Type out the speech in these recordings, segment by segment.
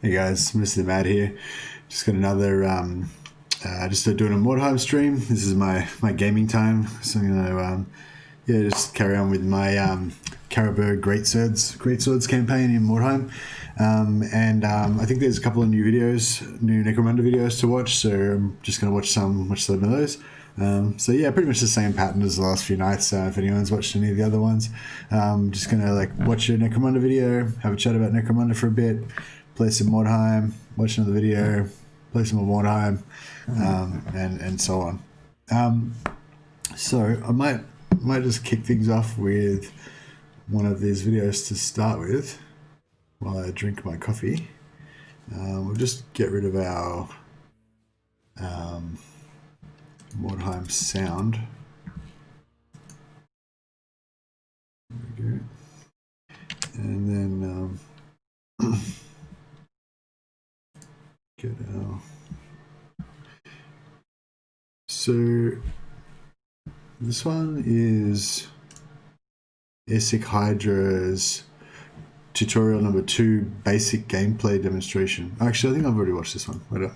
Hey guys, Mr. Mad here. Just got another, just doing a Mordheim stream. This is my gaming time, so I'm gonna, just carry on with my Caribou Great Swords campaign in Mordheim. I think there's a couple of new Necromunda videos to watch, so I'm just gonna watch some of those. So yeah, pretty much the same pattern as the last few nights. If anyone's watched any of the other ones, just gonna watch a Necromunda video, have a chat about Necromunda for a bit, play some Mordheim, watch another video, play some more Mordheim, and so on. So I might just kick things off with one of these videos to start with while I drink my coffee. We'll just get rid of our Mordheim sound. There we go. And then get our... So this one is AESThydra's tutorial number 2, basic gameplay demonstration. Actually, I think I've already watched this one. Wait up.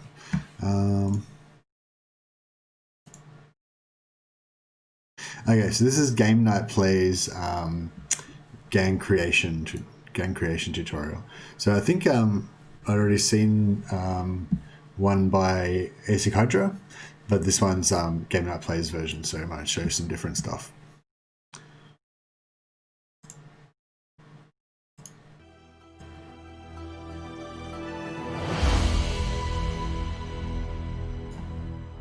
Okay, so this is kNight Plays gang creation tutorial. So I think I'd already seen one by AESThydra's, but this one's kNight Plays version, so it might show some different stuff.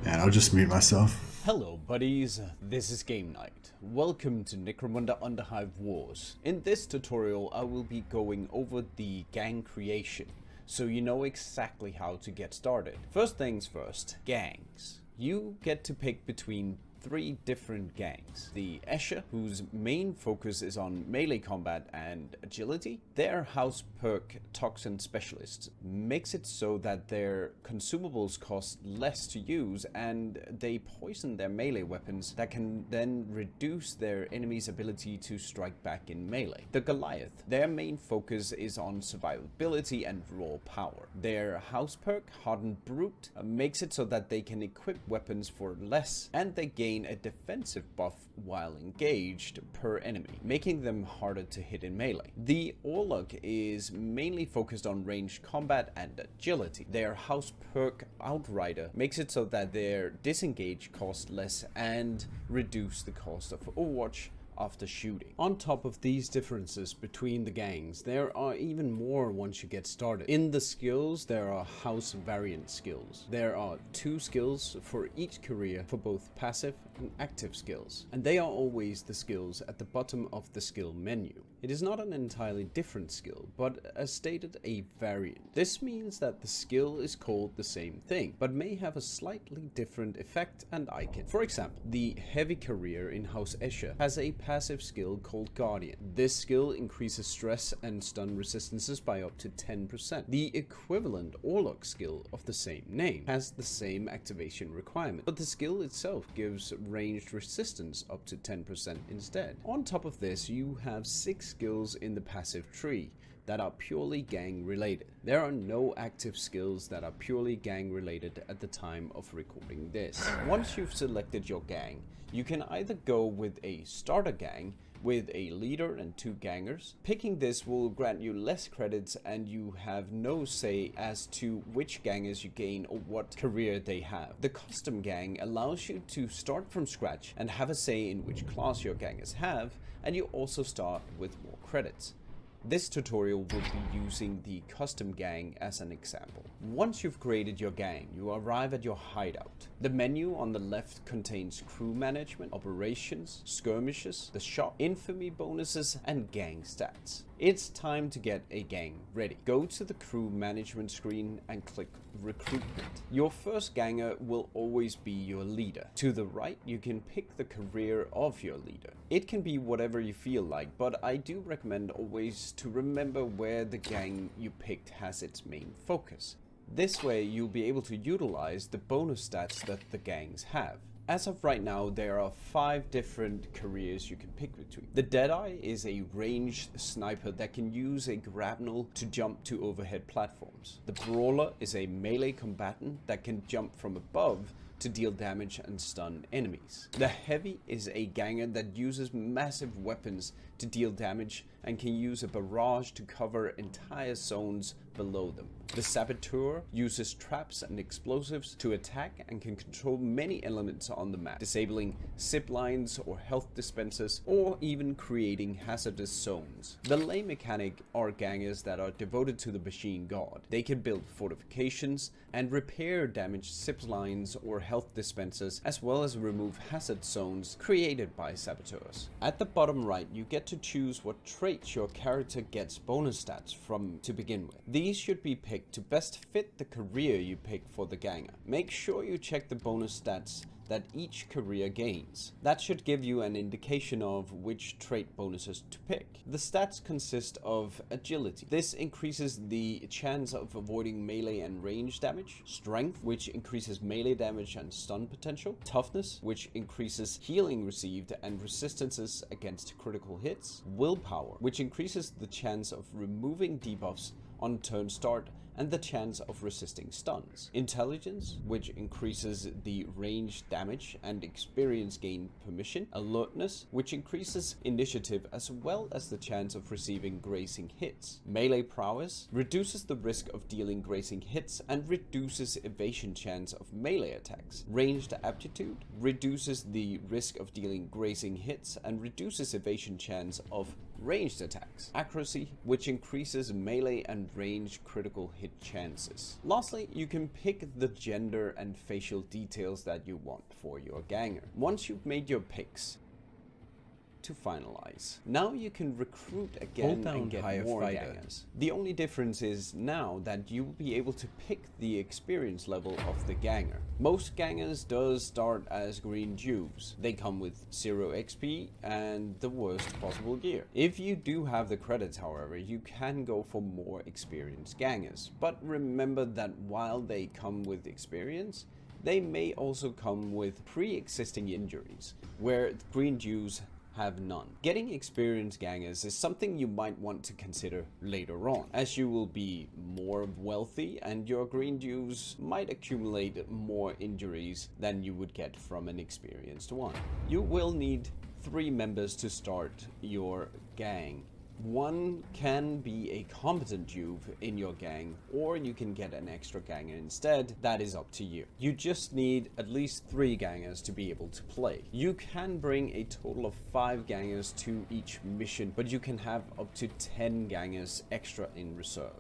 And I'll just mute myself. Hello buddies, this is kNight. Welcome to Necromunda Underhive Wars. In this tutorial I will be going over the gang creation, so you know exactly how to get started. First things first, gangs. You get to pick between 3 different gangs. The Escher, whose main focus is on melee combat and agility. Their house perk Toxin Specialist makes it so that their consumables cost less to use and they poison their melee weapons that can then reduce their enemy's ability to strike back in melee. The Goliath, their main focus is on survivability and raw power. Their house perk Hardened Brute makes it so that they can equip weapons for less and they gain a defensive buff while engaged per enemy, making them harder to hit in melee. The Orlog is mainly focused on ranged combat and agility. Their house perk Outrider makes it so that their disengage cost less and reduce the cost of Overwatch after shooting. On top of these differences between the gangs, there are even more once you get started. In the skills, there are house variant skills. There are 2 skills for each career for both passive and active skills, and they are always the skills at the bottom of the skill menu. It is not an entirely different skill, but as stated, a variant. This means that the skill is called the same thing, but may have a slightly different effect and icon. For example, the heavy career in House Escher has a passive skill called Guardian. This skill increases stress and stun resistances by up to 10%. The equivalent Orlog skill of the same name has the same activation requirement, but the skill itself gives ranged resistance up to 10% instead. On top of this, you have 6 skills in the passive tree that are purely gang related. There are no active skills that are purely gang related at the time of recording this. Once you've selected your gang, you can either go with a starter gang with a leader and 2 gangers. Picking this will grant you less credits and you have no say as to which gangers you gain or what career they have. The custom gang allows you to start from scratch and have a say in which class your gangers have, and you also start with more credits. This tutorial will be using the custom gang as an example. Once you've created your gang, you arrive at your hideout. The menu on the left contains crew management, operations, skirmishes, the shop, infamy bonuses, and gang stats. It's time to get a gang ready. Go to the crew management screen and click recruitment. Your first ganger will always be your leader. To the right, you can pick the career of your leader. It can be whatever you feel like, but I do recommend always to remember where the gang you picked has its main focus. This way you'll be able to utilize the bonus stats that the gangs have. As of right now, there are 5 different careers you can pick between. The Deadeye is a ranged sniper that can use a grapnel to jump to overhead platforms. The Brawler is a melee combatant that can jump from above to deal damage and stun enemies. The Heavy is a ganger that uses massive weapons to deal damage and can use a barrage to cover entire zones below them. The Saboteur uses traps and explosives to attack and can control many elements on the map, disabling zip lines or health dispensers, or even creating hazardous zones. The Lay Mechanic are gangers that are devoted to the machine god. They can build fortifications and repair damaged zip lines or health dispensers, as well as remove hazard zones created by saboteurs. At the bottom right, you get to choose what traits your character gets bonus stats from to begin with. These should be picked to best fit the career you pick for the ganger. Make sure you check the bonus stats that each career gains. That should give you an indication of which trait bonuses to pick. The stats consist of agility. This increases the chance of avoiding melee and range damage. Strength, which increases melee damage and stun potential. Toughness, which increases healing received and resistances against critical hits. Willpower, which increases the chance of removing debuffs on turn start and the chance of resisting stuns. Intelligence, which increases the range damage and experience gain permission. Alertness, which increases initiative as well as the chance of receiving grazing hits. Melee prowess reduces the risk of dealing grazing hits and reduces evasion chance of melee attacks. Ranged aptitude reduces the risk of dealing grazing hits and reduces evasion chance of ranged attacks. Accuracy, which increases melee and range critical hit chances. Lastly, you can pick the gender and facial details that you want for your ganger. Once you've made your picks, to finalize. Now you can recruit again and get more gangers. The only difference is now that you will be able to pick the experience level of the ganger. Most gangers does start as green Jews. They come with 0 XP and the worst possible gear. If you do have the credits, however, you can go for more experienced gangers. But remember that while they come with experience, they may also come with pre-existing injuries, where green Jews have none. Getting experienced gangers is something you might want to consider later on, as you will be more wealthy and your green dues might accumulate more injuries than you would get from an experienced one. You will need 3 members to start your gang. 1 can be a competent Juve in your gang, or you can get an extra ganger instead. That is up to you. You just need at least 3 gangers to be able to play. You can bring a total of 5 gangers to each mission, but you can have up to 10 gangers extra in reserve.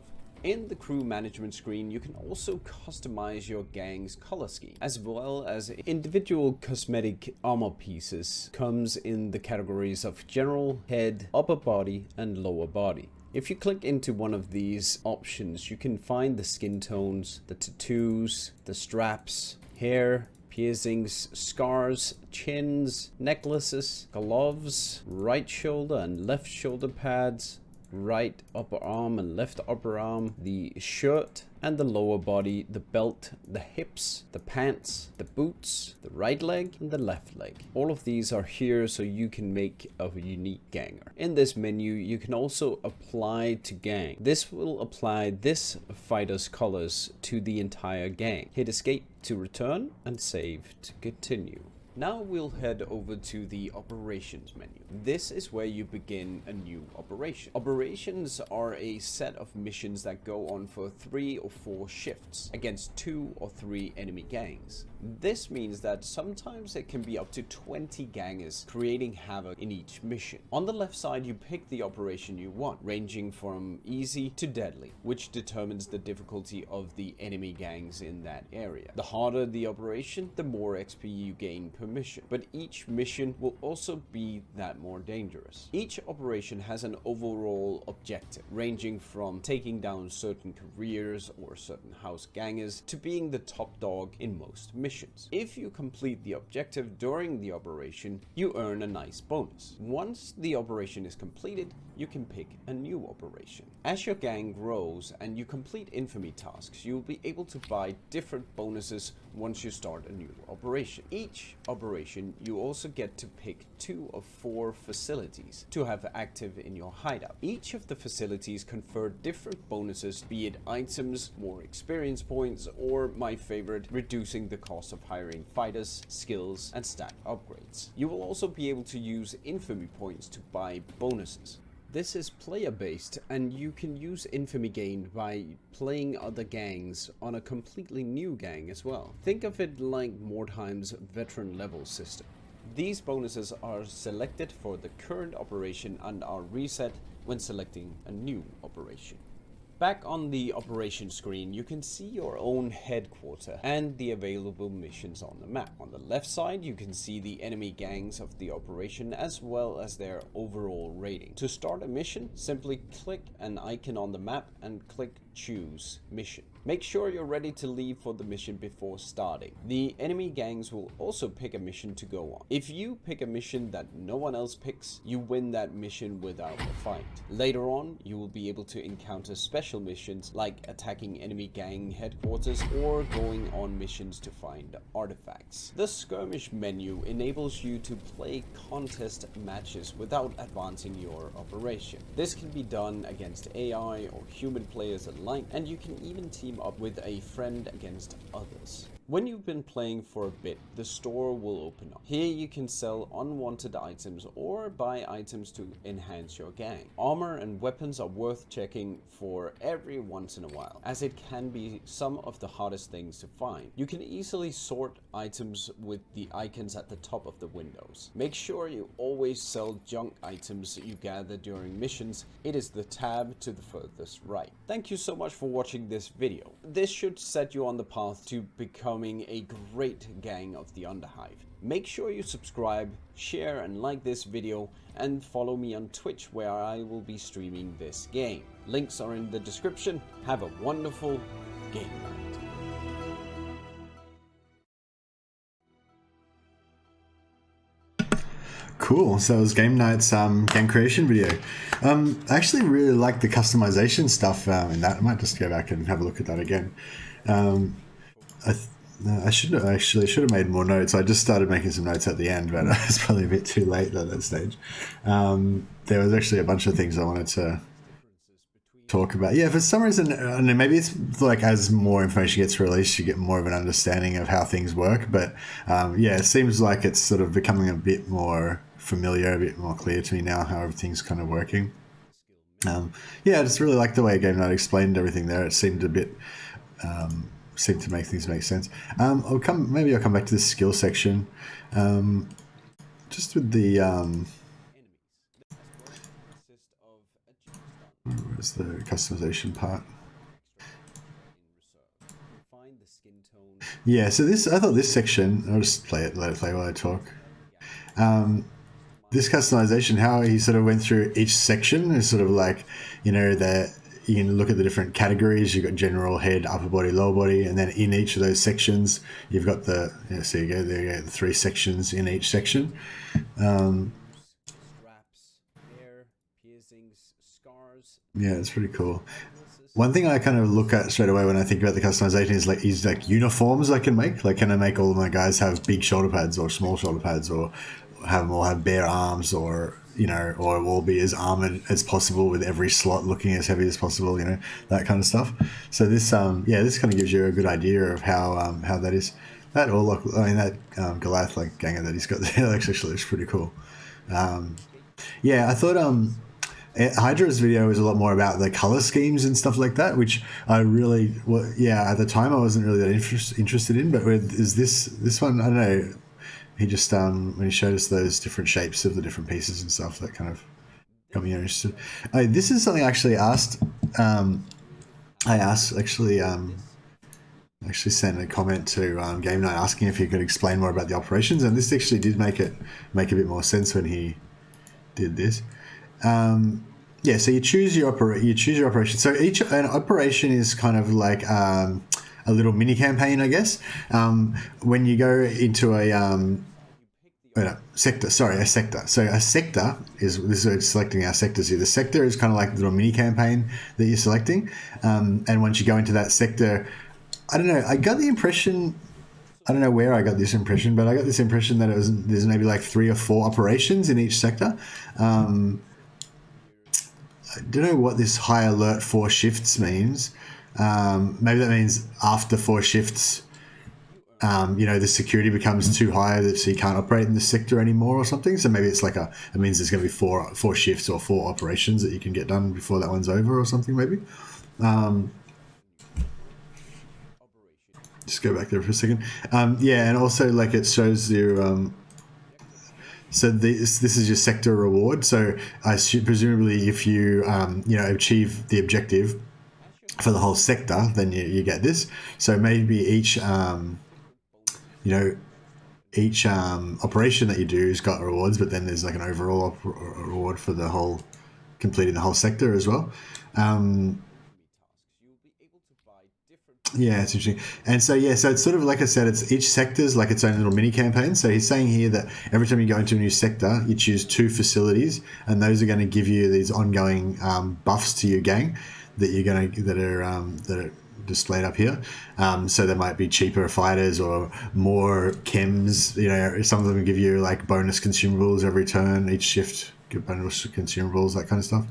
In the crew management screen, you can also customize your gang's color scheme, as well as individual cosmetic armor pieces comes in the categories of general, head, upper body, and lower body. If you click into one of these options, you can find the skin tones, the tattoos, the straps, hair, piercings, scars, chins, necklaces, gloves, right shoulder and left shoulder pads, right upper arm and left upper arm, the shirt and the lower body, the belt, the hips, the pants, the boots, the right leg and the left leg. All of these are here so you can make a unique ganger. In this menu, you can also apply to gang. This will apply this fighter's colors to the entire gang. Hit escape to return and save to continue. Now we'll head over to the operations menu. This is where you begin a new operation. Operations are a set of missions that go on for 3 or 4 shifts against 2 or 3 enemy gangs. This means that sometimes it can be up to 20 gangers creating havoc in each mission. On the left side, you pick the operation you want, ranging from easy to deadly, which determines the difficulty of the enemy gangs in that area. The harder the operation, the more XP you gain per mission, but each mission will also be that more dangerous. Each operation has an overall objective, ranging from taking down certain careers or certain house gangers to being the top dog in most missions. If you complete the objective during the operation, you earn a nice bonus. Once the operation is completed, you can pick a new operation. As your gang grows and you complete infamy tasks, you'll be able to buy different bonuses once you start a new operation. Each operation, you also get to pick 2 of 4 facilities to have active in your hideout. Each of the facilities confer different bonuses, be it items, more experience points, or my favorite, reducing the cost of hiring fighters, skills, and stat upgrades. You will also be able to use infamy points to buy bonuses. This is player-based, and you can use infamy gained by playing other gangs on a completely new gang as well. Think of it like Mordheim's veteran level system. These bonuses are selected for the current operation and are reset when selecting a new operation. Back on the operation screen, you can see your own headquarters and the available missions on the map. On the left side, you can see the enemy gangs of the operation as well as their overall rating. To start a mission, simply click an icon on the map and click choose mission. Make sure you're ready to leave for the mission before starting. The enemy gangs will also pick a mission to go on. If you pick a mission that no one else picks, you win that mission without a fight. Later on, you will be able to encounter special missions like attacking enemy gang headquarters or going on missions to find artifacts. The skirmish menu enables you to play contest matches without advancing your operation. This can be done against AI or human players alike, and you can even team up with a friend against others. When you've been playing for a bit, the store will open up. Here you can sell unwanted items or buy items to enhance your gang. Armor and weapons are worth checking for every once in a while, as it can be some of the hardest things to find. You can easily sort items with the icons at the top of the windows. Make sure you always sell junk items you gather during missions. It is the tab to the furthest right. Thank you so much for watching this video. This should set you on the path to becoming a great gang of the Underhive. Make sure you subscribe, share and like this video, and follow me on Twitch where I will be streaming this game. Links are in the description. Have a wonderful game night. Cool. So it was Game Night's gang creation video. I actually really like the customization stuff in that. I might just go back and have a look at that again. I should have made more notes. I just started making some notes at the end, but it's probably a bit too late at that stage. There was actually a bunch of things I wanted to talk about. Yeah, for some reason, I don't know, maybe it's like as more information gets released, you get more of an understanding of how things work. But yeah, it seems like it's sort of becoming a bit more familiar, a bit more clear to me now how everything's kind of working. Yeah, I just really like the way Game Night explained everything there. It seemed a bit... seem to make things make sense. Maybe I'll come back to this skill section, just with the where's the customization part? Yeah, so I thought this section, I'll just let it play while I talk. This customization, how he sort of went through each section is sort of like, you know, you can look at the different categories. You've got general, head, upper body, lower body, and then in each of those sections, you've got the, so you go, there you go, the 3 sections in each section. Yeah, it's pretty cool. One thing I kind of look at straight away when I think about the customization is like uniforms I can make. Like, can I make all of my guys have big shoulder pads or small shoulder pads, or have them all have bare arms, or, you know, or all be as armored as possible with every slot looking as heavy as possible, you know, that kind of stuff. So this, yeah, this kind of gives you a good idea of how that is. That all look, I mean, that Goliath like ganger that he's got there actually looks pretty cool. Yeah, I thought Hydra's video was a lot more about the color schemes and stuff like that, which I really, well, yeah, at the time I wasn't really that interested in. But is this one? I don't know. He just when he showed us those different shapes of the different pieces and stuff, that kind of got me interested. This is something I actually asked. Actually sent a comment to Game Night asking if he could explain more about the operations, and this actually did make a bit more sense when he did this. Yeah, so you choose your operation. So an operation is kind of like a little mini campaign, I guess. When you go into a sector. So a sector this is selecting our sectors here. The sector is kind of like a little mini campaign that you're selecting. And once you go into that sector, I don't know, I got the impression I don't know where I got this impression, but I got this impression that there's maybe like 3 or 4 operations in each sector. I don't know what this high alert 4 shifts means. Maybe that means after 4 shifts, the security becomes too high so you can't operate in the sector anymore or something. So maybe it's like it means there's going to be four shifts or 4 operations that you can get done before that one's over or something maybe. Just go back there for a second. And also like it shows you. So this is your sector reward. So presumably if you achieve the objective for the whole sector, then you get this. So maybe each operation that you do has got rewards, but then there's like an overall reward for the whole completing the whole sector as well. Yeah, it's interesting. And so it's sort of like I said, it's each sector's like its own little mini campaign. So he's saying here that every time you go into a new sector, you choose 2 facilities, and those are going to give you these ongoing buffs to your gang that are displayed up here. So there might be cheaper fighters or more chems. Some of them give you like bonus consumables every turn, each shift, give bonus consumables, that kind of stuff.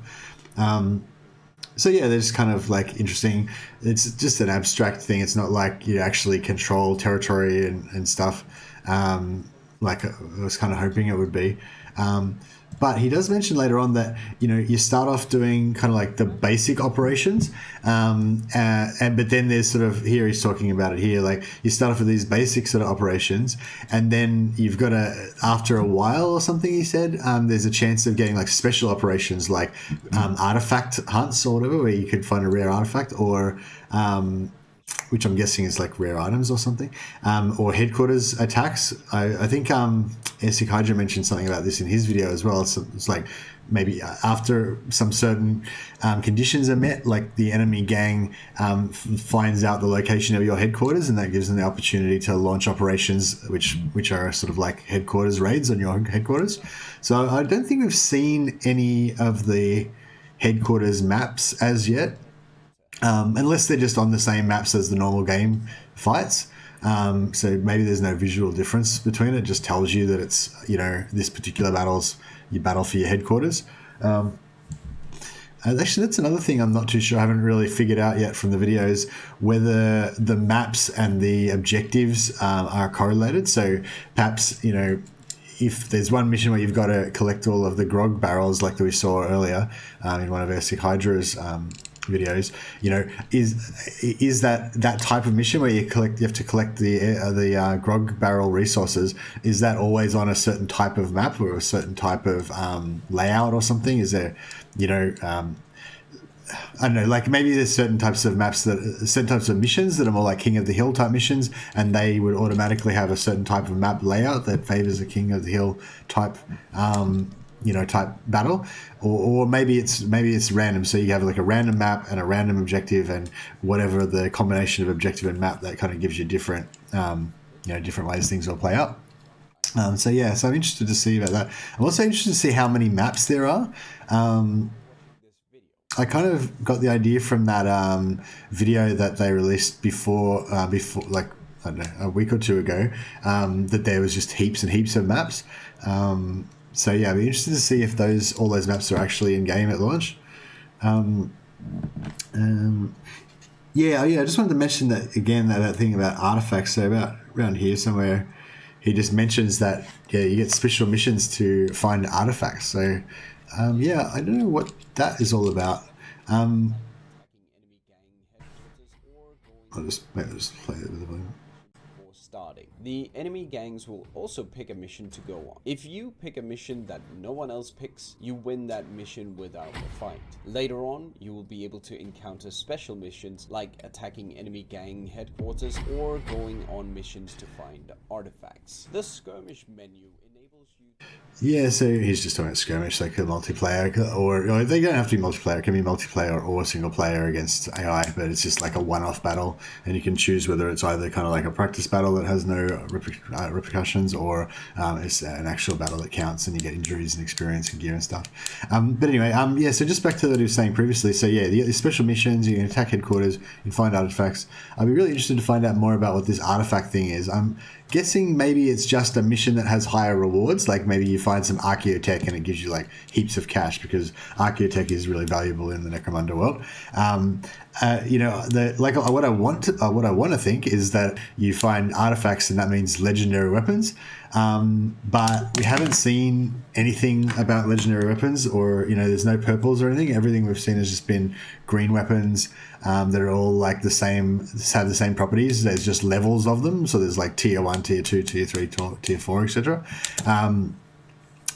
So they're just kind of like interesting. It's just an abstract thing. It's not like you actually control territory and stuff, like I was kind of hoping it would be. But he does mention later on that you start off doing kind of like the basic operations, but then there's sort of, here he's talking about it here, like you start off with these basic sort of operations, and then you've got after a while or something, he said, there's a chance of getting like special operations like artifact hunts or whatever, where you could find a rare artifact, or which I'm guessing is like rare items or something, or headquarters attacks. I think AEST mentioned something about this in his video as well. So it's like maybe after some certain conditions are met, like the enemy gang finds out the location of your headquarters, and that gives them the opportunity to launch operations which are sort of like headquarters raids on your headquarters. So I don't think we've seen any of the headquarters maps as yet. Unless they're just on the same maps as the normal game fights. So maybe there's no visual difference between it. It just tells you that it's, this particular battle's you battle for your headquarters. Actually, that's another thing I'm not too sure. I haven't really figured out yet from the videos whether the maps and the objectives are correlated. So perhaps, if there's one mission where you've got to collect all of the grog barrels like we saw earlier in one of AEST videos, is that type of mission where you have to collect the grog barrel resources, is that always on a certain type of map or a certain type of layout or something? Is there I don't know, like maybe there's certain types of missions that are more like King of the Hill type missions, and they would automatically have a certain type of map layout that favors a King of the Hill type type battle, or maybe it's random. So you have like a random map and a random objective, and whatever the combination of objective and map, that kind of gives you different different ways things will play out. So I'm interested to see about that. I'm also interested to see how many maps there are. I kind of got the idea from that video that they released before like, I don't know, a week or 2 ago, that there was just heaps and heaps of maps. So I'd be interested to see if all those maps are actually in game at launch. I just wanted to mention that again, that thing about artifacts. So about around here somewhere, he just mentions that you get special missions to find artifacts. So I don't know what that is all about. I'll just play it with the volume. Starting. The enemy gangs will also pick a mission to go on. If you pick a mission that no one else picks, you win that mission without a fight. Later on, you will be able to encounter special missions like attacking enemy gang headquarters or going on missions to find artifacts. The skirmish menu enables you Yeah, so he's just talking about skirmish, like a multiplayer, or they don't have to be multiplayer. It can be multiplayer or single player against AI, but it's just like a one-off battle, and you can choose whether it's either kind of like a practice battle that has no repercussions, or it's an actual battle that counts, and you get injuries and experience and gear and stuff. But anyway, yeah. So just back to what I was saying previously. So yeah, the special missions, you can attack headquarters, you can find artifacts. I'd be really interested to find out more about what this artifact thing is. I'm guessing maybe it's just a mission that has higher rewards, like maybe you find some archaeotech and it gives you like heaps of cash, because archaeotech is really valuable in the Necromunda world. You know, what I want to think is that you find artifacts, and that means legendary weapons. But we haven't seen anything about legendary weapons, or, you know, there's no purples or anything. Everything we've seen has just been green weapons that are all like the same, have the same properties. There's just levels of them. So there's like tier 1, tier 2, tier 3, tier 4, etc.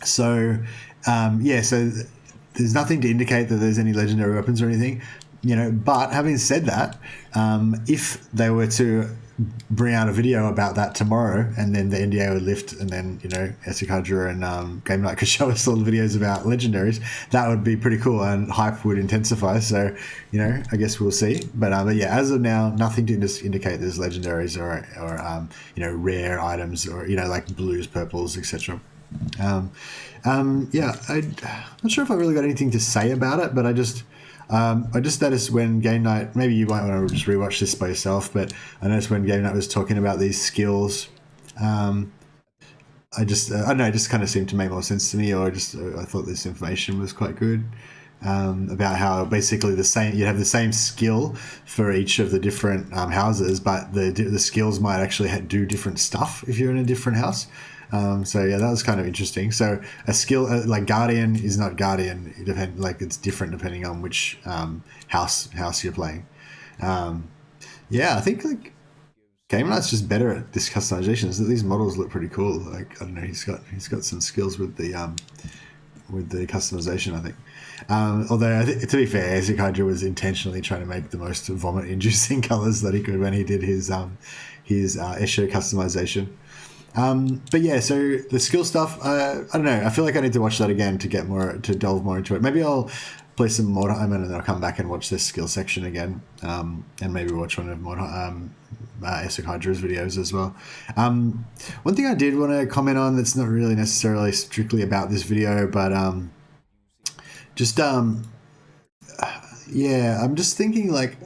Yeah, so there's nothing to indicate that there's any legendary weapons or anything, you know. But having said that, if they were to bring out a video about that tomorrow, and then the NDA would lift, and then, you know, AEST and kNight could show us all the videos about legendaries, that would be pretty cool, and hype would intensify. So, you know, I guess we'll see. But yeah, as of now, nothing to indicate there's legendaries or you know, rare items, or, you know, like blues, purples, etc. Yeah, I'm not sure if I really got anything to say about it, but I just noticed when kNight, maybe you might want to just rewatch this by yourself, but I noticed when kNight was talking about these skills, I don't know, it just kind of seemed to make more sense to me, or I thought this information was quite good, about how basically you have the same skill for each of the different houses, but the skills might actually do different stuff if you're in a different house. So yeah, that was kind of interesting. So a skill like Guardian is not Guardian. It's different depending on which house you're playing. Yeah, I think like kNight's just better at this customization. So these models look pretty cool. Like, I don't know, he's got some skills with the customization, I think. Although to be fair, AEST was intentionally trying to make the most vomit-inducing colors that he could when he did his Escher customization. But yeah, so the skill stuff, I don't know. I feel like I need to watch that again to delve more into it. Maybe I'll play some Mordheim, and then I'll come back and watch this skill section again, and maybe watch one of AEST videos as well. One thing I did want to comment on that's not really necessarily strictly about this video, but yeah, I'm just thinking, like,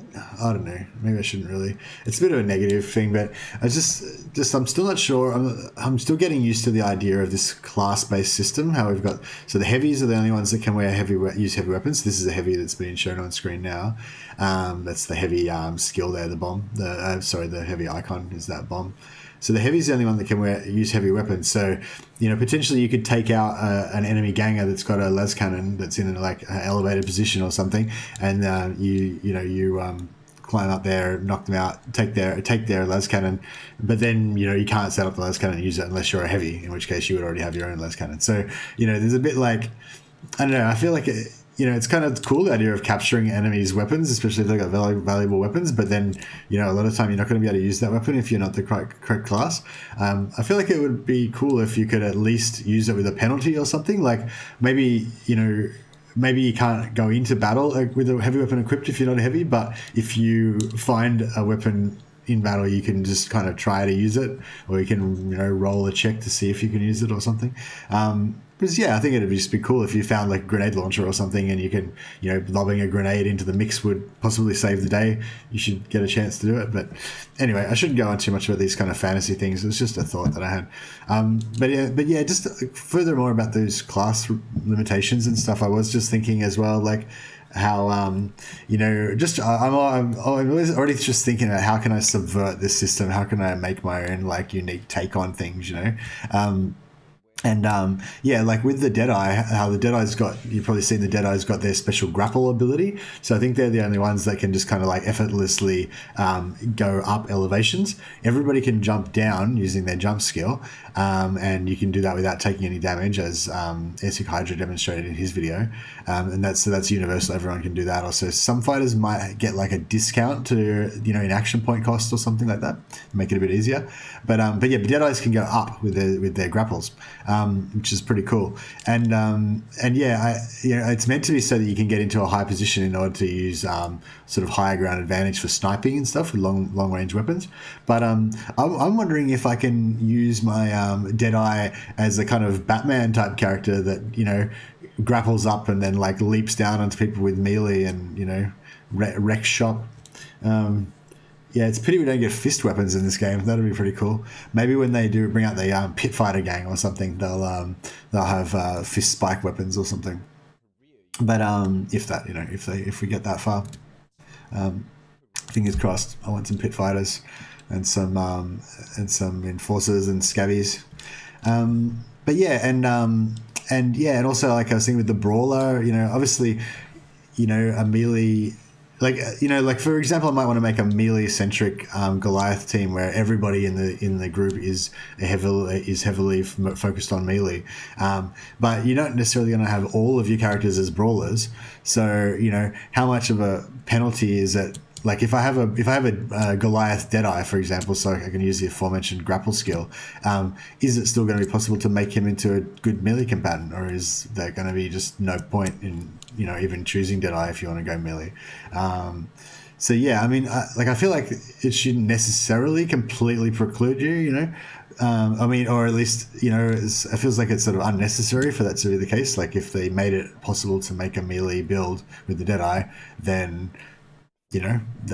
I don't know, maybe I shouldn't really. It's a bit of a negative thing, but I'm still not sure. I'm still getting used to the idea of this class-based system. How we've got, so the heavies are the only ones that can use heavy weapons. This is a heavy that's being shown on screen now. That's the heavy skill there, the bomb. The heavy icon is that bomb. So the heavy is the only one that can use heavy weapons. So, you know, potentially you could take out an enemy ganger that's got a las cannon that's in like an elevated position or something, and you climb up there, knock them out, take their las cannon, but then, you know, you can't set up the las cannon and use it unless you're a heavy, in which case you would already have your own las cannon. So, you know, there's a bit like, I don't know, I feel like you know, it's kind of cool, the idea of capturing enemies' weapons, especially if they've got valuable weapons. But then, you know, a lot of time you're not going to be able to use that weapon if you're not the correct class. I feel like it would be cool if you could at least use it with a penalty or something. Like maybe, you know, maybe you can't go into battle with a heavy weapon equipped if you're not a heavy, but if you find a weapon in battle, you can just kind of try to use it, or you can, you know, roll a check to see if you can use it or something. Because yeah, I think it'd just be cool if you found like a grenade launcher or something, and you can, you know, lobbing a grenade into the mix would possibly save the day. You should get a chance to do it. But anyway, I shouldn't go on too much about these kind of fantasy things. It's just a thought that I had. But yeah, just furthermore about those class limitations and stuff. I was just thinking as well, like how you know, just I'm always already just thinking about how can I subvert this system? How can I make my own like unique take on things? You know. Yeah, like with the Deadeye, how the Deadeye's got, you've probably seen the Deadeye's got their special grapple ability. So I think they're the only ones that can just kind of like effortlessly go up elevations. Everybody can jump down using their jump skill, and you can do that without taking any damage, as AEST demonstrated in his video. And that's universal. Everyone can do that. Also, some fighters might get like a discount to, you know, in action point cost or something like that, make it a bit easier. But yeah, Deadeyes can go up with their grapples. which is pretty cool. And yeah, it's meant to be so that you can get into a high position in order to use sort of higher ground advantage for sniping and stuff with long range weapons. But I'm wondering if I can use my Deadeye as a kind of Batman type character that grapples up and then like leaps down onto people with melee and wreck shop. Yeah, it's pity we don't get fist weapons in this game. That'd be pretty cool. Maybe when they do bring out the Pit Fighter gang or something, they'll have fist spike weapons or something. But if we get that far, fingers crossed. I want some Pit Fighters and some enforcers and scabbies. But yeah, and also like I was thinking with the brawler, obviously, a melee. Like for example, I might want to make a melee-centric Goliath team where everybody in the group is heavily focused on melee, but you're not necessarily going to have all of your characters as brawlers. So how much of a penalty is it? Like if I have a Goliath Deadeye, for example, so I can use the aforementioned grapple skill, is it still going to be possible to make him into a good melee combatant, or is there going to be just no point in even choosing Deadeye if you want to go melee? So yeah, I mean, I feel like it shouldn't necessarily completely preclude you, I mean, or at least it feels like it's sort of unnecessary for that to be the case. Like if they made it possible to make a melee build with the Deadeye, then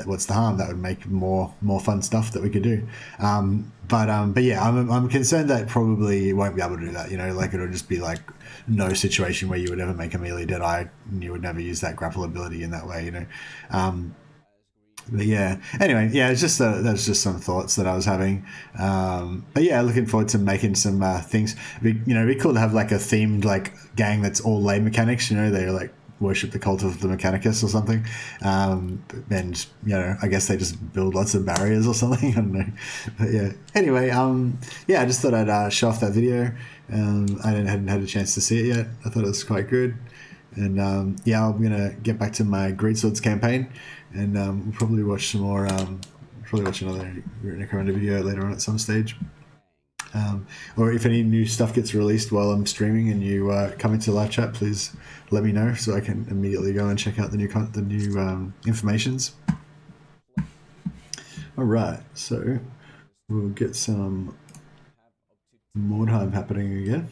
what's the harm? That would make more fun stuff that we could do. But yeah, I'm concerned that probably won't be able to do that. Like it'll just be like no situation where you would ever make a melee Deadeye and you would never use that grapple ability in that way. But yeah, anyway, yeah, it's just that's just some thoughts that I was having. But yeah, looking forward to making some things. It'd be cool to have like a themed like gang that's all lay mechanics. They're like worship the cult of the Mechanicus or something, and I guess they just build lots of barriers or something. I don't know, but yeah. Anyway, yeah, I just thought I'd show off that video. I hadn't had a chance to see it yet. I thought it was quite good, and yeah, I'm gonna get back to my Greatswords campaign, and we'll probably watch some more. Probably watch another Necromunda video later on at some stage. Or if any new stuff gets released while I'm streaming and you come into live chat, please let me know so I can immediately go and check out the new informations. All right, so we'll get some Mordheim happening again.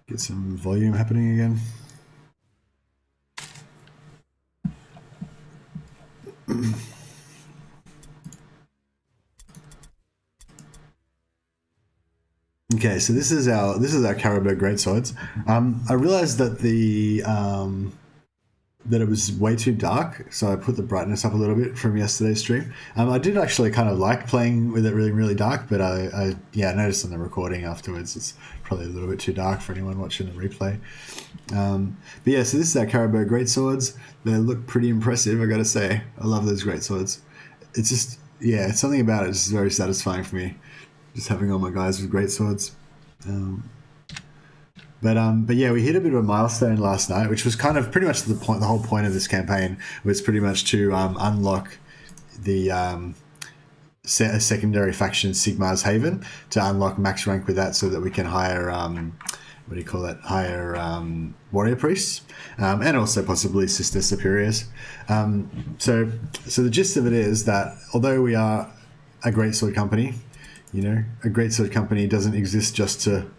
Get some volume happening again. Okay, so this is our Caribou Greatswords. I realized that that it was way too dark, so I put the brightness up a little bit from yesterday's stream. I did actually kind of like playing with it really, really dark, but I noticed on the recording afterwards it's probably a little bit too dark for anyone watching the replay. But yeah, so this is our Caribou Greatswords. They look pretty impressive, I gotta say. I love those Greatswords. It's just, yeah, it's something about it. It's just very satisfying for me, just having all my guys with Greatswords. But yeah, we hit a bit of a milestone last night, which was kind of pretty much the whole point of this campaign was pretty much to unlock the secondary faction Sigmar's Haven, to unlock max rank with that so that we can hire warrior priests, and also possibly sister superiors. So the gist of it is that although we are a greatsword company, a greatsword company doesn't exist just to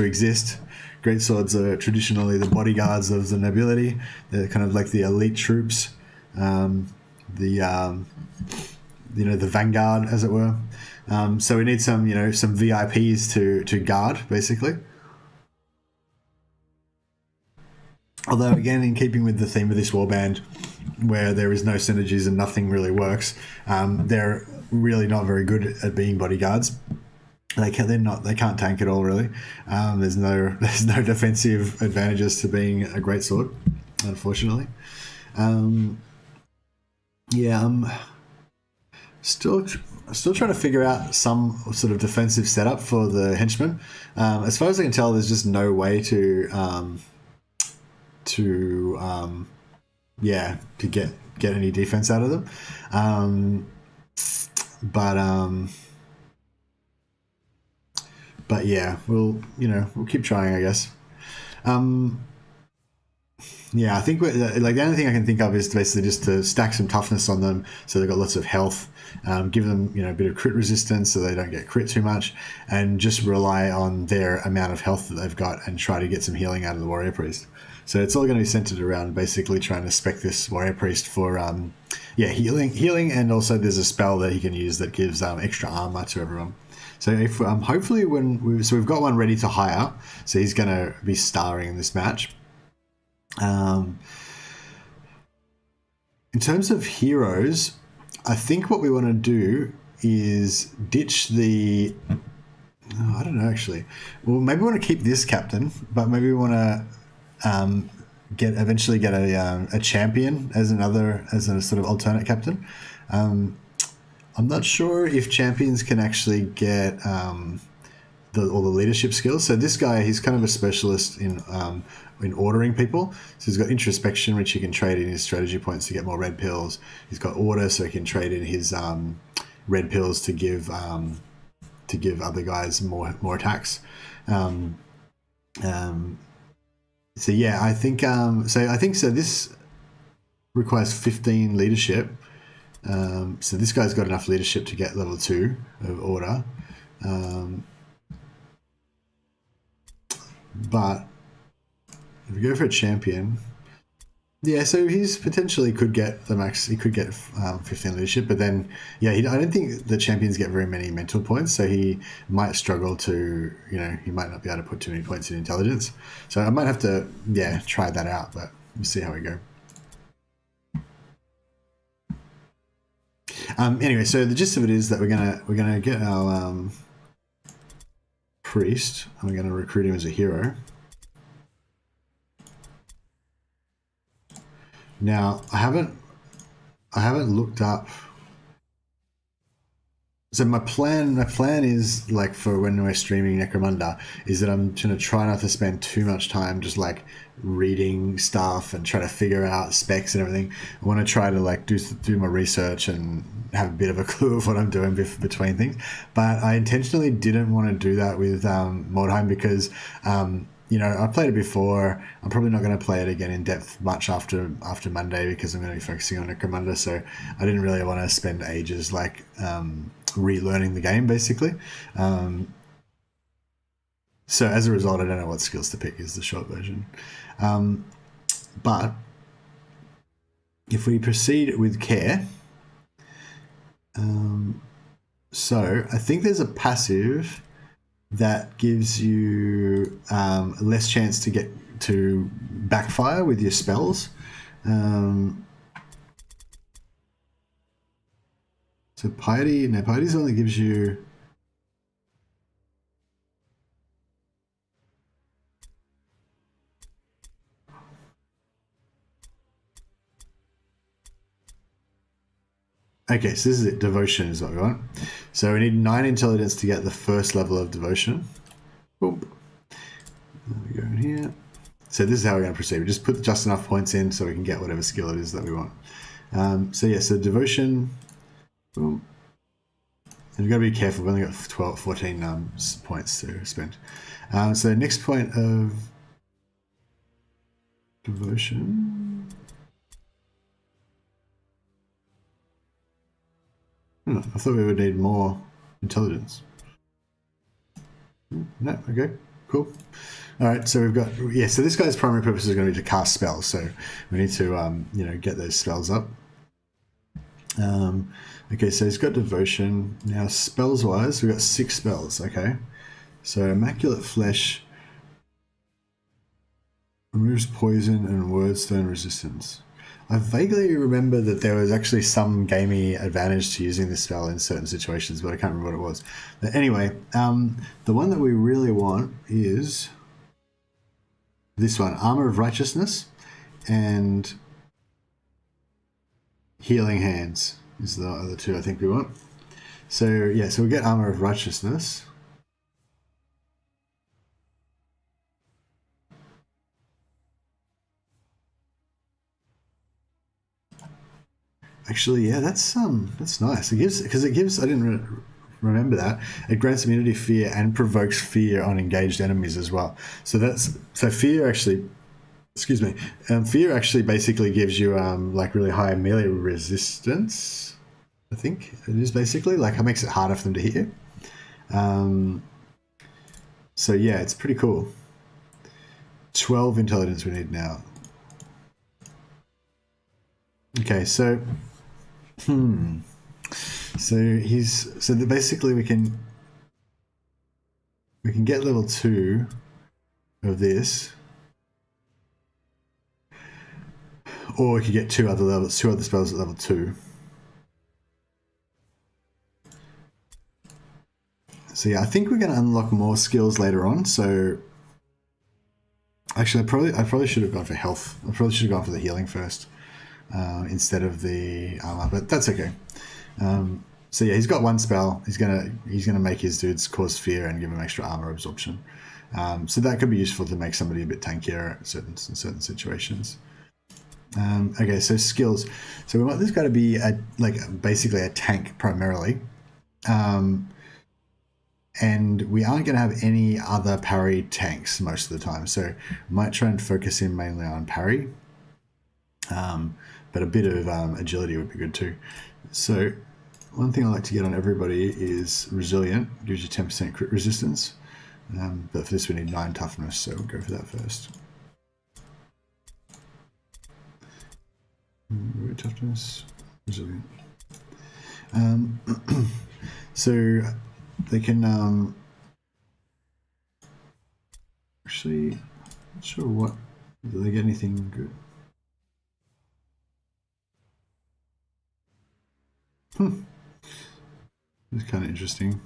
exist. Greatswords are traditionally the bodyguards of the nobility. They're kind of like the elite troops, the vanguard, as it were. So we need some VIPs to guard, basically. Although, again, in keeping with the theme of this warband, where there is no synergies and nothing really works, they're really not very good at being bodyguards. They can't tank at all, really. There's no defensive advantages to being a greatsword, unfortunately. Yeah, I'm still trying to figure out some sort of defensive setup for the henchmen. As far as I can tell, there's just no way to get get any defense out of them. But yeah, we'll keep trying, I guess. Yeah, I think like the only thing I can think of is basically just to stack some toughness on them, so they've got lots of health. Give them a bit of crit resistance, so they don't get crit too much, and just rely on their amount of health that they've got, and try to get some healing out of the warrior priest. So it's all going to be centered around basically trying to spec this warrior priest for healing, and also there's a spell that he can use that gives extra armor to everyone. So if hopefully we've got one ready to hire, so he's going to be starring in this match. In terms of heroes, I think what we want to do is ditch the... I don't know, actually. Well, maybe we want to keep this captain, but maybe we want to eventually get a champion as a sort of alternate captain. I'm not sure if champions can actually get all the leadership skills. So this guy, he's kind of a specialist in ordering people. So he's got introspection, which he can trade in his strategy points to get more red pills. He's got order, so he can trade in his red pills to give other guys more attacks. So yeah, I think so. This requires 15 leadership. So this guy's got enough leadership to get level 2 of order. But if we go for a champion, yeah, so he's potentially could get the max. He could get 15 leadership, but then I don't think the champions get very many mental points, so he might struggle to, he might not be able to put too many points in intelligence. So I might have to try that out, but we'll see how we go. Anyway, so the gist of it is that we're gonna get our priest, and we're gonna recruit him as a hero. Now, I haven't looked up. So my plan is, like, for when we're streaming Necromunda, is that I'm going to try not to spend too much time just like reading stuff and try to figure out specs and everything. I want to try to like do my research and have a bit of a clue of what I'm doing between things. But I intentionally didn't want to do that with Mordheim because I played it before. I'm probably not going to play it again in depth much after Monday because I'm going to be focusing on Necromunda. So I didn't really want to spend ages like relearning the game, basically. So as a result, I don't know what skills to pick is the short version. But if we proceed with care, so I think there's a passive that gives you less chance to get to backfire with your spells. So piety only gives you... Okay, so this is it. Devotion is what we want. So we need 9 intelligence to get the first level of devotion. Boop. There we go in here. So this is how we're going to proceed. We just put just enough points in so we can get whatever skill it is that we want. So devotion. Boom. And we've got to be careful. We've only got 14 points to spend. So next point of devotion. I thought we would need more intelligence. No, okay, cool. All right, so we've got, so this guy's primary purpose is going to be to cast spells. So we need to, get those spells up. Okay, so he's got devotion. Now, spells-wise, we've got 6 spells, okay? So Immaculate Flesh removes poison and wordstone resistance. I vaguely remember that there was actually some gamey advantage to using this spell in certain situations, but I can't remember what it was. But anyway, the one that we really want is this one, Armor of Righteousness and Healing Hands is the other 2 I think we want. So so we'll get Armor of Righteousness. Actually, yeah, that's nice. It gives I didn't remember that. It grants immunity to fear and provokes fear on engaged enemies as well. So fear actually, excuse me, fear actually basically gives you like really high melee resistance. I think it is basically like it makes it harder for them to hit you. So yeah, it's pretty cool. 12 intelligence we need now. Okay, so so basically we can get level 2 of this, or we could get two other spells at level 2. So yeah, I think we're going to unlock more skills later on. So actually, I probably should have gone for health. I probably should have gone for the healing first instead of the armor, but that's okay. So yeah, he's got one spell. He's gonna make his dudes cause fear and give him extra armor absorption. So that could be useful to make somebody a bit tankier in certain situations. Okay, so skills. So we want this guy to be basically a tank primarily. And we aren't going to have any other parry tanks most of the time. So might try and focus in mainly on parry. But a bit of agility would be good too. So one thing I like to get on everybody is resilient. Gives you 10% crit resistance. But for this we need 9 toughness, so we'll go for that first. Toughness, resilient. So they can actually, not sure what, do they get anything good? It's kind of interesting.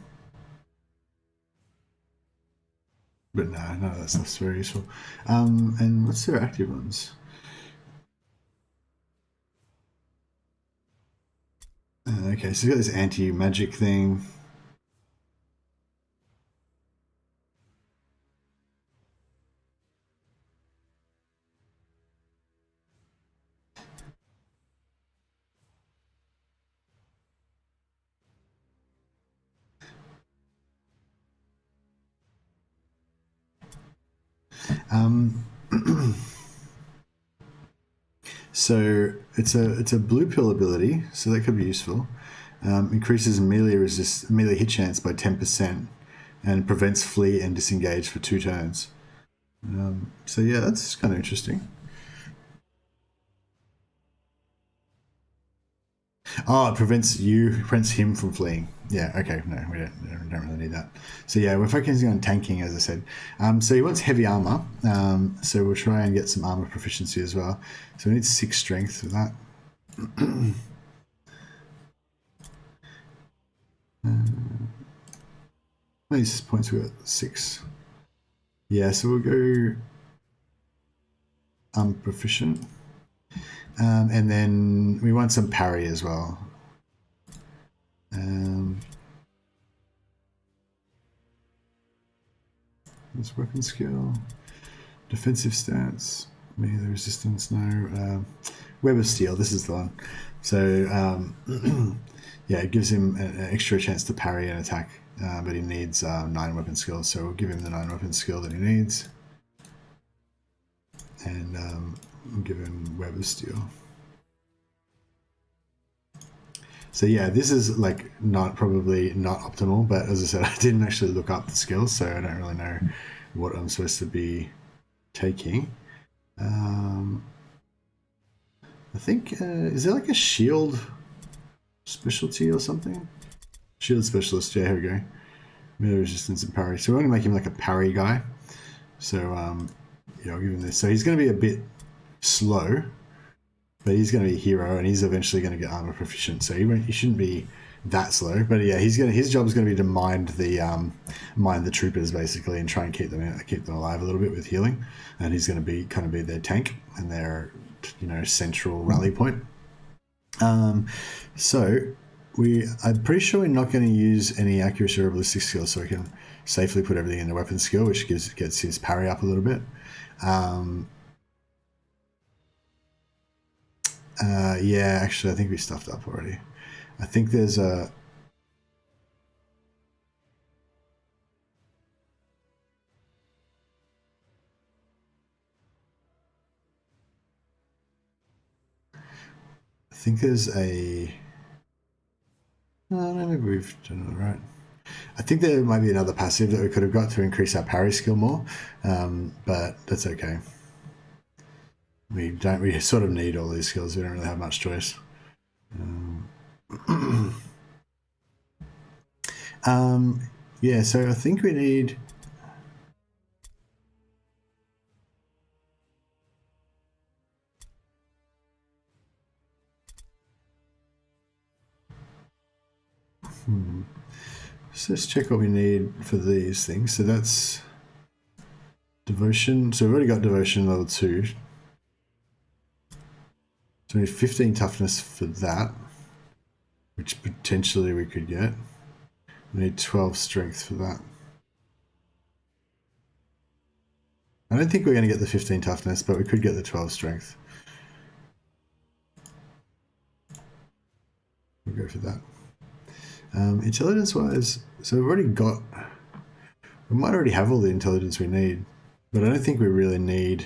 But no, that's not very useful. And what's their active ones? Okay, so you've got this anti-magic thing. So it's a blue pill ability, so that could be useful. Increases melee hit chance by 10%, and prevents flee and disengage for 2 turns. So yeah, that's kind of interesting. Oh, it prevents him from fleeing. Yeah, okay, no, we don't really need that. So yeah, we're focusing on tanking, as I said. So he wants heavy armor, so we'll try and get some armor proficiency as well. So we need 6 strength for that. These points we got 6. Yeah, so we'll go proficient. And then we want some parry as well. This weapon skill, defensive stance, melee resistance, no. Web of Steel, this is the one. So yeah, it gives him an extra chance to parry an attack, but he needs 9 weapon skills, so we'll give him the 9 weapon skill that he needs. And we'll give him Web of Steel. So yeah, this is probably not optimal, but as I said, I didn't actually look up the skills, so I don't really know what I'm supposed to be taking. I think, is there like a shield specialty or something? Shield specialist, yeah, here we go. Melee resistance and parry. So we're going to make him like a parry guy. So yeah, I'll give him this. So he's going to be a bit slow, but he's going to be a hero, and he's eventually going to get armor proficient. So he shouldn't be that slow. But yeah, his job is going to be to mind the troopers basically, and try and keep them alive a little bit with healing. And he's going to be their tank and their central rally point. So I'm pretty sure we're not going to use any accuracy or ballistic skills, so we can safely put everything in the weapon skill, which gets his parry up a little bit. Yeah, actually, I think we stuffed up already. I think there's a... I think there's a... Oh, no, maybe we've done it right. I think there might be another passive that we could have got to increase our parry skill more, but that's okay. We sort of need all these skills. We don't really have much choice. Yeah, so I think we need... So let's check what we need for these things. So that's devotion. So we've already got devotion level 2. So we need 15 toughness for that, which potentially we could get. We need 12 strength for that. I don't think we're going to get the 15 toughness, but we could get the 12 strength. We'll go for that. Intelligence wise, so we've already got... We might already have all the intelligence we need, but I don't think we really need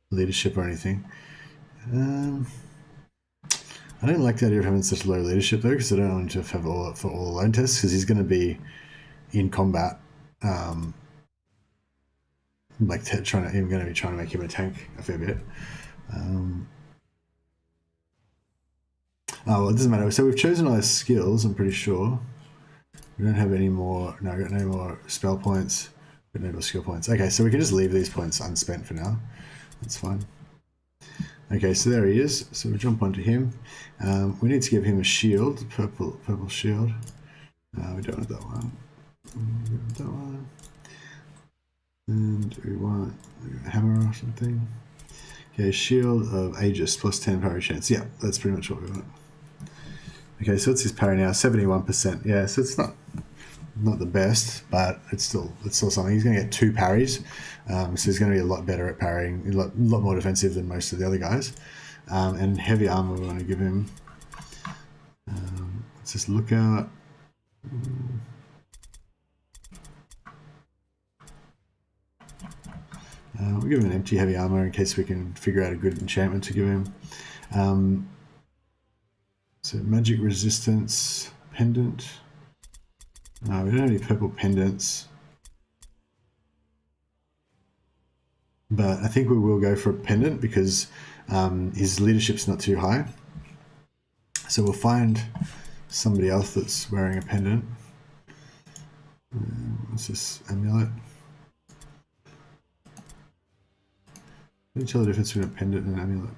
leadership or anything. I don't like the idea of having such low leadership though, because I don't want him to have all for all alone tests, because he's going to be in combat, like going to be trying to make him a tank a fair bit. Oh, well, it doesn't matter. So we've chosen all our skills, I'm pretty sure. We don't have any more, no, we got no more spell points, we don't have no skill points. Okay, so we can just leave these points unspent for now. That's fine. Okay, so there he is. So we jump onto him. We need to give him a shield, purple shield. We don't want that one. We want that one. And we want a hammer or something. Okay, shield of AEST plus 10 parry chance. Yeah, that's pretty much what we want. Okay, so what's his parry now? 71%. Yeah, so it's not the best, but it's still something. He's going to get 2 parries, so he's going to be a lot better at parrying, a lot more defensive than most of the other guys. And heavy armor we want to give him. Let's just look out. We'll give him an empty heavy armor in case we can figure out a good enchantment to give him. So magic resistance pendant. No, we don't have any purple pendants. But I think we will go for a pendant because his leadership's not too high. So we'll find somebody else that's wearing a pendant. What's this amulet? Can you tell the difference between a pendant and an amulet?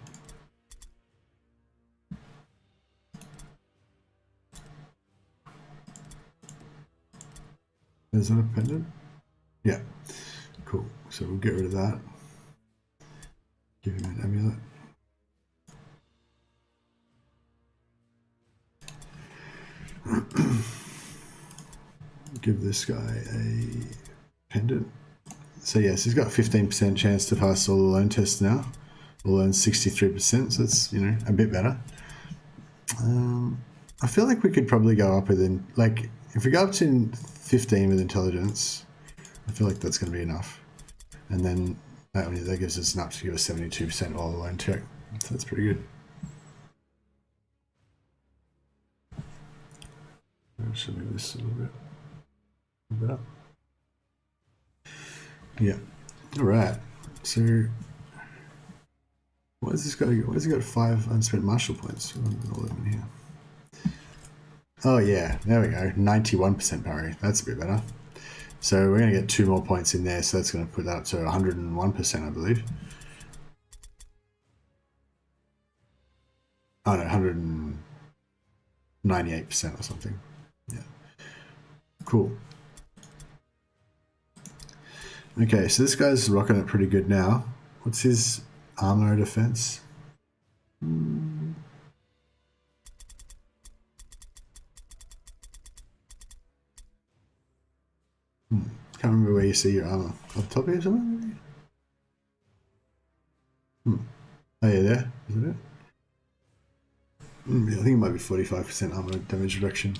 Is that a pendant? Yeah. Cool. So we'll get rid of that. Give him an amulet. Give this guy a pendant. So yes, he's got a 15% chance to pass all the alone tests now. Alone 63%, so that's, you know, a bit better. I feel like we could probably go up within, like, if we go up to 15 with intelligence, I feel like that's going to be enough. And then that gives us enough to give us 72% all alone check. So that's pretty good. I should move this a little bit better. Yeah. All right. So, why has this guy? Why has he got 5 unspent martial points? All of them here. Oh yeah, there we go. 91% parry. That's a bit better. So we're going to get 2 more points in there. So that's going to put that up to 101%, I believe. Oh no, 198% or something. Yeah. Cool. Okay, so this guy's rocking it pretty good now. What's his armor defense? Can't remember where you see your armor. Up top here somewhere? Oh yeah, there, isn't it? I think it might be 45% armor damage reduction.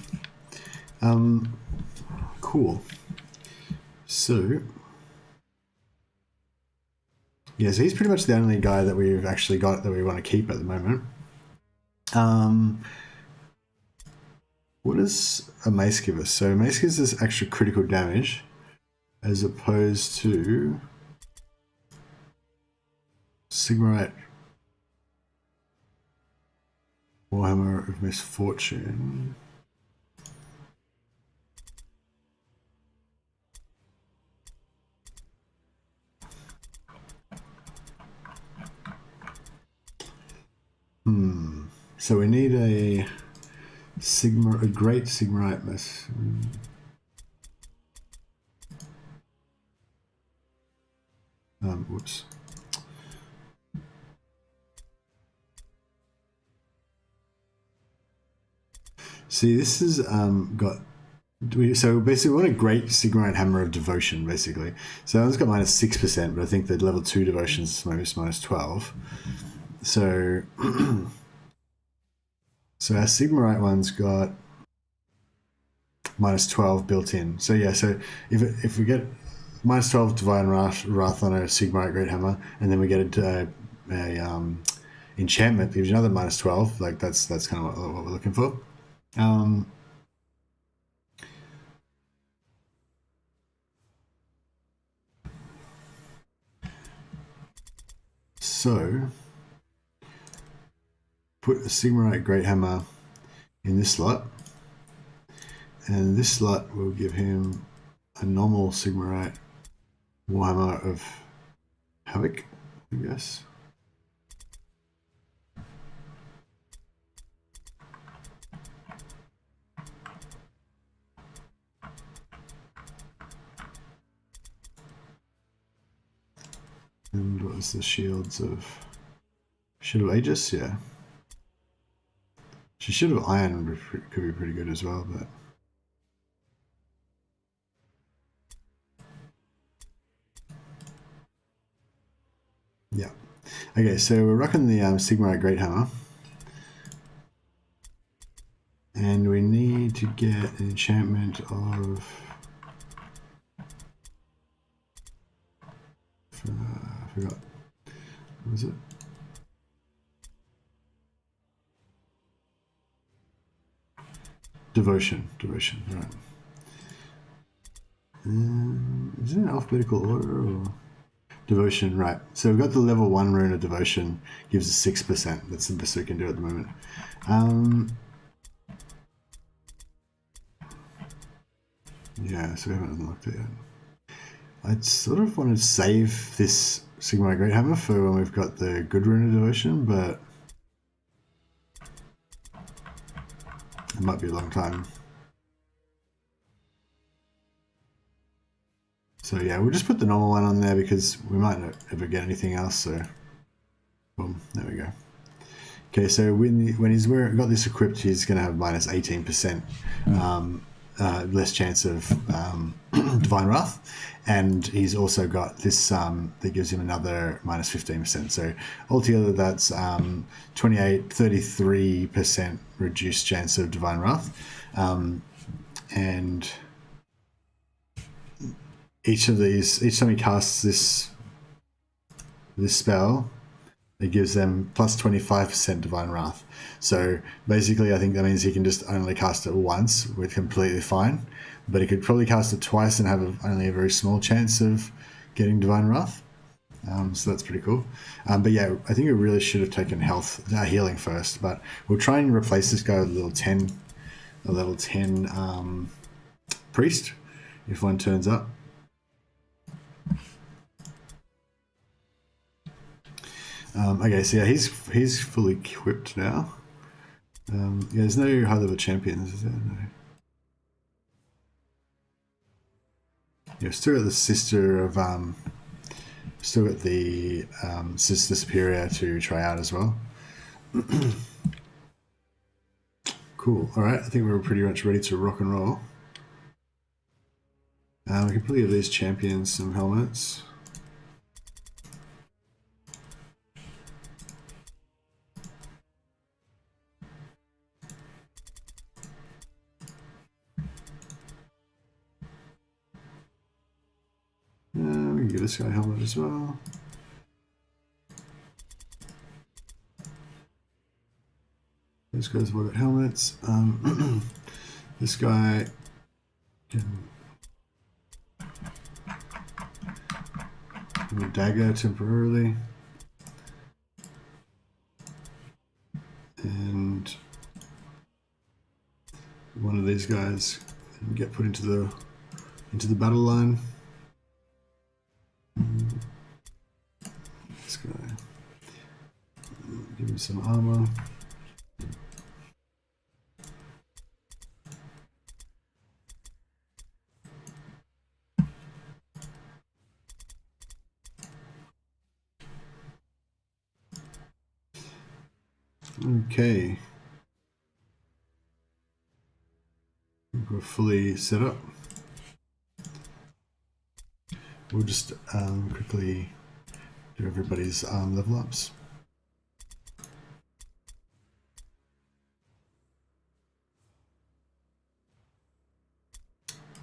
Cool. So, yeah, so he's pretty much the only guy that we've actually got that we want to keep at the moment. What does a mace give us? So mace gives us extra critical damage as opposed to Sigmarite Warhammer of Misfortune. So we need a great Sigmarite mace. Whoops. See, this has got. So basically, we want a great Sigmarite Hammer of Devotion, basically. So that one's got -6%, but I think the level 2 Devotion is -12. So, so our Sigmarite one's got -12 built in. So yeah, so if we get -12 Divine Wrath on a Sigmarite Great Hammer, and then we get a enchantment, gives you another -12. Like that's kind of what we're looking for. So put a Sigmarite Great Hammer in this slot, and this slot will give him a normal Sigmarite Warhammer of Havoc, I guess. And what was the Shield of Aegis? Yeah. Shield of Iron could be pretty good as well, but yeah. Okay, so we're rocking the Sigmarite Great Hammer, and we need to get an enchantment of. I forgot. What was it? Devotion, right. Is it in alphabetical order or? Devotion, right. So we've got the level 1 rune of Devotion, gives us 6%. That's the best we can do at the moment. Yeah, so we haven't unlocked it yet. I sort of want to save this Sigmarite Great Hammer for when we've got the good rune of Devotion, but it might be a long time. So yeah, we'll just put the normal one on there because we might not ever get anything else, so boom, there we go. Okay, so when he's got this equipped, he's going to have -18% less chance of Divine Wrath, and he's also got this that gives him another -15%. So altogether, that's 33% reduced chance of Divine Wrath, and each time he casts this spell, it gives them plus 25% Divine Wrath. So basically, I think that means he can just only cast it once with completely fine, but he could probably cast it twice and have only a very small chance of getting Divine Wrath. So that's pretty cool. But yeah, I think we really should have taken healing first, but we'll try and replace this guy with a level 10 priest if one turns up. Okay, so yeah, he's fully equipped now. Yeah, there's no high level champions, is there? No. Yeah, still got the sister of still got the sister superior to try out as well. Cool. All right, I think we're pretty much ready to rock and roll. We can probably give these champions some helmets. give this guy a helmet as well. Those guys will get helmets. This guy can have a dagger temporarily. And one of these guys can get put into the battle line. This guy, give him some armor. Okay, we're fully set up. We'll just quickly do everybody's level ups.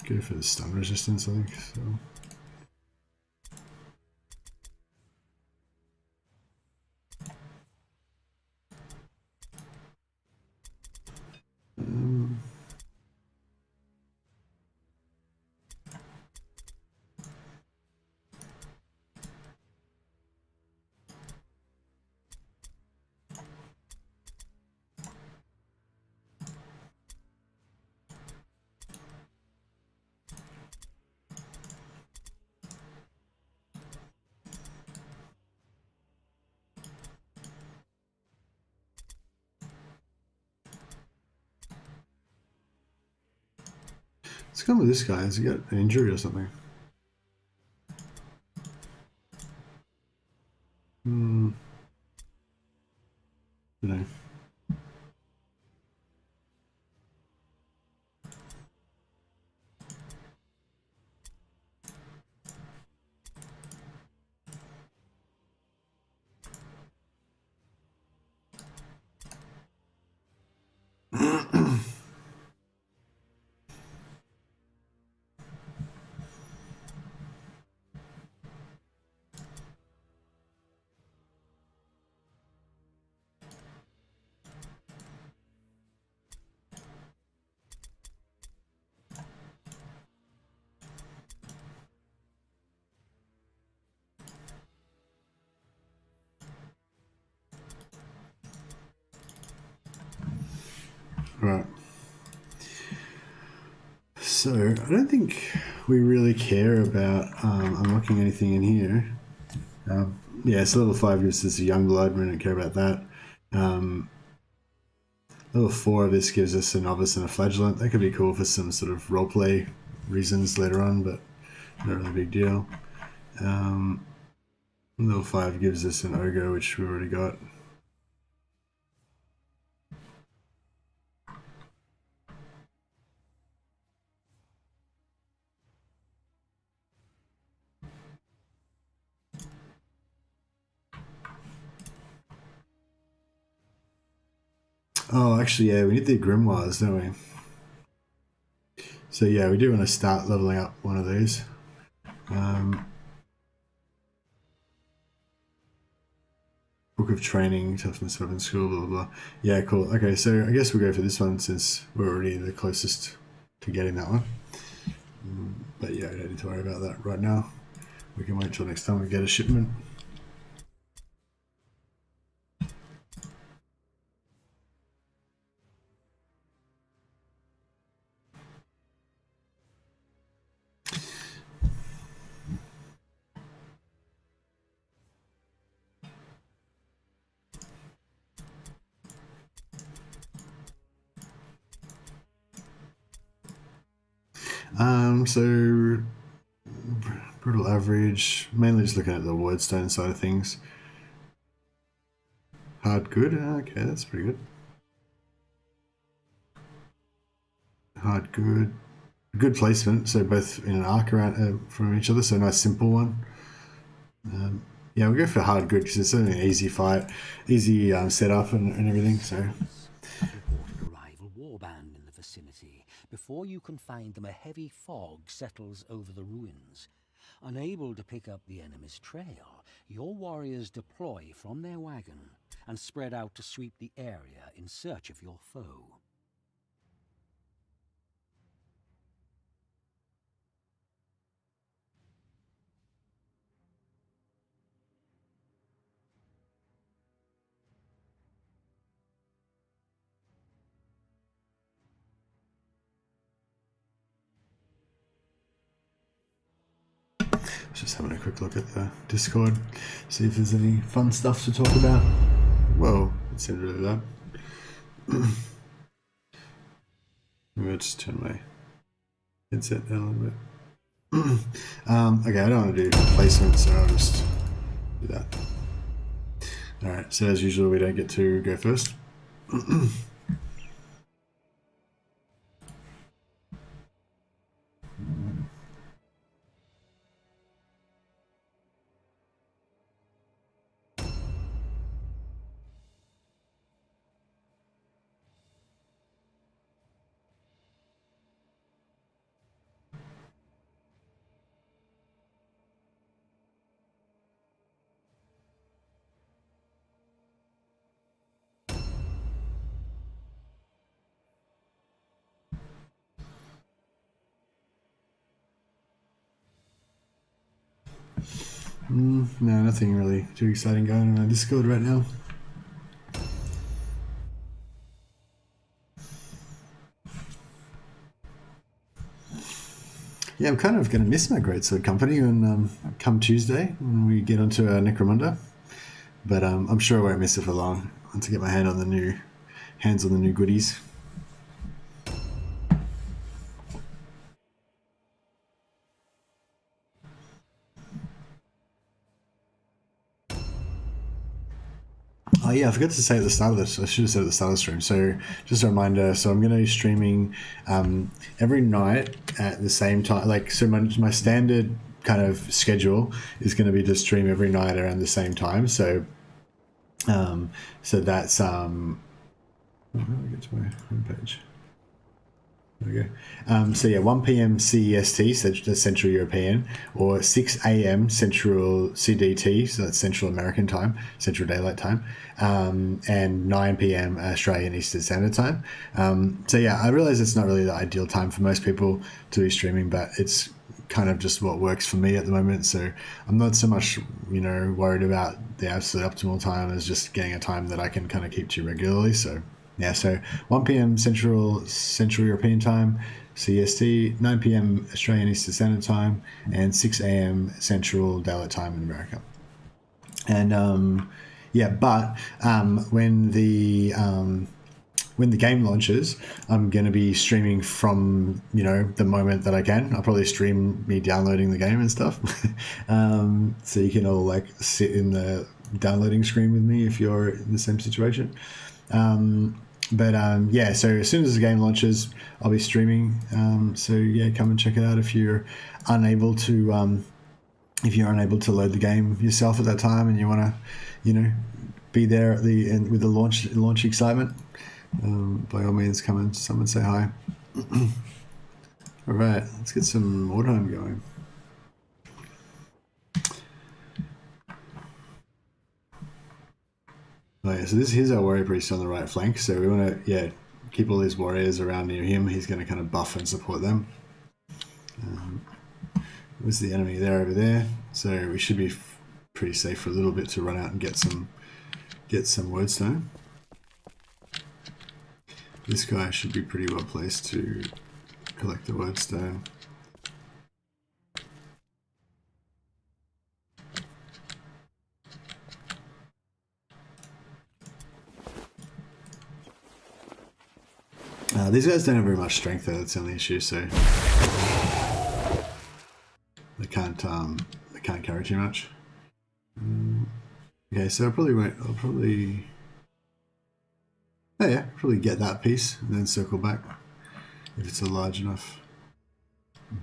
Go for the stun resistance, I think. So. What's going on with this guy? Has he got an injury or something? Don't know. Right. So I don't think we really care about unlocking anything in here. Yeah, so level 5 gives us a young blood. We don't care about that. Level 4 of this gives us a novice and a flagellant. That could be cool for some sort of roleplay reasons later on, but not really a big deal. Level 5 gives us an ogre, which we already got. Oh, actually, yeah, we need the grimoires, don't we? So yeah, we do want to start leveling up one of these. Book of Training, Toughness Weapon School, blah, blah, blah. Yeah, cool. Okay, so I guess we'll go for this one since we're already the closest to getting that one. But yeah, I don't need to worry about that right now. We can wait till next time we get a shipment. So brutal average, mainly just looking at the wordstone side of things. Hard good, okay, that's pretty good. Hard good, good placement, so both in an arc around from each other, so a nice simple one. Yeah, we'll go for hard good because it's only an easy fight, easy setup and everything, so. Reported a rival warband in the vicinity. Before you can find them, a heavy fog settles over the ruins. Unable to pick up the enemy's trail, your warriors deploy from their wagon and spread out to sweep the area in search of your foe. Just having a quick look at the Discord, see if there's any fun stuff to talk about. Whoa, it seemed really loud. Maybe I'll just turn my headset down a little bit. Okay, I don't want to do placement, so I'll just do that. Alright, so as usual, we don't get to go first. No, nothing really too exciting going on my Discord right now. Yeah, I'm kind of going to miss my Greatsword company when come Tuesday when we get onto Necromunda, but I'm sure I won't miss it for long once I get my hands on the new goodies. Oh yeah, I forgot to say at the start of this. I should have said at the start of the stream. So just a reminder. So I'm going to be streaming every night at the same time. Like, so my standard kind of schedule is going to be to stream every night around the same time. So so that's how do I get to my homepage? There we go. So yeah, 1 p.m. CEST, so that's Central European, or 6 a.m. Central CDT, so that's Central American Time, Central Daylight Time, and 9 p.m. Australian Eastern Standard Time. So yeah, I realize it's not really the ideal time for most people to be streaming, but it's kind of just what works for me at the moment. So I'm not so much, worried about the absolute optimal time as just getting a time that I can kind of keep to regularly. So yeah, so 1 p.m. Central European Time, CEST, 9 p.m. Australian Eastern Standard Time, and 6 a.m. Central Daylight Time in America. And but when the game launches, I'm going to be streaming from, the moment that I can. I'll probably stream me downloading the game and stuff. So you can all sit in the downloading screen with me if you're in the same situation. Yeah, so as soon as the game launches, I'll be streaming. So yeah, come and check it out if you're unable to load the game yourself at that time and you want to, be there at the end with the launch excitement. By all means, come and someone say hi. All right, let's get some Mordheim going. Oh yeah, so here's our warrior priest on the right flank. So we want to keep all these warriors around near him. He's going to kind of buff and support them. Where's the enemy? They're over there. So we should be pretty safe for a little bit to run out and get some wordstone. This guy should be pretty well placed to collect the wordstone. These guys don't have very much strength though, that's the only issue, so they can't carry too much. Okay, so I'll probably get that piece and then circle back if it's a large enough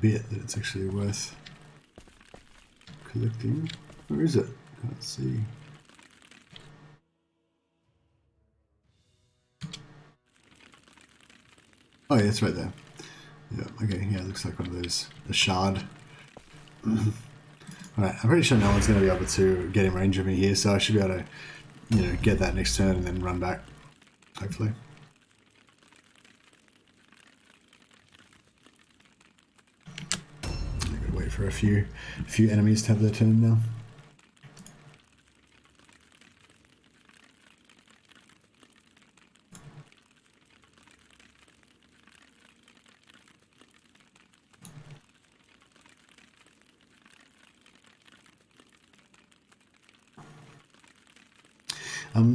bit that it's actually worth collecting. Where is it? Can't see. Oh yeah, it's right there. Yeah, okay, yeah, it looks like one of those, a shard. Alright, I'm pretty sure no one's going to be able to get in range of me here, so I should be able to, you know, get that next turn and then run back, hopefully. I'm going to wait for a few enemies to have their turn now.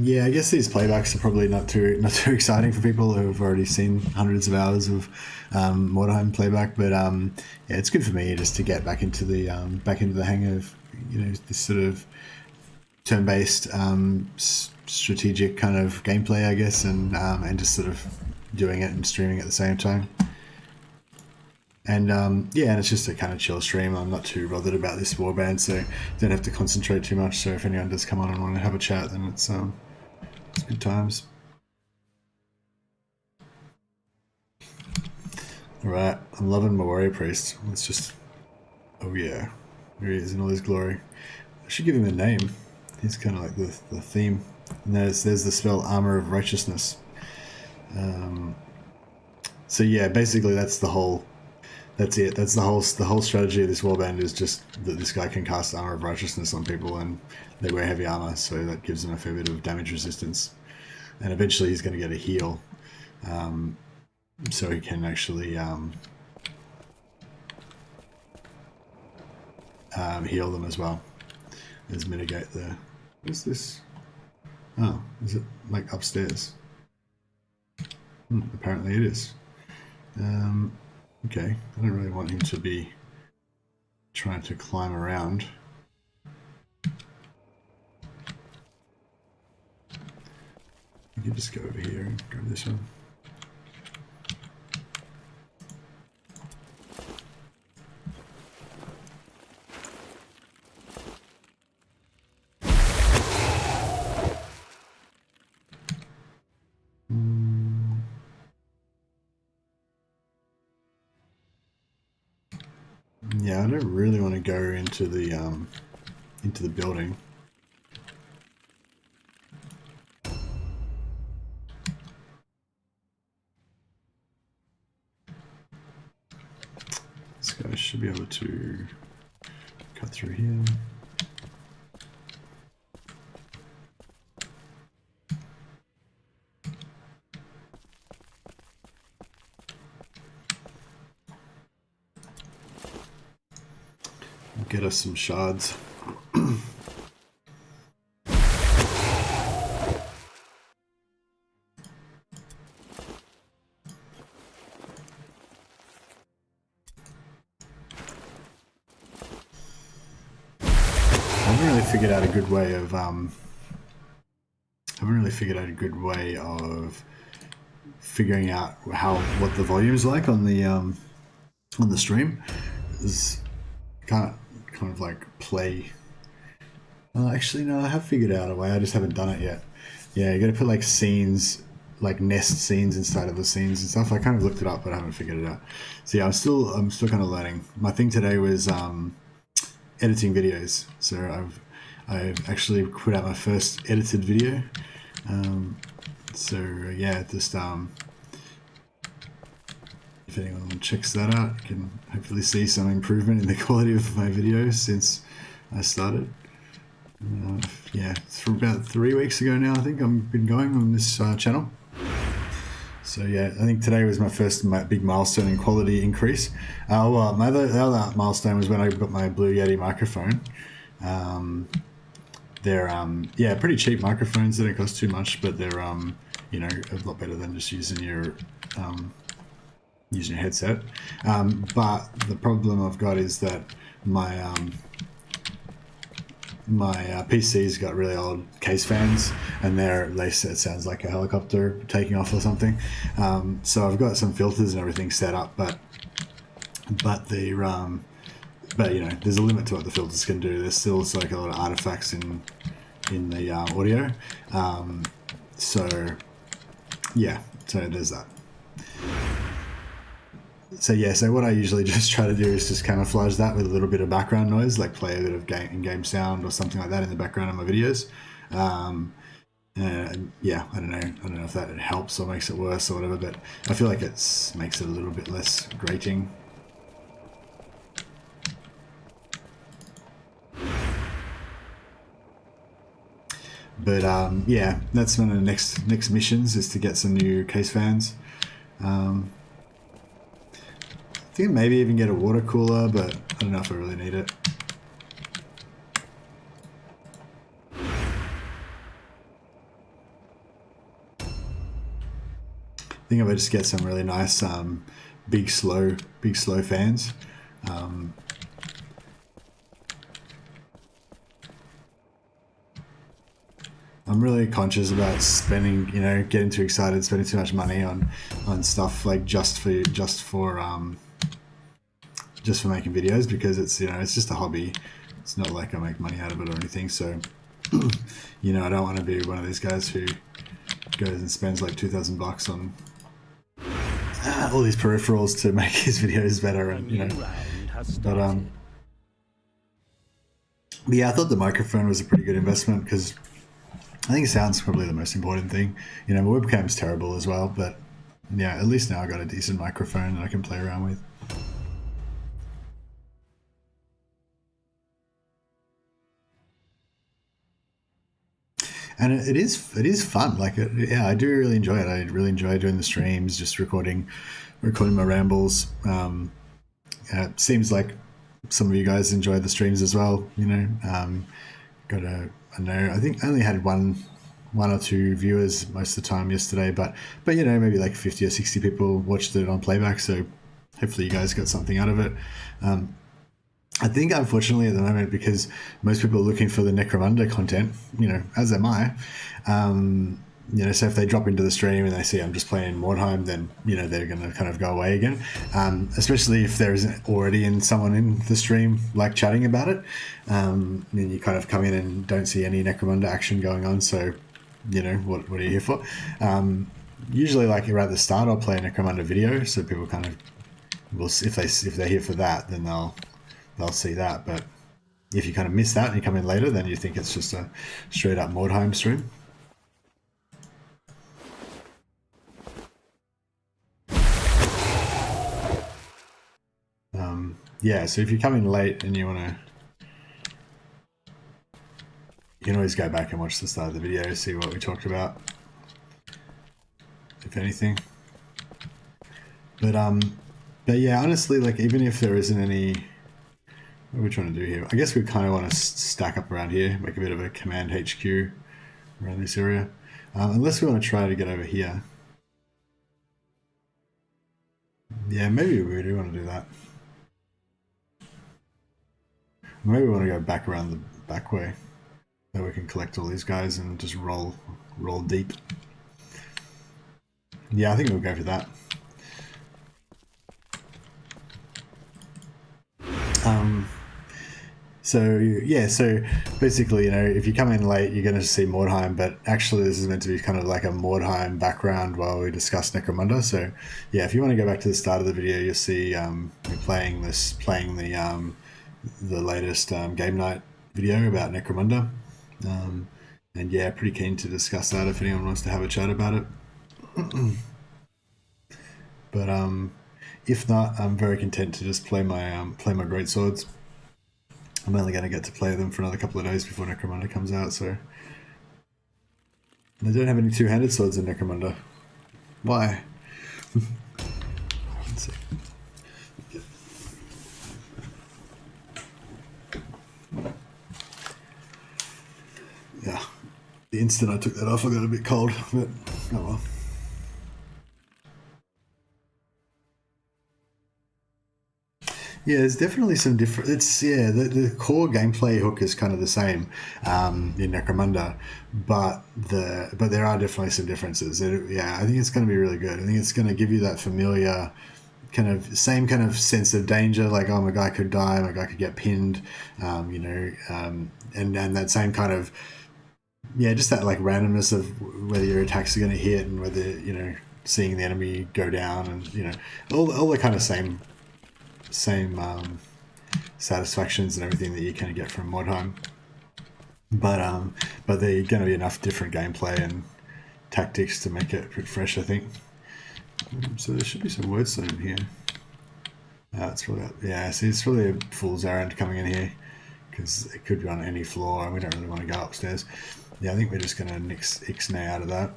Yeah, I guess these playbacks are probably not too exciting for people who have already seen hundreds of hours of Mordheim playback, but yeah, it's good for me just to get back into the hang of, you know, this sort of turn-based strategic kind of gameplay, I guess, and just sort of doing it and streaming at the same time. And yeah, and it's just a kind of chill stream. I'm not too bothered about this warband, so don't have to concentrate too much. So if anyone does come on and want to have a chat, then it's good times. All right, I'm loving my warrior priest. Let's just, oh yeah, here he is in all his glory. I should give him a name. He's kind of like the theme. And there's the spell Armor of Righteousness. So yeah, basically that's the whole. That's it. That's the whole strategy of this warband, is just that this guy can cast Armor of Righteousness on people, and they wear heavy armor, so that gives them a fair bit of damage resistance. And eventually, he's going to get a heal, so he can actually heal them as well as mitigate the. What's this? Oh, is it like upstairs? Apparently, it is. Okay, I don't really want him to be trying to climb around. You can just go over here and grab this one. Yeah, I don't really want to go into the building. This guy should be able to cut through here. Get us some shards. I haven't really figured out a good way of figuring out what the volume is like on the stream. Is kind of like play. Actually, no, I have figured out a way. I just haven't done it yet. Yeah, you got to put like scenes, like nest scenes inside of the scenes and stuff. I kind of looked it up, but I haven't figured it out. So yeah, I'm still kind of learning. My thing today was editing videos. So I've actually put out my first edited video. So yeah, just if anyone checks that out, you can hopefully see some improvement in the quality of my videos since I started. Yeah, it's from about 3 weeks ago now, I think I've been going on this channel. So yeah, I think today was my first big milestone in quality increase. Well, the other milestone was when I got my Blue Yeti microphone. They're yeah, pretty cheap microphones. They don't cost too much, but they're you know, a lot better than just using your headset. But the problem I've got is that my PC's got really old case fans, and it sounds like a helicopter taking off or something. So I've got some filters and everything set up, but you know, there's a limit to what the filters can do. There's still like a lot of artifacts in the audio. So yeah, so there's that. So yeah, so what I usually just try to do is just camouflage that with a little bit of background noise, like play a bit of in-game sound or something like that in the background of my videos. Yeah, I don't know if that helps or makes it worse or whatever, but I feel like it makes it a little bit less grating. But yeah, that's one of the next missions, is to get some new case fans. I think maybe even get a water cooler, but I don't know if I really need it. I think I would just get some really nice big slow fans. I'm really conscious about spending, getting too excited, spending too much money on stuff like just for making videos, because it's it's just a hobby. It's not like I make money out of it or anything. So I don't want to be one of these guys who goes and spends like $2,000 on all these peripherals to make his videos better, and but yeah, I thought the microphone was a pretty good investment, because I think sound's probably the most important thing. My webcam's terrible as well, but yeah, at least now I got a decent microphone that I can play around with. And it is fun. Like, yeah, I do really enjoy it. I really enjoy doing the streams, just recording my rambles. It seems like some of you guys enjoy the streams as well. I think I only had one or two viewers most of the time yesterday, but maybe like 50 or 60 people watched it on playback. So hopefully you guys got something out of it. I think, unfortunately, at the moment, because most people are looking for the Necromunda content, as am I, so if they drop into the stream and they see I'm just playing Mordheim, then, they're going to kind of go away again, especially if there isn't already someone in the stream, like, chatting about it. Then you kind of come in and don't see any Necromunda action going on, so, what are you here for? Usually, like, right at the start, I'll play a Necromunda video, so people kind of will, if they're here for that, then they'll see that. But if you kind of miss that and you come in later, then you think it's just a straight up Mordheim stream. Yeah, so if you come in late and you can always go back and watch the start of the video, see what we talked about, if anything. But yeah, honestly, like, even if there isn't any, what are we trying to do here? I guess we kind of want to stack up around here, make a bit of a command HQ around this area. Unless we want to try to get over here. Yeah, maybe we do want to do that. Maybe we want to go back around the back way, so we can collect all these guys and just roll deep. Yeah, I think we'll go for that. So yeah, so basically, if you come in late, you're going to see Mordheim, but actually this is meant to be kind of like a Mordheim background while we discuss Necromunda. So yeah, if you want to go back to the start of the video, you'll see me playing the latest Game Night video about Necromunda. And yeah, pretty keen to discuss that if anyone wants to have a chat about it. But if not, I'm very content to just play my greatswords. I'm only going to get to play them for another couple of days before Necromunda comes out, so... I don't have any two-handed swords in Necromunda. Why? Let's see. Yeah. The instant I took that off, I got a bit cold, but oh well. Yeah, there's definitely some different. It's the core gameplay hook is kind of the same in Necromunda, but there are definitely some differences. I think it's going to be really good. I think it's going to give you that familiar same kind of sense of danger, like, oh, my guy could die, my guy could get pinned, and that same kind of just that like randomness of whether your attacks are going to hit and whether seeing the enemy go down, and you know, all the kind of same satisfactions and everything that you kind of get from Mordheim. But there are going to be enough different gameplay and tactics to make it a bit fresh, I think. So there should be some wordstone in here. It's probably, yeah, see, it's probably a fool's errand coming in here because it could be on any floor and we don't really want to go upstairs. Yeah, I think we're just going to nix ixnay out of that.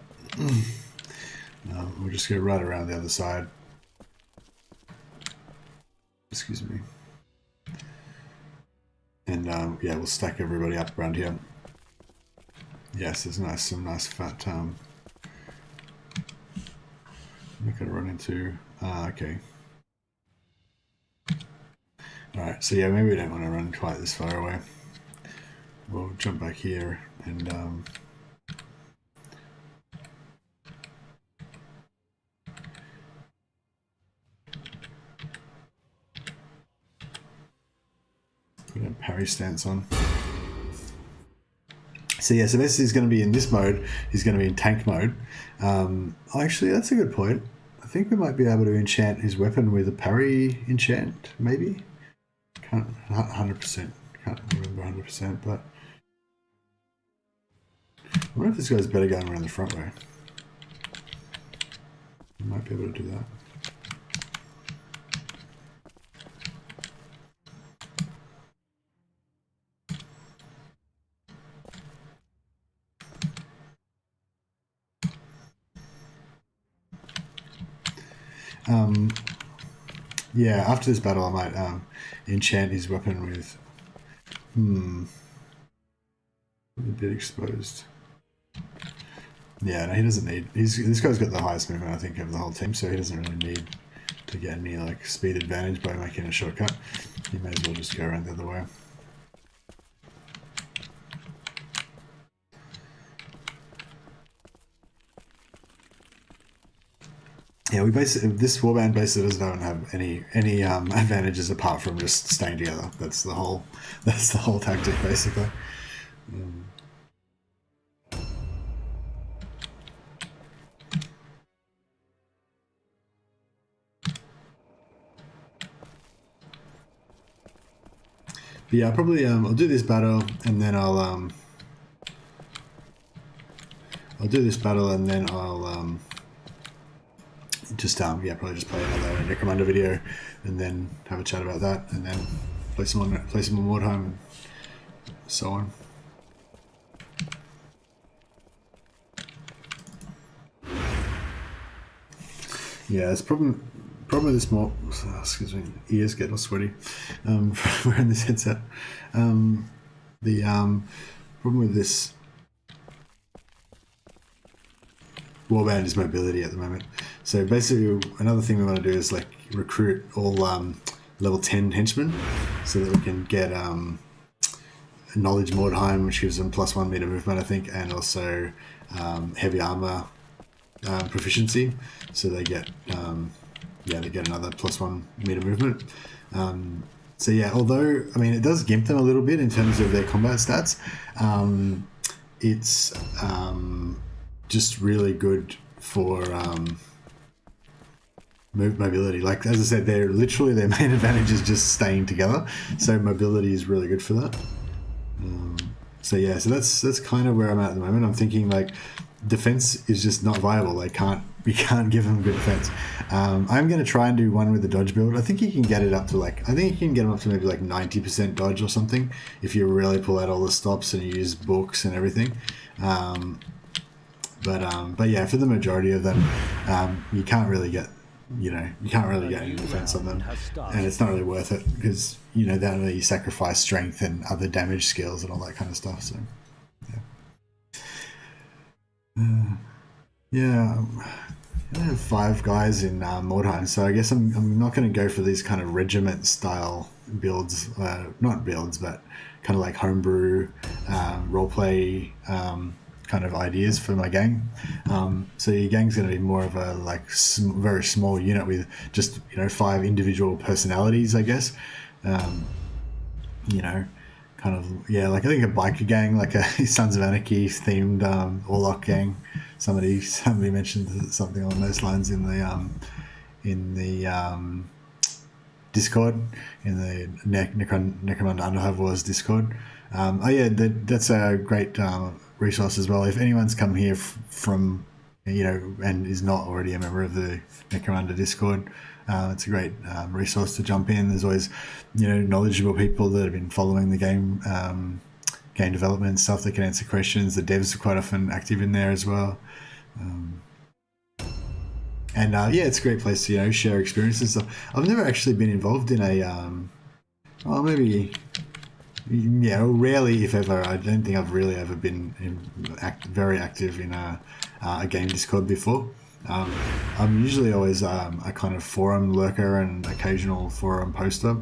We'll just go right around the other side. Excuse me. And yeah, we'll stack everybody up around here. Yes, there's some nice fat. I'm gonna run into. Okay. All right. So yeah, maybe we don't want to run quite this far away. We'll jump back here and. Put a parry stance on. So yeah, so basically he's going to be in this mode. He's going to be in tank mode. Actually, that's a good point. I think we might be able to enchant his weapon with a parry enchant, maybe. Can't 100%. Can't remember 100%, but I wonder if this guy's better going around the front way. We might be able to do that. Yeah, after this battle I might enchant his weapon with a bit exposed. Yeah, no, he doesn't need, this guy's got the highest movement I think of the whole team, so he doesn't really need to get any like speed advantage by making a shortcut. He may as well just go around the other way. Yeah, we basically, this warband basically doesn't have any advantages apart from just staying together. That's the whole tactic basically. But yeah, probably I'll do this battle and then I'll do this battle and then I'll just yeah, probably just play another Necromunda video and then have a chat about that and then play some more Mordheim and so on. Yeah, it's problem with this more. Excuse me, ears get all sweaty. Wearing this headset. The problem with this warband is mobility at the moment. So basically, another thing we want to do is like recruit all level 10 henchmen, so that we can get knowledge Mordheim, which gives them +1 meter movement, I think, and also heavy armor proficiency. So they get they get another +1 meter movement. So yeah, although I mean it does gimp them a little bit in terms of their combat stats, it's just really good for mobility. Like as I said, they're literally their main advantage is just staying together. So mobility is really good for that. So yeah, so that's kind of where I'm at the moment. I'm thinking like defense is just not viable. We can't give them good defense. I'm going to try and do one with the dodge build. I think you can get it up to like, I think you can get them up to maybe like 90% dodge or something if you really pull out all the stops and you use books and everything. But yeah, for the majority of them, you can't really get any defense on them, and it's not really worth it because then you sacrifice strength and other damage skills and all that kind of stuff. So yeah, I have 5 guys in Mordheim, so I guess I'm not going to go for these kind of regiment style builds, not builds, but kind of like homebrew, roleplay kind of ideas for my gang. So your gang's going to be more of a like very small unit with just 5 individual personalities, I guess. Kind of like I think a biker gang, like a Sons of Anarchy themed Orlok gang, somebody mentioned something along those lines in the Discord, in the Necromunda Underhive Wars Discord. Oh yeah, that's a great resource as well. If anyone's come here from, and is not already a member of the Necromunda Discord, it's a great resource to jump in. There's always, knowledgeable people that have been following the game development and stuff that can answer questions. The devs are quite often active in there as well. And yeah, it's a great place to share experiences. I've never actually been involved in a rarely, if ever. I don't think I've really ever been very active in a game Discord before. I'm usually always a kind of forum lurker and occasional forum poster.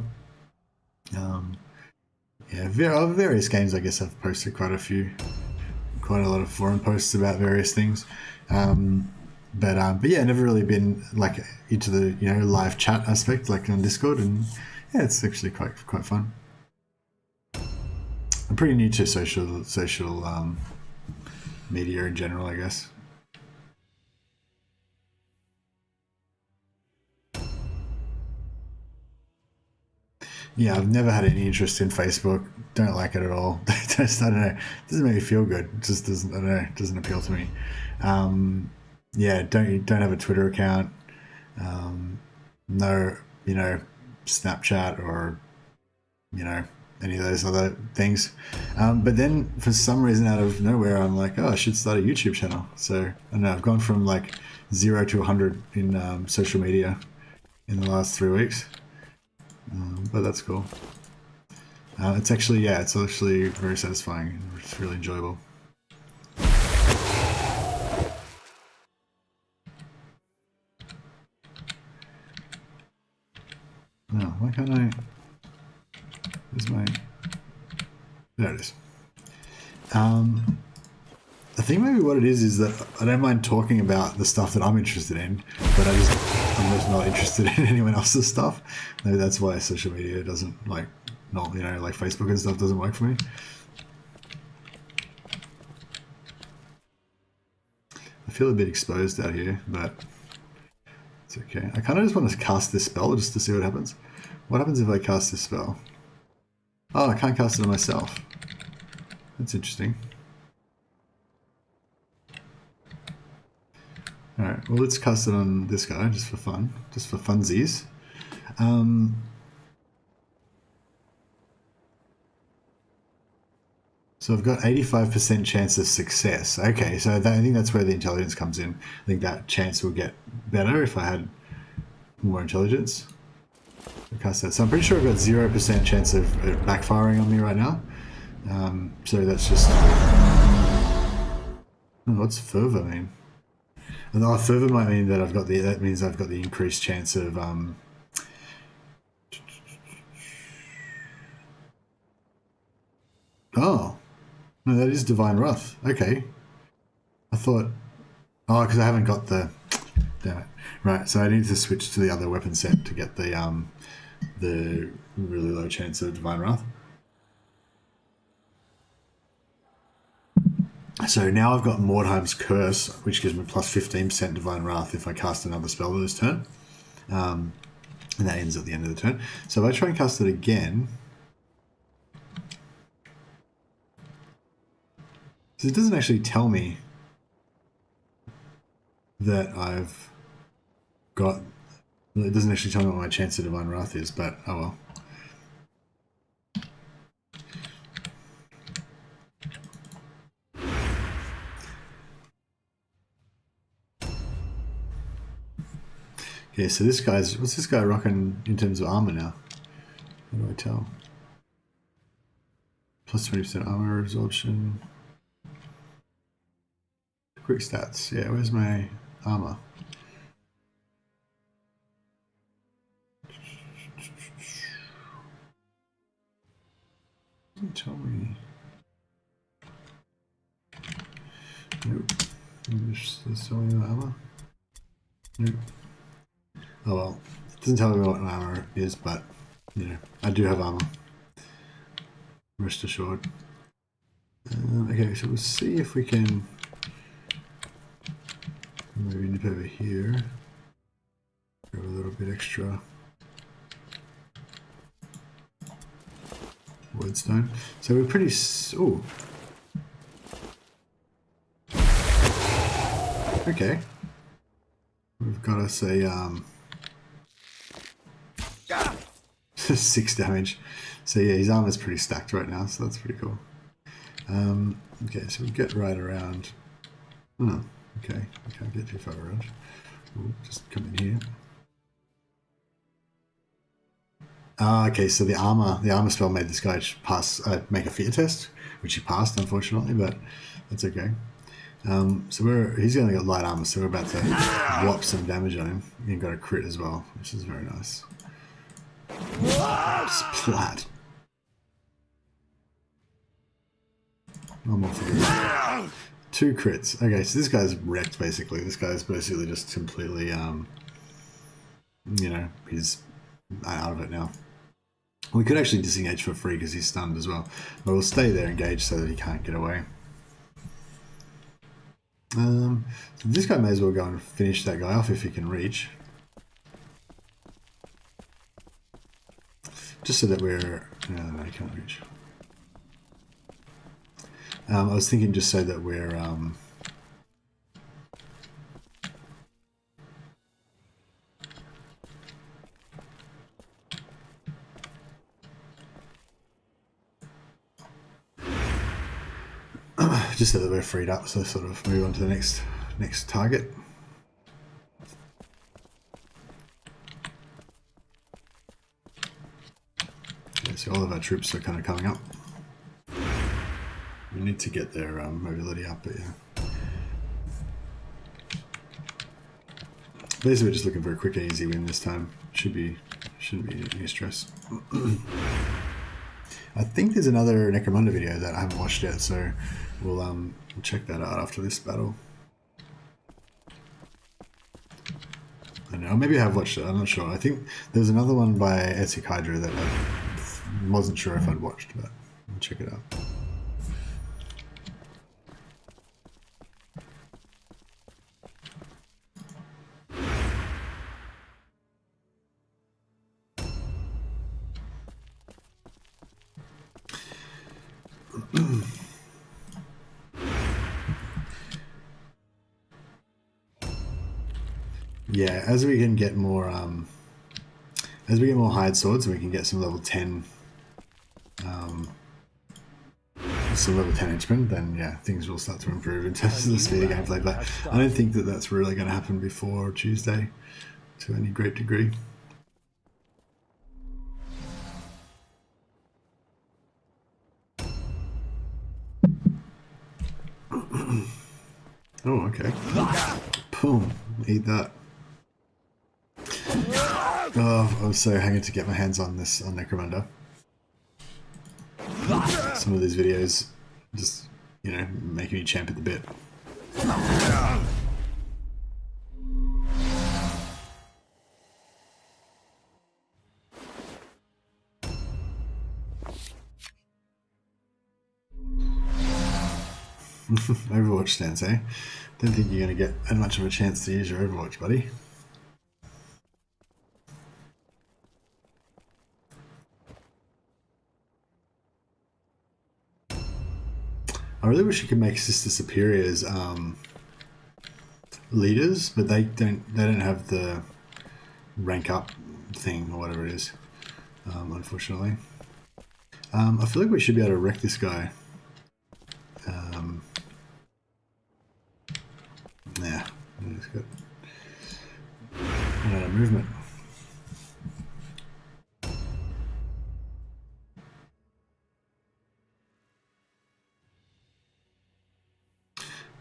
Various games, I guess I've posted quite a lot of forum posts about various things. But yeah, never really been like into the live chat aspect like on Discord, and yeah, it's actually quite fun. I'm pretty new to social media in general, I guess. Yeah, I've never had any interest in Facebook. Don't like it at all. I don't know. It doesn't make me feel good. It just doesn't. I don't know. It doesn't appeal to me. Yeah, don't have a Twitter account. No, Snapchat or any of those other things. But then for some reason out of nowhere, I'm like, oh, I should start a YouTube channel. So I don't know. I've gone from like 0 to 100 in social media in the last 3 weeks. But that's cool. It's actually very satisfying. It's really enjoyable. No, why can't I? Where's my? There it is. I think maybe what it is that I don't mind talking about the stuff that I'm interested in, but I'm just not interested in anyone else's stuff. Maybe that's why social media doesn't like Facebook and stuff doesn't work for me. I feel a bit exposed out here, but it's okay. I kind of just want to cast this spell just to see what happens. What happens if I cast this spell? Oh, I can't cast it on myself. That's interesting. Alright, well let's cast it on this guy just for fun. Just for funsies. So I've got 85% chance of success. Okay, so I think that's where the intelligence comes in. I think that chance will get better if I had more intelligence. Cast that. So I'm pretty sure I've got 0% chance of backfiring on me right now. So that's just... What's fervor mean? And fervor might mean that that means I've got the increased chance of... Oh. No, that is Divine Wrath. Okay. I thought... Oh, because I haven't got the... Damn it. Right, so I need to switch to the other weapon set to get the really low chance of Divine Wrath. So now I've got Mordheim's Curse, which gives me plus 15% Divine Wrath if I cast another spell this turn. And that ends at the end of the turn. So if I try and cast it again... So it doesn't actually tell me that I've got... It doesn't actually tell me what my chance of Divine Wrath is, but oh well. Okay, so this guy's... What's this guy rocking in terms of armor now? How do I tell? Plus 20% armor absorption. Quick stats. Yeah, where's my armor? Doesn't tell me. Nope. Does tell me my armor? Nope. Oh well. It doesn't tell me what my armor is, but I do have armor. Rest assured. Okay, so we'll see if we can Maybe nip over here. Grab a little bit extra woodstone. So we're pretty. Oh. Okay. We've got us a 6 damage. So yeah, his armor's pretty stacked right now, so that's pretty cool. Okay, so we get right around. Oh, okay. We can't get too far around. We'll just come in here. Okay, so the armor spell made this guy pass, make a fear test, which he passed, unfortunately, but that's okay. So he's only got light armor, so we're about to whop some damage on him. He got a crit as well, which is very nice. Splat. One more for you. 2 crits. Okay, so this guy's wrecked basically. This guy's basically just completely, you know, he's out of it now. We could actually disengage for free because he's stunned as well, but we'll stay there engaged so that he can't get away. So this guy may as well go and finish that guy off if he can reach. Just so that we're... No, he can't reach. I was thinking just so that we're... just so that we're freed up, so sort of move on to the next target. Okay, so all of our troops are kind of coming up. We need to get their mobility up, but yeah. Basically, we're just looking for a quick and easy win this time. Shouldn't be any stress. I think there's another Necromunda video that I haven't watched yet, so we'll check that out after this battle. I don't know, maybe I have watched it, I'm not sure. I think there was another one by AEST that I wasn't sure if I'd watched, but I'll check it out. Yeah, as we can get more, hide swords, and we can get some level 10, henchmen, then yeah, things will start to improve in terms of the speed of gameplay. But I don't think that that's really going to happen before Tuesday, to any great degree. Oh, okay. Boom, eat that. Oh, I was so hanging to get my hands on this on Necromunda. Some of these videos just, you know, making me champ at the bit. Overwatch stance, eh? Don't think you're going to get much of a chance to use your Overwatch, buddy. I really wish you could make Sister Superiors leaders, but they don't have the rank up thing or whatever it is, unfortunately. I feel like we should be able to wreck this guy. Yeah, it's good. Movement.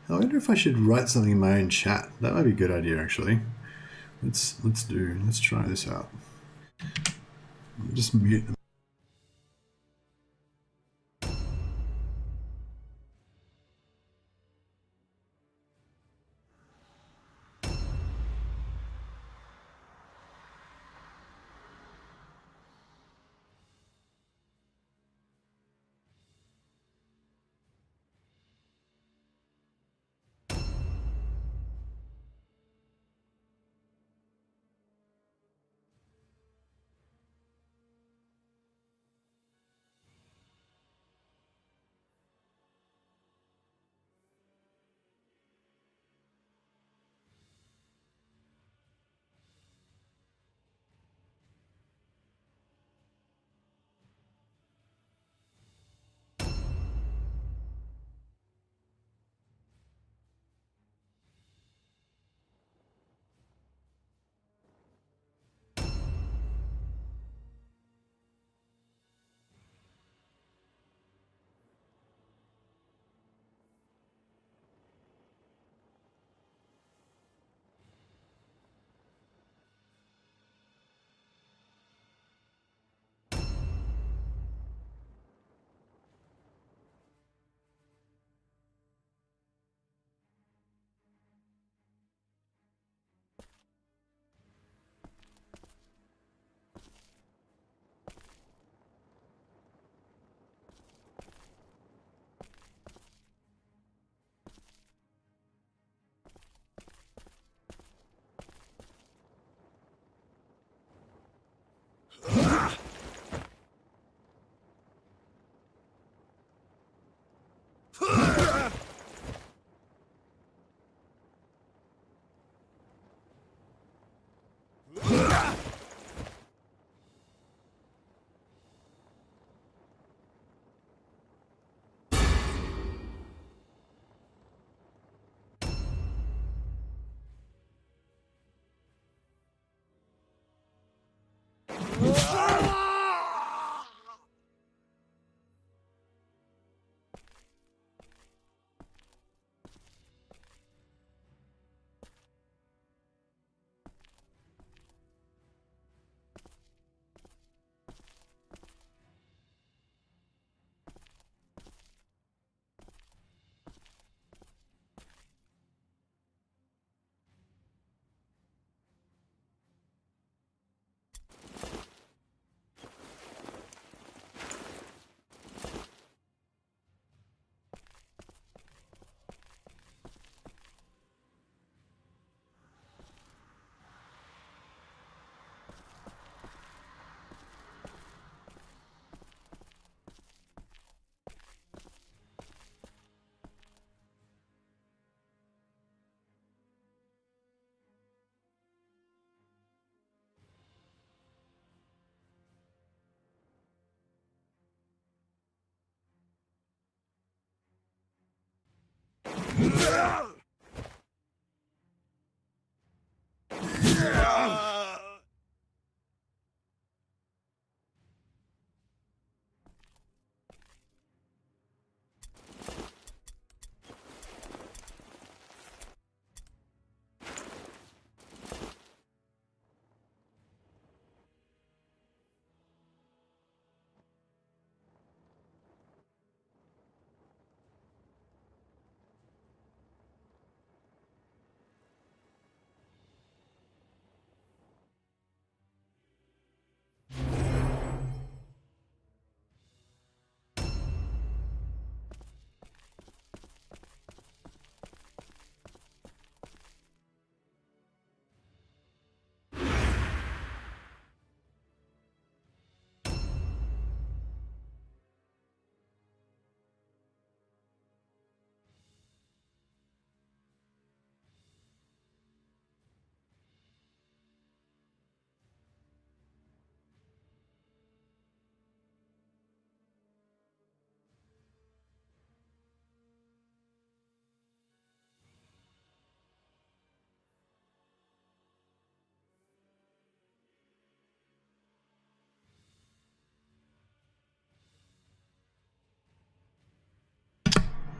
I wonder if I should write something in my own chat. That might be a good idea, actually. Let's try this out. Just mute them.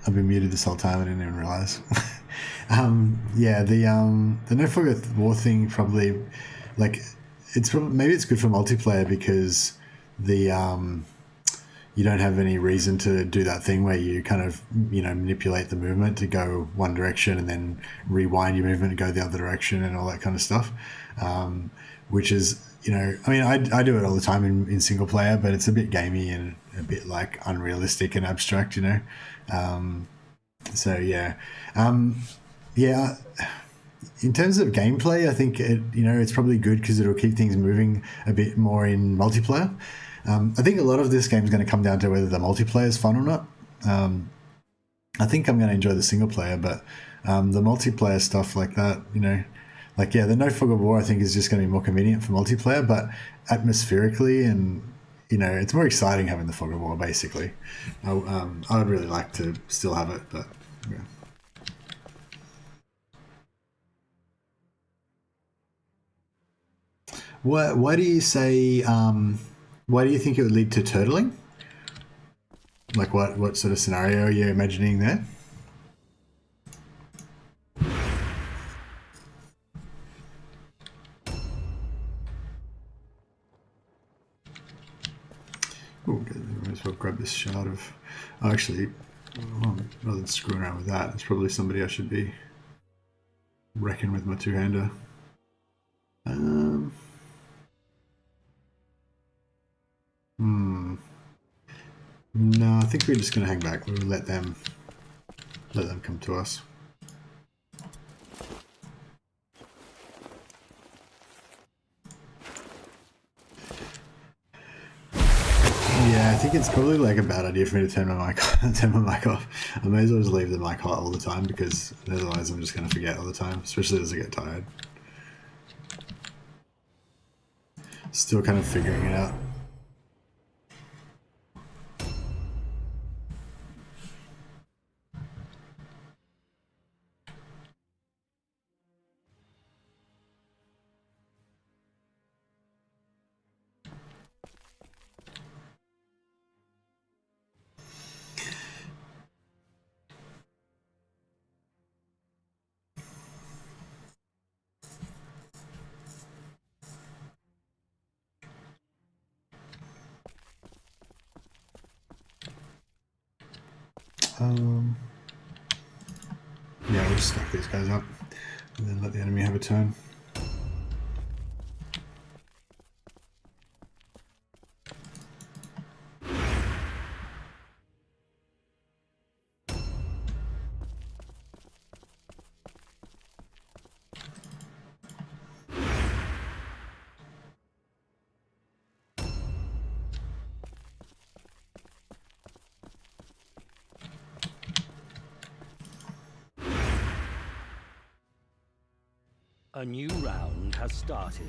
I've been muted this whole time. I didn't even realize. Yeah, the no fog of war thing probably, like, it's probably, maybe it's good for multiplayer because the you don't have any reason to do that thing where you kind of, you know, manipulate the movement to go one direction and then rewind your movement and go the other direction and all that kind of stuff, which is, you know, I mean, I do it all the time in single player, but it's a bit gamey and a bit like unrealistic and abstract, you know. So yeah, yeah. In terms of gameplay, I think it's probably good because it'll keep things moving a bit more in multiplayer. I think a lot of this game is going to come down to whether the multiplayer is fun or not. I think I'm going to enjoy the single player, but the multiplayer stuff like that, you know, like, yeah, the no fog of war I think is just going to be more convenient for multiplayer, but atmospherically and, you know, it's more exciting having the fog of war basically. I would really like to still have it, but yeah. Why do you say? Why do you think it would lead to turtling? Like what sort of scenario are you imagining there? Oh, good. Might as well grab this shard of. Oh, actually, rather than screwing around with that, it's probably somebody I should be wrecking with my two-hander. No, I think we're just going to hang back. We'll let them come to us. Yeah, I think it's probably like a bad idea for me to turn my mic off. I may as well just leave the mic hot all the time because otherwise I'm just going to forget all the time, especially as I get tired. Still kind of figuring it out. Yeah, we'll just stack these guys up and then let the enemy have a turn. A new round has started.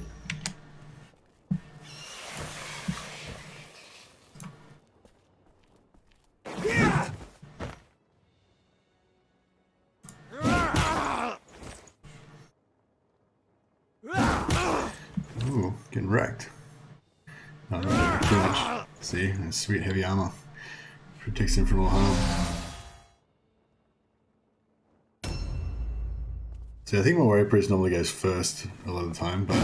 Ooh, getting wrecked. Oh, not too much. See, that's sweet heavy armor. Protects him from all harm. So I think my warrior priest normally goes first a lot of the time, but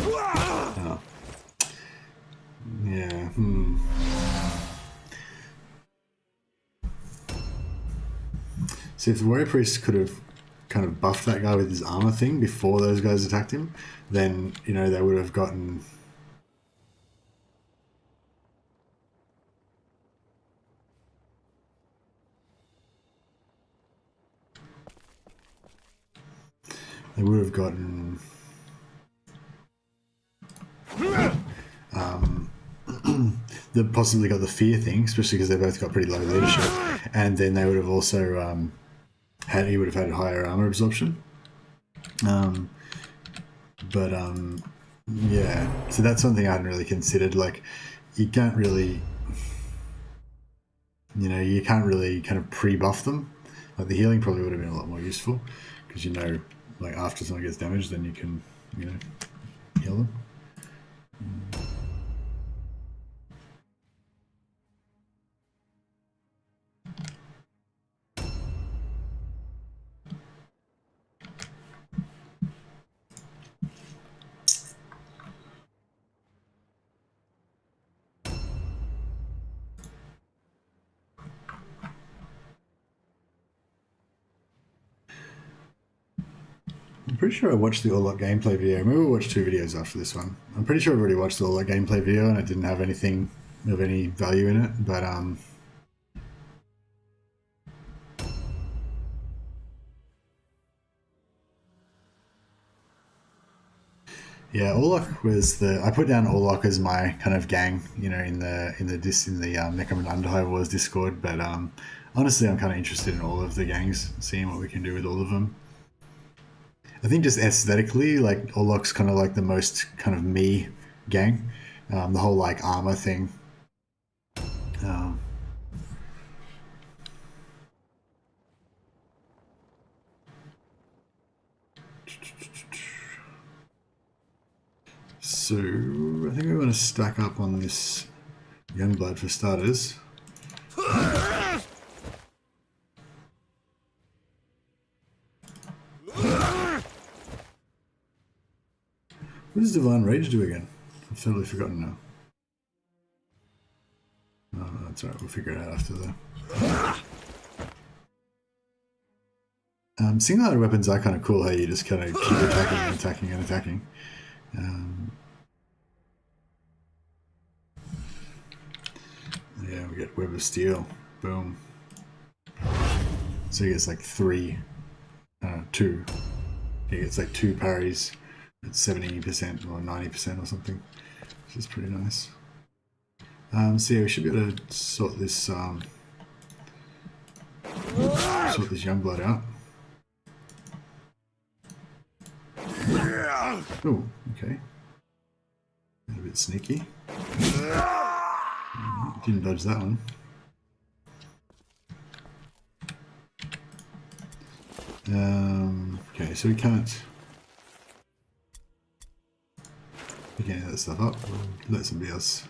yeah. See, if the warrior priest could have kind of buffed that guy with his armor thing before those guys attacked him, then, you know, they would have gotten... They would have gotten... They've possibly got the fear thing, especially because they both got pretty low leadership, and then they would have also he would have had higher armor absorption. Yeah, so that's something I hadn't really considered. Like, you can't really, you know, you can't really kind of pre-buff them. Like, the healing probably would have been a lot more useful, because, you know, like, after someone gets damaged, then you can, you know, heal them. I'm pretty sure I watched the All-Out gameplay video. Maybe we'll watch 2 videos after this one. I'm pretty sure I've already watched the All-Out gameplay video and it didn't have anything of any value in it, but yeah, Orlok was I put down Orlok as my kind of gang, you know, in the Necromunda Underhive Wars Discord, but honestly, I'm kind of interested in all of the gangs, seeing what we can do with all of them. I think just aesthetically, like, Orlok's kind of like the most kind of me gang. The whole, like, armor thing. So, I think we want to stack up on this Youngblood for starters. What does Divine Rage do again? I've totally forgotten now. Oh, that's alright, we'll figure it out after the... Single-handed weapons are kind of cool, how you just kind of keep attacking and attacking and attacking. Yeah, we get Web of Steel. Boom. So he gets like 2. He gets like 2 parries at 70% or 90% or something, which is pretty nice. So yeah, we should be able to sort this Youngblood out. Oh, okay. A bit sneaky. Didn't dodge that one. Okay, so we can't pick any of that stuff up. We'll let somebody else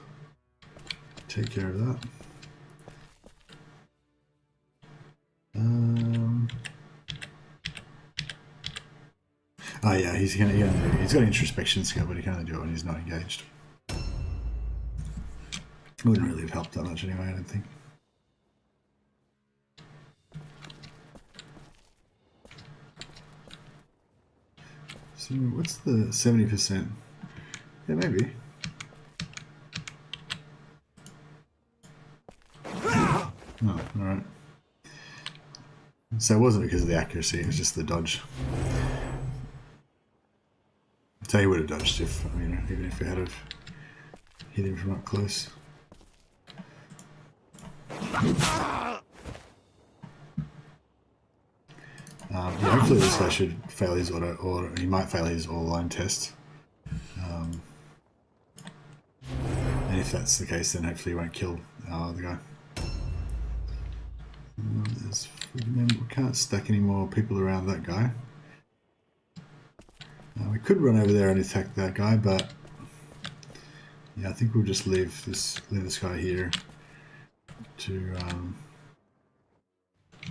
take care of that. Oh yeah, he's got introspection skill, but he can only do it when he's not engaged. Wouldn't really have helped that much anyway, I don't think. So what's the 70%? Yeah, maybe. Oh, alright. So it wasn't because of the accuracy, it was just the dodge. So he would have dodged if, you know, even if we had have hit him from up close. Yeah, hopefully this guy should fail his auto, or he might fail his all-line test. And if that's the case, then hopefully he won't kill the guy. We can't stack any more people around that guy. We could run over there and attack that guy, but Yeah, I think we'll just leave this guy here to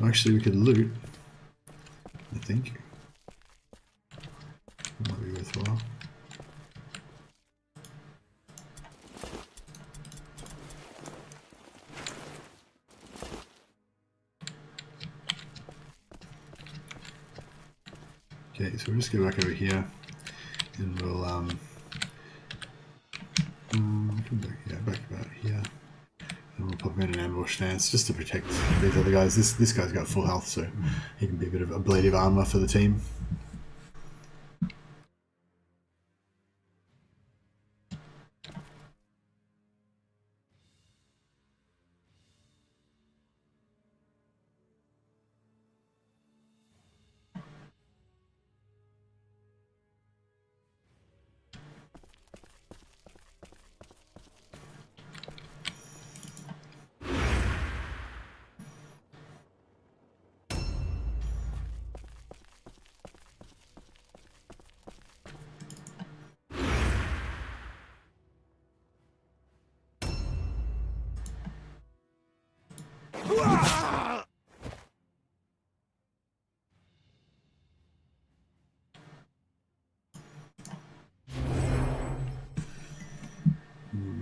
actually we could loot, I think. It might be worthwhile. Okay, so we'll just go back over here and we'll come back, yeah, back about here. And we'll pop him in an ambush stance just to protect these other guys. This guy's got full health, so he can be a bit of a blade of armor for the team.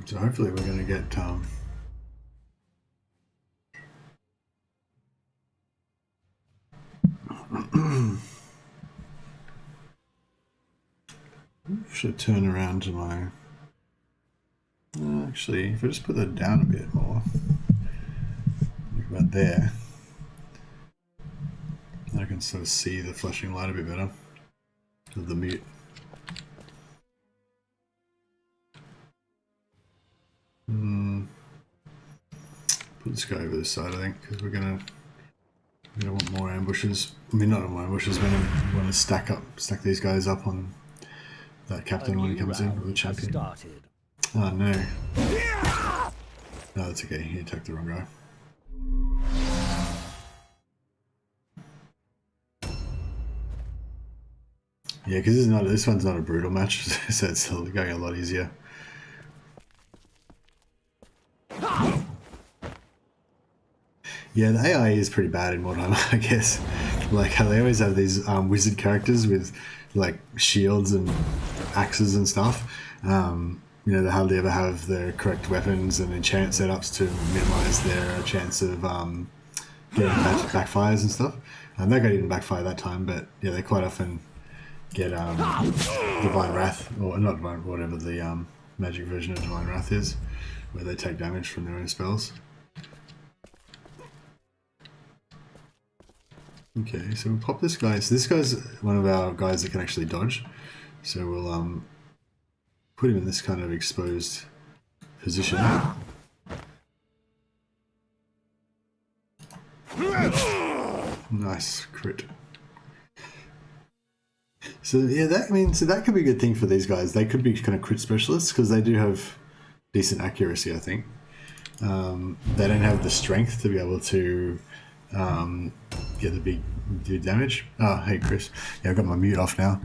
So hopefully we're going to get should turn around to my actually if I just put that down a bit more, like about there, I can sort of see the flashing light a bit better of the mute. Put this guy over this side, I think, because we're gonna want more ambushes. I mean, not more ambushes. We're gonna want to stack these guys up on that captain when he comes in, or the champion. Oh no! No, that's okay. He attacked the wrong guy. Yeah, because this one's not a brutal match, so it's still going a lot easier. Yeah, the AI is pretty bad in Mordheim, I guess. Like how they always have these wizard characters with like shields and axes and stuff. You know, they hardly ever have the correct weapons and enchant setups to minimize their chance of getting backfires and stuff. That guy didn't backfire that time, but yeah, they quite often get Divine Wrath, or not Divine, whatever the magic version of Divine Wrath is, where they take damage from their own spells. Okay, so we'll pop this guy. So this guy's one of our guys that can actually dodge. So we'll put him in this kind of exposed position. Nice crit. So yeah, that could be a good thing for these guys. They could be kind of crit specialists because they do have decent accuracy, I think. They don't have the strength to be able to get the big damage. Oh, hey Chris. Yeah, I've got my mute off now.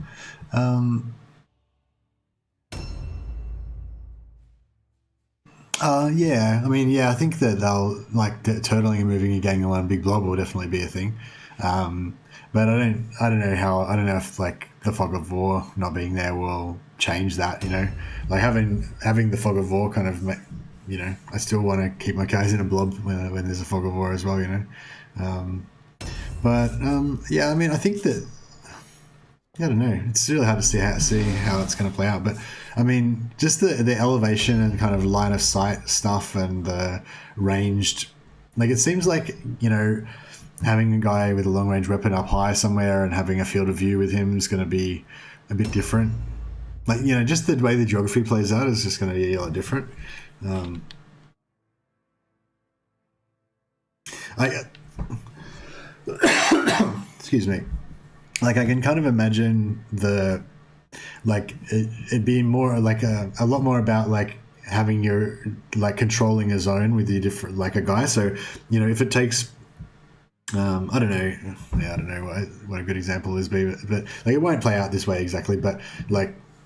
Yeah, I mean, yeah, I think that they'll like turtling and moving and gang in one big blob will definitely be a thing. But I don't know if like the fog of war not being there will change that. You know, like having the fog of war kind of, you know, I still want to keep my guys in a blob when there's a fog of war as well. You know, yeah, I mean, I think that. I don't know. It's really hard to see how it's going to play out. But I mean, just the elevation and kind of line of sight stuff and the ranged, like it seems like, you know, having a guy with a long range weapon up high somewhere and having a field of view with him is going to be a bit different. Like, you know, just the way the geography plays out is just going to be a lot different. Excuse me. Like I can kind of imagine it being more like a lot more about like having your like controlling a zone with your different like a guy. So, you know, if it takes I don't know what a good example is, but like it won't play out this way exactly. But like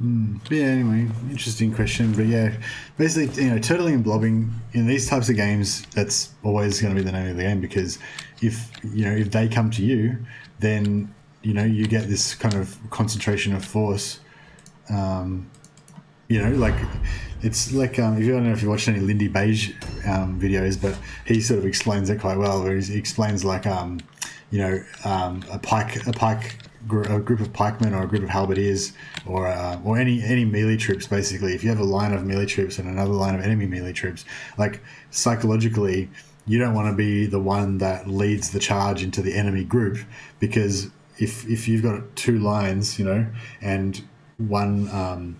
Yeah, anyway, interesting question. But yeah, basically, turtling and blobbing in these types of games, that's always going to be the name of the game, because if they come to you, then you get this kind of concentration of force. Like it's like if you don't know if you watched any Lindy Beige videos, but he sort of explains it quite well. Where he explains like a group of pikemen or a group of halberdiers or any melee troops. Basically, if you have a line of melee troops and another line of enemy melee troops, like psychologically, you don't want to be the one that leads the charge into the enemy group, because if you've got two lines, and one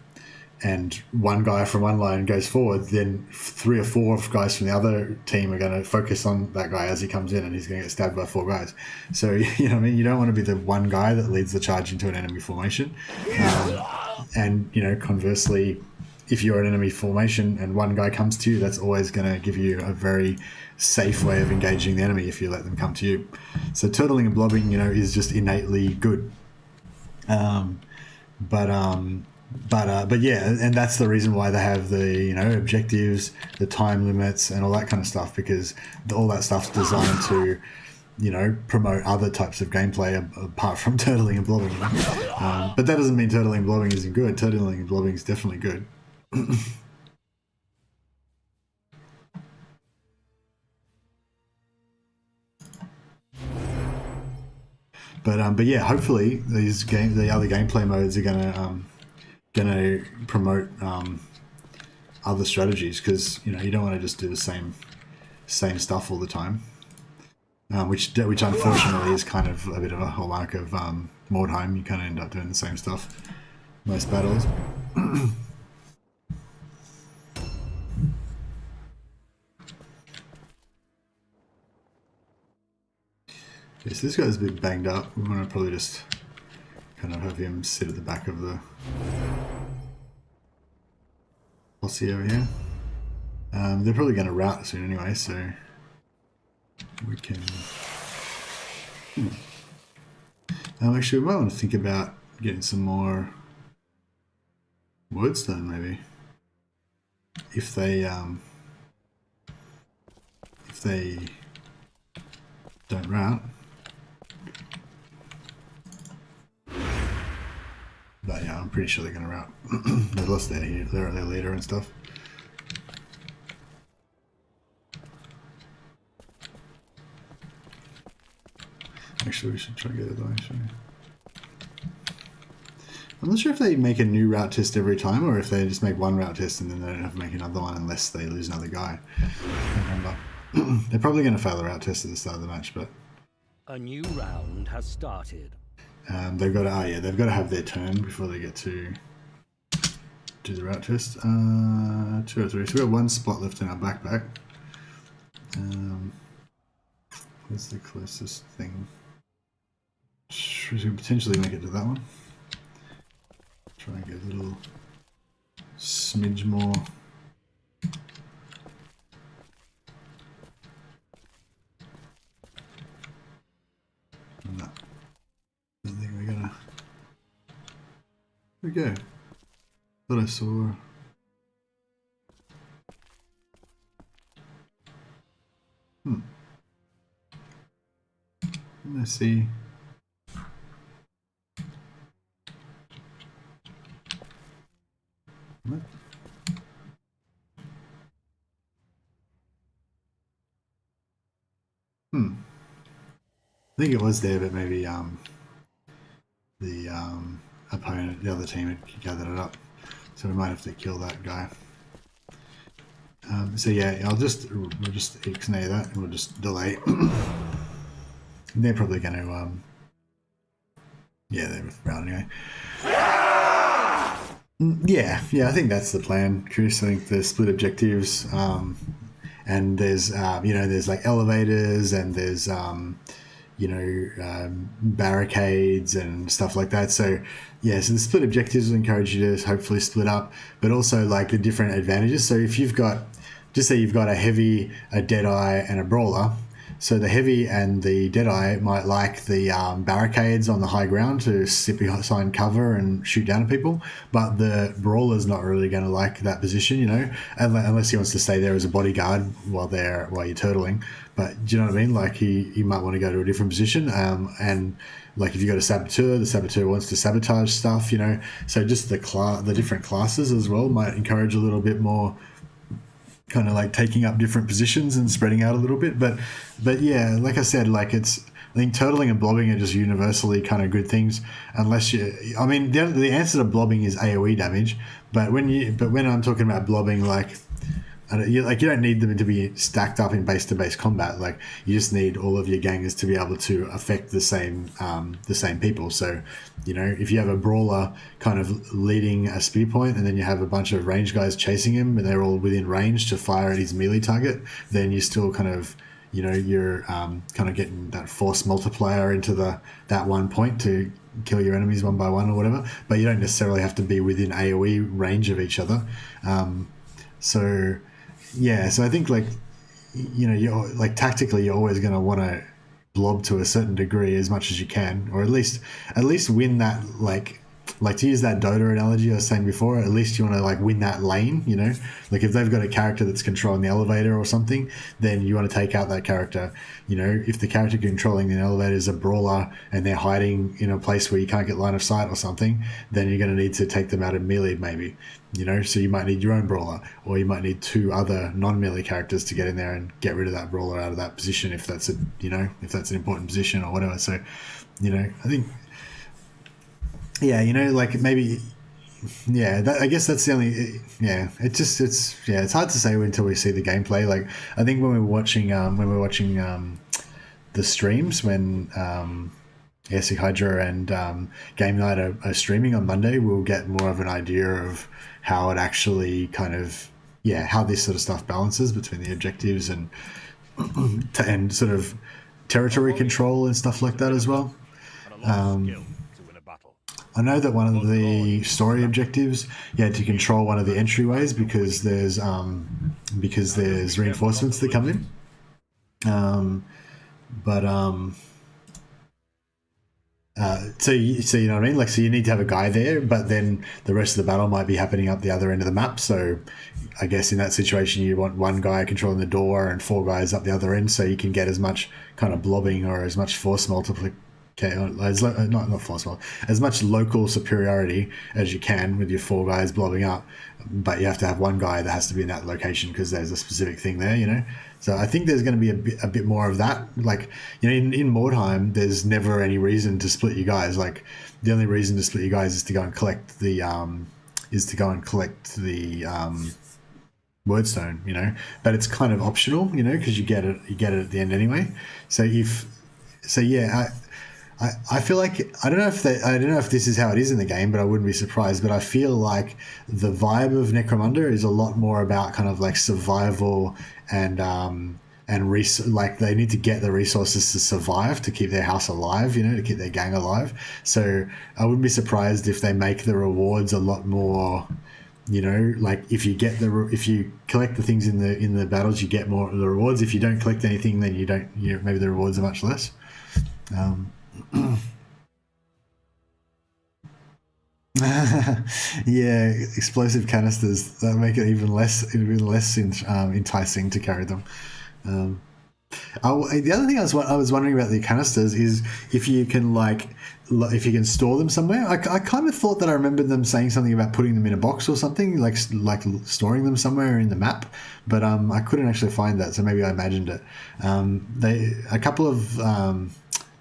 guy from one line goes forward, then 3 or 4 guys from the other team are going to focus on that guy as he comes in, and he's going to get stabbed by 4 guys. So, you don't want to be the one guy that leads the charge into an enemy formation. And, conversely, if you're an enemy formation and one guy comes to you, that's always going to give you a very safe way of engaging the enemy if you let them come to you. So turtling and blobbing, is just innately good. But yeah, and that's the reason why they have the objectives, the time limits, and all that kind of stuff, because all that stuff's designed to promote other types of gameplay apart from turtling and blobbing. But that doesn't mean turtling and blobbing isn't good. Turtling and blobbing is definitely good. But yeah, hopefully the other gameplay modes are gonna promote other strategies, because you don't want to just do the same stuff all the time, which unfortunately is kind of a bit of a hallmark of Mordheim. You kind of end up doing the same stuff most battles. Yes, this guy's a bit banged up. We want to probably just kind of have him sit at the back of the posse over here. They're probably going to rout soon anyway, so we can... actually, we might want to think about getting some more wordstone, maybe. If they don't rout. But yeah, I'm pretty sure they're going to rout. They've lost their leader and stuff. Actually, we should try to get it though, actually. I'm not sure if they make a new route test every time, or if they just make one route test and then they don't have to make another one unless they lose another guy. I can't remember. They're probably going to fail the route test at the start of the match, but... A new round has started. They've got to have their turn before they get to do the route test. 2 or 3. So we've got 1 spot left in our backpack. Where's the closest thing? We could potentially make it to that one. Try and get a little smidge more. No. I think we're gonna... There we go. Thought I saw... Let's see. What? I think it was there, but maybe the opponent, the other team, had gathered it up, so we might have to kill that guy. So yeah, we'll just ixnay that, and we'll just delay. They're probably going to, yeah, they're around anyway. Yeah, I think that's the plan, Chris. I think there's split objectives, and there's, there's like elevators, and there's, barricades and stuff like that. So, yeah, so the split objectives will encourage you to hopefully split up, but also like the different advantages. So if you've got, just say you've got a heavy, a deadeye, and a brawler, So the heavy and the Deadeye might like the barricades on the high ground to sit behind cover and shoot down at people, but the brawler's not really going to like that position, you know, unless he wants to stay there as a bodyguard while you're turtling. But do you know what I mean? Like he might want to go to a different position, and like if you got a saboteur, the saboteur wants to sabotage stuff, you know. So just the different classes as well might encourage a little bit more kind of like taking up different positions and spreading out a little bit. But yeah, like I said, like I think turtling and blobbing are just universally kind of good things, unless I mean, the answer to blobbing is AoE damage, but when I'm talking about blobbing, like you don't need them to be stacked up in base-to-base combat. Like you just need all of your gangers to be able to affect the same people. So, you know, if you have a brawler kind of leading a spear point, and then you have a bunch of range guys chasing him, and they're all within range to fire at his melee target, then you still kind of, you know, you're kind of getting that force multiplier into that one point to kill your enemies one by one or whatever. But you don't necessarily have to be within AoE range of each other. So I think, like, you know, you're like tactically you're always going to want to blob to a certain degree as much as you can, or at least win that, like to use that Dota analogy I was saying before, at least you want to like win that lane, you know. Like if they've got a character that's controlling the elevator or something, then you want to take out that character. You know, if the character controlling the elevator is a brawler and they're hiding in a place where you can't get line of sight or something, then you're going to need to take them out of melee maybe, you know. So you might need your own brawler, or you might need two other non-melee characters to get in there and get rid of that brawler out of that position if that's an important position or whatever. So, you know, I think, yeah, you know, like maybe, yeah, I guess that's the only, yeah, it's hard to say until we see the gameplay. Like I think when we're watching the streams, when AEST and Game Night are streaming on Monday, we'll get more of an idea of how it actually kind of, yeah, how this sort of stuff balances between the objectives and sort of territory control and stuff like that as well. I know that one of the story objectives, you had to control one of the entryways because there's reinforcements that come in. So you know what I mean? Like, so you need to have a guy there, but then the rest of the battle might be happening up the other end of the map. So I guess in that situation, you want one guy controlling the door and four guys up the other end, so you can get as much kind of blobbing or as much force multiplication. As much local superiority as you can with your four guys blobbing up, but you have to have one guy that has to be in that location because there's a specific thing there, you know. So I think there's going to be a bit more of that. Like, you know, in Mordheim, there's never any reason to split you guys. Like, the only reason to split you guys is to go and collect the wordstone, you know. But it's kind of optional, you know, because you get it at the end anyway. I feel like I don't know if this is how it is in the game, but I wouldn't be surprised. But I feel like the vibe of Necromunda is a lot more about kind of like survival and like they need to get the resources to survive, to keep their house alive, you know, to keep their gang alive. So I wouldn't be surprised if they make the rewards a lot more, you know, like if you collect the things in the battles, you get more of the rewards. If you don't collect anything, then maybe the rewards are much less. Yeah, explosive canisters that make it even less enticing to carry them. The other thing I was wondering about the canisters is if you can store them somewhere. I kind of thought that I remembered them saying something about putting them in a box or something, like storing them somewhere in the map, but I couldn't actually find that, so maybe I imagined it. A couple of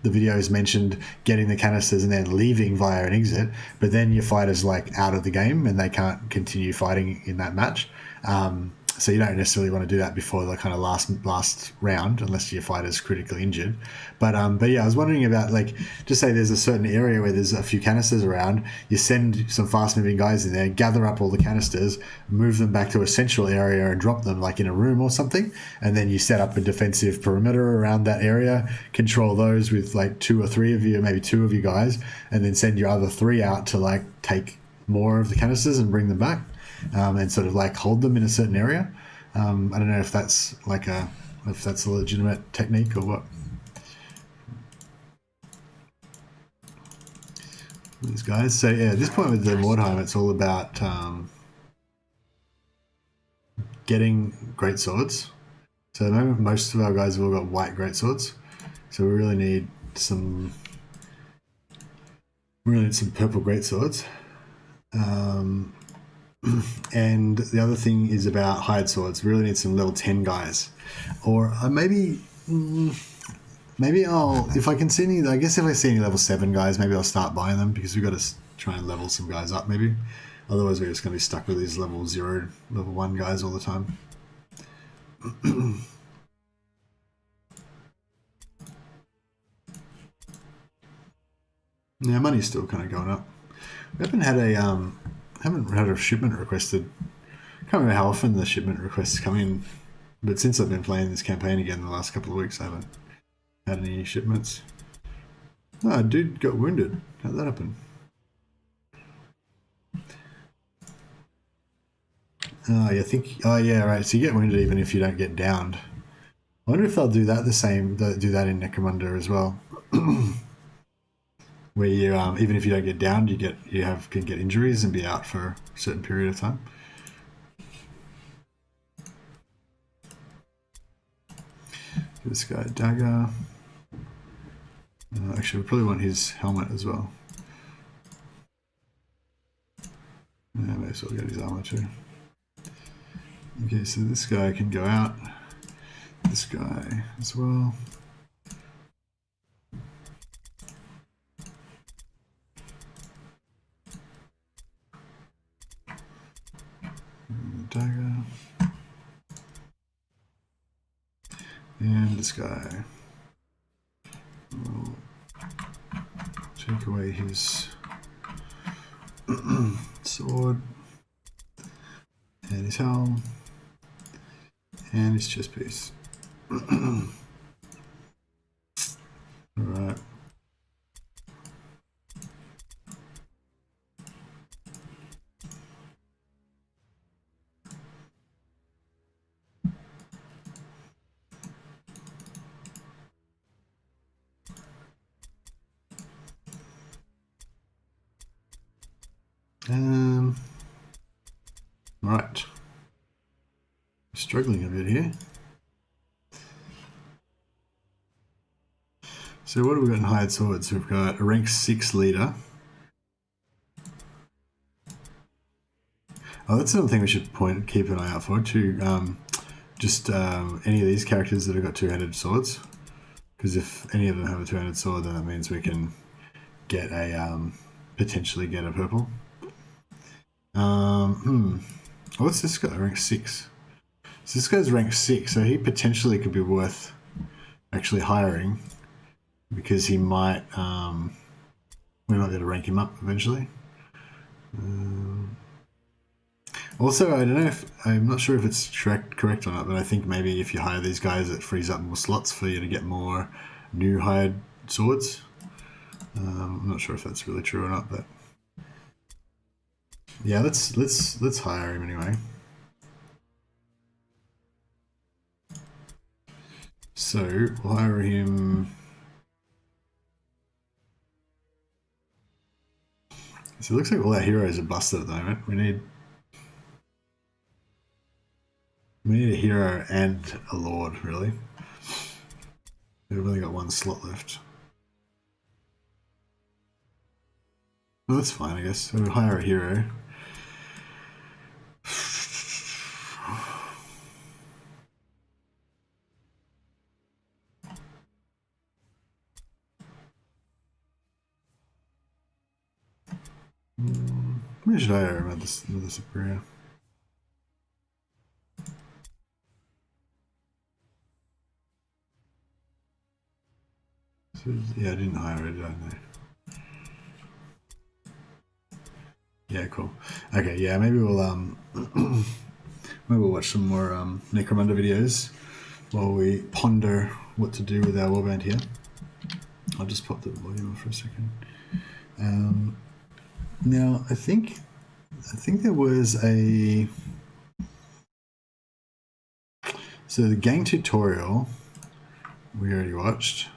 the videos mentioned getting the canisters and then leaving via an exit, but then your fighter's like out of the game and they can't continue fighting in that match. So you don't necessarily want to do that before the kind of last round, unless your fighter's critically injured. But yeah, I was wondering about, like, just say there's a certain area where there's a few canisters around, you send some fast-moving guys in there, gather up all the canisters, move them back to a central area and drop them, like, in a room or something, and then you set up a defensive perimeter around that area, control those with, like, 2 or 3 of you, maybe 2 of you guys, and then send your other 3 out to, like, take more of the canisters and bring them back. And sort of like hold them in a certain area. I don't know if that's like a if that's a legitimate technique or what. These guys. So yeah, at this point with the Mordheim, it's all about getting great swords. So at the moment, most of our guys have all got white great swords. So we really need some purple great swords. And the other thing is about hired swords. We really need some level 10 guys, or maybe I'll, if I can see any, I guess if I see any level 7 guys, maybe I'll start buying them, because we've got to try and level some guys up maybe. Otherwise we're just going to be stuck with these level 0, level 1 guys all the time. Now money's still kind of going up. We haven't had a shipment requested. Can't remember how often the shipment requests come in, but since I've been playing this campaign again the last couple of weeks, I haven't had any shipments. Oh, dude got wounded. How'd that happen? Oh, you think? Oh, yeah, right. So you get wounded even if you don't get downed. I wonder if they'll do that do that in Necromunda as well, where you even if you don't get downed, can get injuries and be out for a certain period of time. Give this guy a dagger. Actually, we probably want his helmet as well. Yeah, may as well get his armor too. Okay, so this guy can go out. This guy as well. Dagger. And this guy. We'll take away his sword and his helm and his chest piece. Alright. Right. Struggling a bit here. So what have we got in hired swords? We've got a rank 6 leader. Oh, that's another thing we should keep an eye out for too. Any of these characters that have got 2-handed swords. Because if any of them have a 2-handed sword, then that means we can get a potentially get a purple. What's this guy? Rank 6. So this guy's rank 6, so he potentially could be worth actually hiring, because he might we might be able to rank him up eventually. Also, I don't know if I'm not sure if it's correct or not, but I think maybe if you hire these guys, it frees up more slots for you to get more new hired swords. I'm not sure if that's really true or not, but yeah, let's hire him anyway. So we'll hire him. So it looks like all our heroes are busted at the moment. We need a hero and a lord, really. We've only got one slot left. Well, that's fine, I guess. So we'll hire a hero. Maybe should hire another superior. So, yeah, I didn't hire it, did I? Yeah, cool. Okay, yeah, maybe we'll maybe we'll watch some more Necromunda videos while we ponder what to do with our warband here. I'll just pop the volume off for a second. Now I think there was so So the gang tutorial we already watched.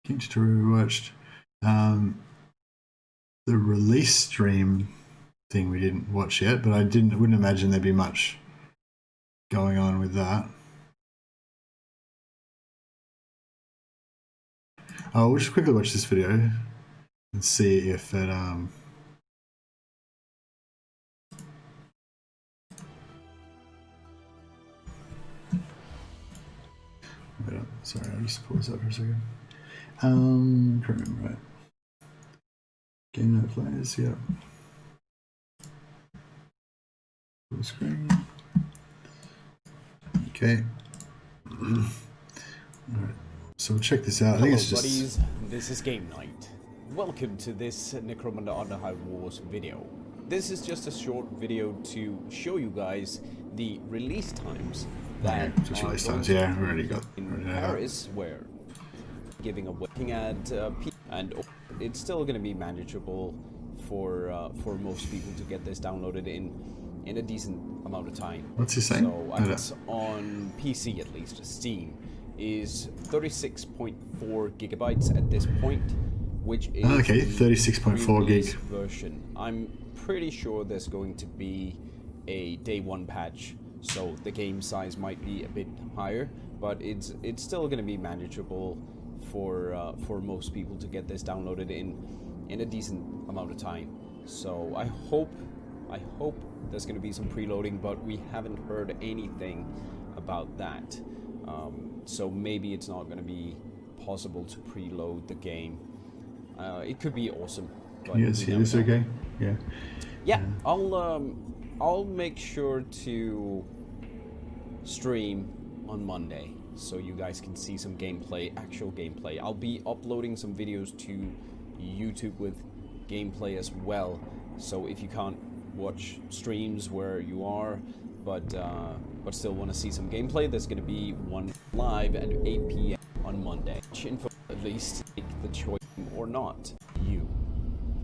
Gang tutorial we watched. The release stream thing we didn't watch yet, but I wouldn't imagine there'd be much going on with that. Oh, we'll just quickly watch this video and see if it wait up, sorry, I'll just pause that for a second. Can't remember, right? kNight Plays, yeah. Full screen. Okay. Alright, so we'll check this out. I think it's just... buddies, this is kNight. Welcome to this Necromunda Underhive Wars video. This is just a short video to show you guys the release times that just release times, yeah, we already got in Paris, where giving away at and it's still going to be manageable for most people to get this downloaded in a decent amount of time. What's he saying? So it's on PC at least. Steam is 36.4 gigabytes at this point, which is okay, 36.4 gig version. I'm pretty sure there's going to be a day one patch, so the game size might be a bit higher, but it's still going to be manageable for most people to get this downloaded in a decent amount of time. So I hope there's going to be some preloading, but we haven't heard anything about that. So maybe it's not going to be possible to preload the game. It could be awesome. But you guys hear this okay? Yeah. Yeah, I'll make sure to stream on Monday so you guys can see some gameplay, actual gameplay. I'll be uploading some videos to YouTube with gameplay as well. So if you can't watch streams where you are, but still want to see some gameplay, there's going to be one live at 8 p.m. on Monday. Info, at least take the choice or not. You.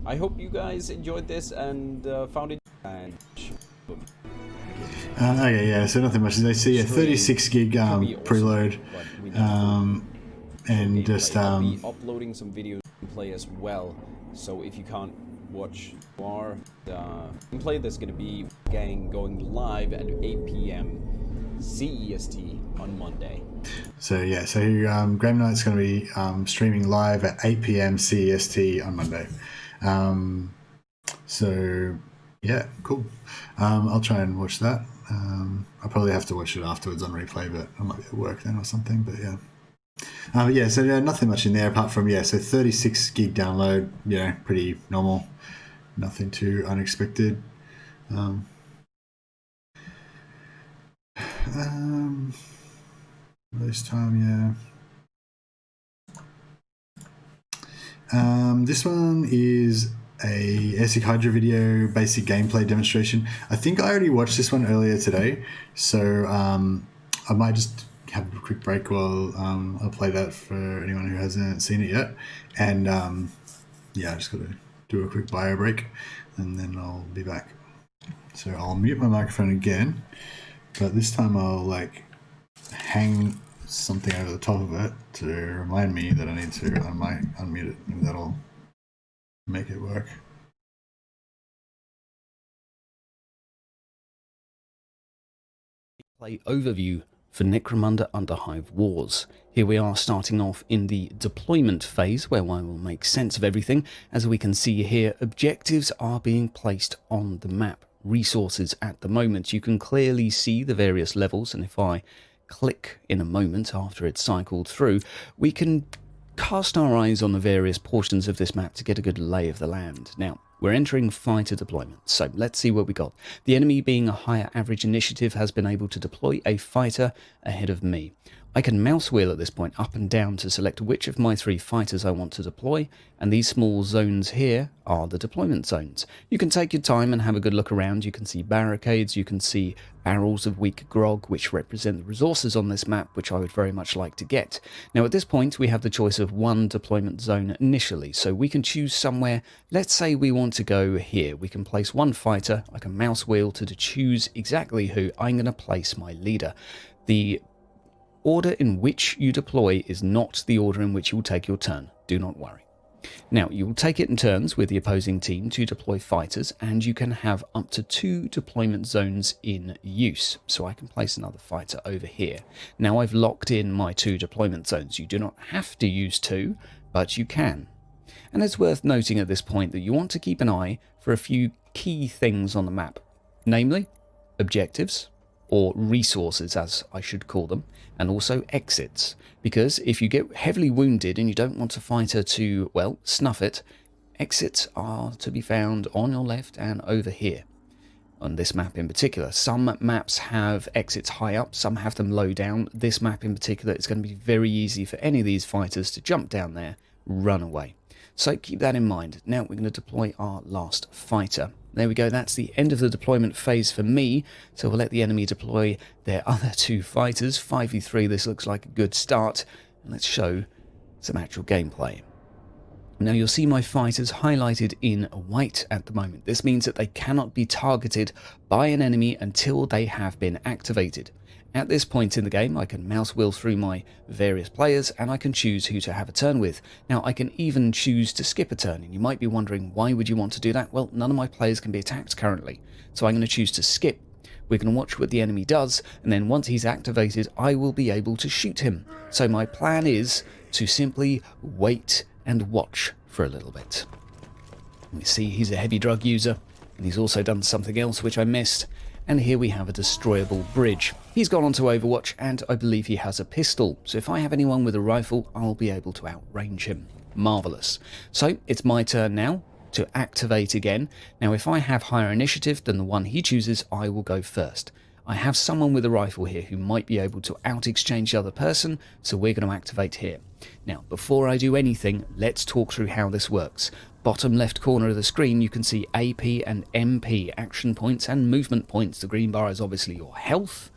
I hope you guys enjoyed this and found it. And okay, yeah. So nothing much. They see a 36 gig preload, and just I'll be uploading some videos gameplay as well. So if you can't watch our gameplay, there's going to be gang going live at 8 p.m. CEST on Monday. So yeah, so kNight's going to be streaming live at 8 p.m. CEST on Monday. So yeah, cool. I'll try and watch that. I'll probably have to watch it afterwards on replay, but I might be at work then or something. But yeah. Yeah, so nothing much in there apart from, so 36 gig download, pretty normal, nothing too unexpected. Release time, this one is a AEST video basic gameplay demonstration. I think I already watched this one earlier today, so I might just have a quick break while I'll play that for anyone who hasn't seen it yet. And I just got to do a quick bio break and then I'll be back. So I'll mute my microphone again, but this time I'll hang something over the top of it to remind me that I need to unmute it, and that'll make it work. Play overview for Necromunda Underhive Wars. Here we are starting off in the deployment phase, where I will make sense of everything. As we can see here, objectives are being placed on the map. Resources at the moment, you can clearly see the various levels, and if I click in a moment after it's cycled through, we can cast our eyes on the various portions of this map to get a good lay of the land. Now, we're entering fighter deployment, so let's see what we got. The enemy, being a higher average initiative, has been able to deploy a fighter ahead of me. I can mouse wheel at this point up and down to select which of my 3 fighters I want to deploy, and these small zones here are the deployment zones. You can take your time and have a good look around. You can see barricades, you can see barrels of weak grog, which represent the resources on this map, which I would very much like to get. Now at this point we have the choice of 1 deployment zone initially, so we can choose somewhere. Let's say we want to go here. We can place 1 fighter. I can mouse wheel to choose exactly who I'm going to place my leader. The order in which you deploy is not the order in which you will take your turn. Do not worry. Now, you will take it in turns with the opposing team to deploy fighters, and you can have up to 2 deployment zones in use. So I can place another fighter over here. Now I've locked in my 2 deployment zones. You do not have to use 2, but you can. And it's worth noting at this point that you want to keep an eye for a few key things on the map, namely objectives, or resources as I should call them, and also exits, because if you get heavily wounded and you don't want a fighter to, well, snuff it, exits are to be found on your left and over here. On this map in particular, some maps have exits high up, some have them low down. This map in particular, it's going to be very easy for any of these fighters to jump down there, run away. So keep that in mind. Now we're going to deploy our last fighter. There we go, that's the end of the deployment phase for me, so we'll let the enemy deploy their other 2 fighters. 5v3, this looks like a good start, and let's show some actual gameplay. Now you'll see my fighters highlighted in white at the moment. This means that they cannot be targeted by an enemy until they have been activated. At this point in the game, I can mouse wheel through my various players and I can choose who to have a turn with. Now, I can even choose to skip a turn, and you might be wondering, why would you want to do that? Well, none of my players can be attacked currently, so I'm going to choose to skip. We're going to watch what the enemy does, and then once he's activated, I will be able to shoot him. So my plan is to simply wait and watch for a little bit. We see he's a heavy drug user, and he's also done something else which I missed. And here we have a destroyable bridge. He's gone on to Overwatch, and I believe he has a pistol, so if I have anyone with a rifle, I'll be able to outrange him. Marvellous. So it's my turn now to activate again. Now if I have higher initiative than the one he chooses, I will go first. I have someone with a rifle here who might be able to out-exchange the other person, so we're going to activate here. Now, before I do anything, let's talk through how this works. Bottom left corner of the screen, you can see AP and MP, action points and movement points. The green bar is obviously your health,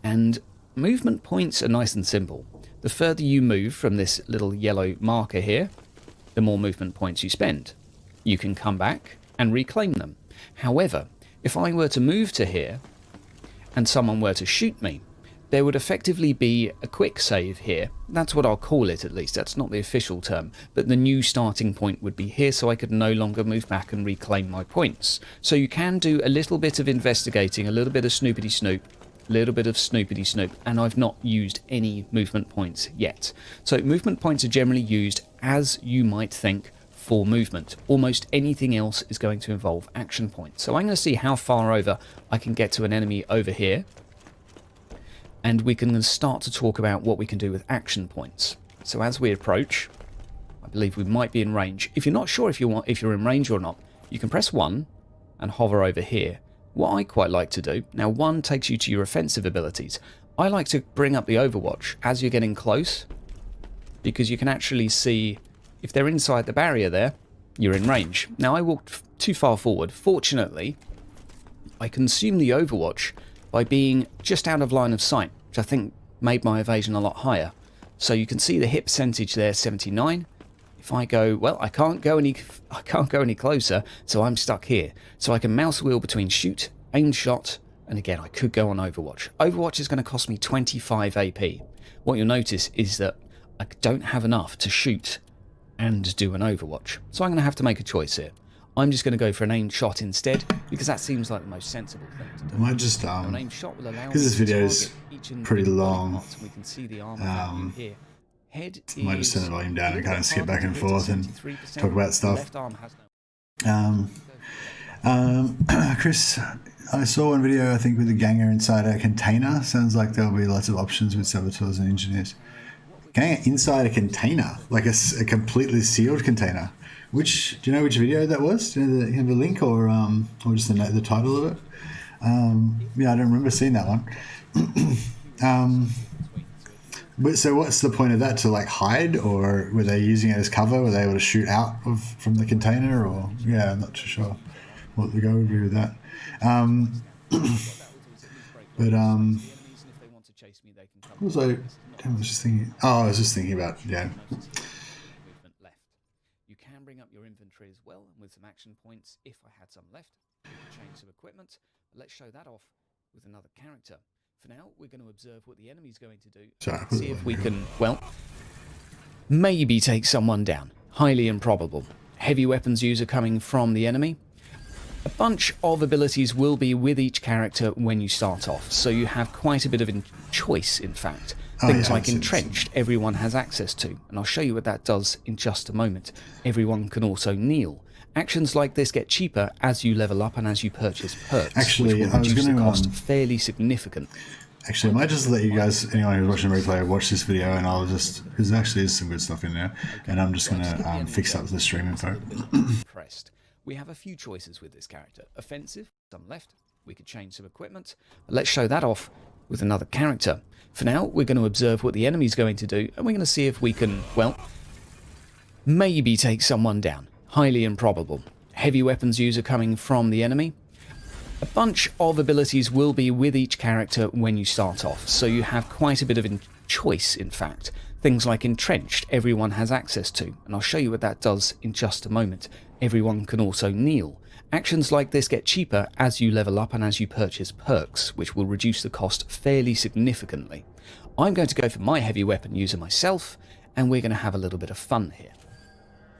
and movement points are nice and simple. The further you move from this little yellow marker here, the more movement points you spend. You can come back and reclaim them. However, if I were to move to here, and someone were to shoot me, there would effectively be a quick save here. That's what I'll call it, at least. That's not the official term, but the new starting point would be here, so I could no longer move back and reclaim my points. So you can do a little bit of investigating, a little bit of snoopity snoop, a little bit of snoopity snoop, and I've not used any movement points yet. So movement points are generally used as you might think for movement. Almost anything else is going to involve action points. So I'm going to see how far over I can get to an enemy over here, and we can start to talk about what we can do with action points. So as we approach, I believe we might be in range. If you're not sure if you're in range or not, you can press 1 and hover over here. What I quite like to do, now 1 takes you to your offensive abilities. I like to bring up the Overwatch as you're getting close, because you can actually see if they're inside the barrier there, you're in range. Now I walked too far forward. Fortunately, I consumed the Overwatch by being just out of line of sight, which I think made my evasion a lot higher. So you can see the hit percentage there, 79. If I go, well, I can't go any closer, so I'm stuck here. So I can mouse wheel between shoot, aim shot, and again, I could go on Overwatch. Overwatch is going to cost me 25 AP. What you'll notice is that I don't have enough to shoot and do an Overwatch. So I'm going to have to make a choice here. I'm just going to go for an aimed shot instead, because that seems like the most sensible thing to do. I might just, An aimed shot will allow because this video is pretty long, we can see the armor value here. Head I might just turn the volume down and kind of skip back and to forth and 73%. talk about stuff. Left arm has no... Chris, I saw one video, I think, with a ganger inside a container. Sounds like there'll be lots of options with saboteurs and engineers. Ganger inside a container, like a completely sealed container. Do you know which video that was? Do you have a link or just the title of it? Yeah, I don't remember seeing that one. Let But so what's the point of that? To like hide, or were they using it as cover? Were they able to shoot out from the container, or yeah, I'm not too sure what the go would be with that. What was I was just thinking? Oh, I was just thinking about You can bring up your inventory as well with some action points if I had some left. Change some equipment. Let's show that off with another character. For now, we're going to observe what the enemy's going to do. Sorry, See if we can, well, maybe take someone down. Highly improbable. Heavy weapons user coming from the enemy. A bunch of abilities will be with each character when you start off, so you have quite a bit of choice, in fact. Things like Entrenched, everyone has access to, and I'll show you what that does in just a moment. Everyone can also kneel. Actions like this get cheaper as you level up and as you purchase perks, Actually, which will reduce the cost fairly significant. Actually, I might just let you guys, anyone who's watching the replay, watch this video, and I'll just, because there actually is some good stuff in there, and I'm just going to fix up the stream info. We have a few choices with this character. Offensive, some left. We could change some equipment. Let's show that off with another character. For now, we're going to observe what the enemy's going to do, and we're going to see if we can, well, maybe take someone down. Highly improbable. Heavy weapons user coming from the enemy. A bunch of abilities will be with each character when you start off, so you have quite a bit of choice, in fact. Things like Entrenched, everyone has access to, and I'll show you what that does in just a moment. Everyone can also kneel. Actions like this get cheaper as you level up and as you purchase perks, which will reduce the cost fairly significantly. I'm going to go for my heavy weapon user myself, and we're going to have a little bit of fun here.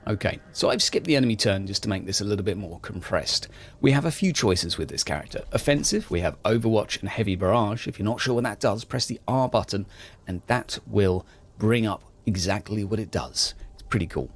Okay, so I've skipped the enemy turn just to make this a little bit more compressed. We have a few choices with this character. Offensive, we have Overwatch and Heavy Barrage. If you're not sure what that does, press the R button, and that will bring up exactly what it does. It's pretty cool.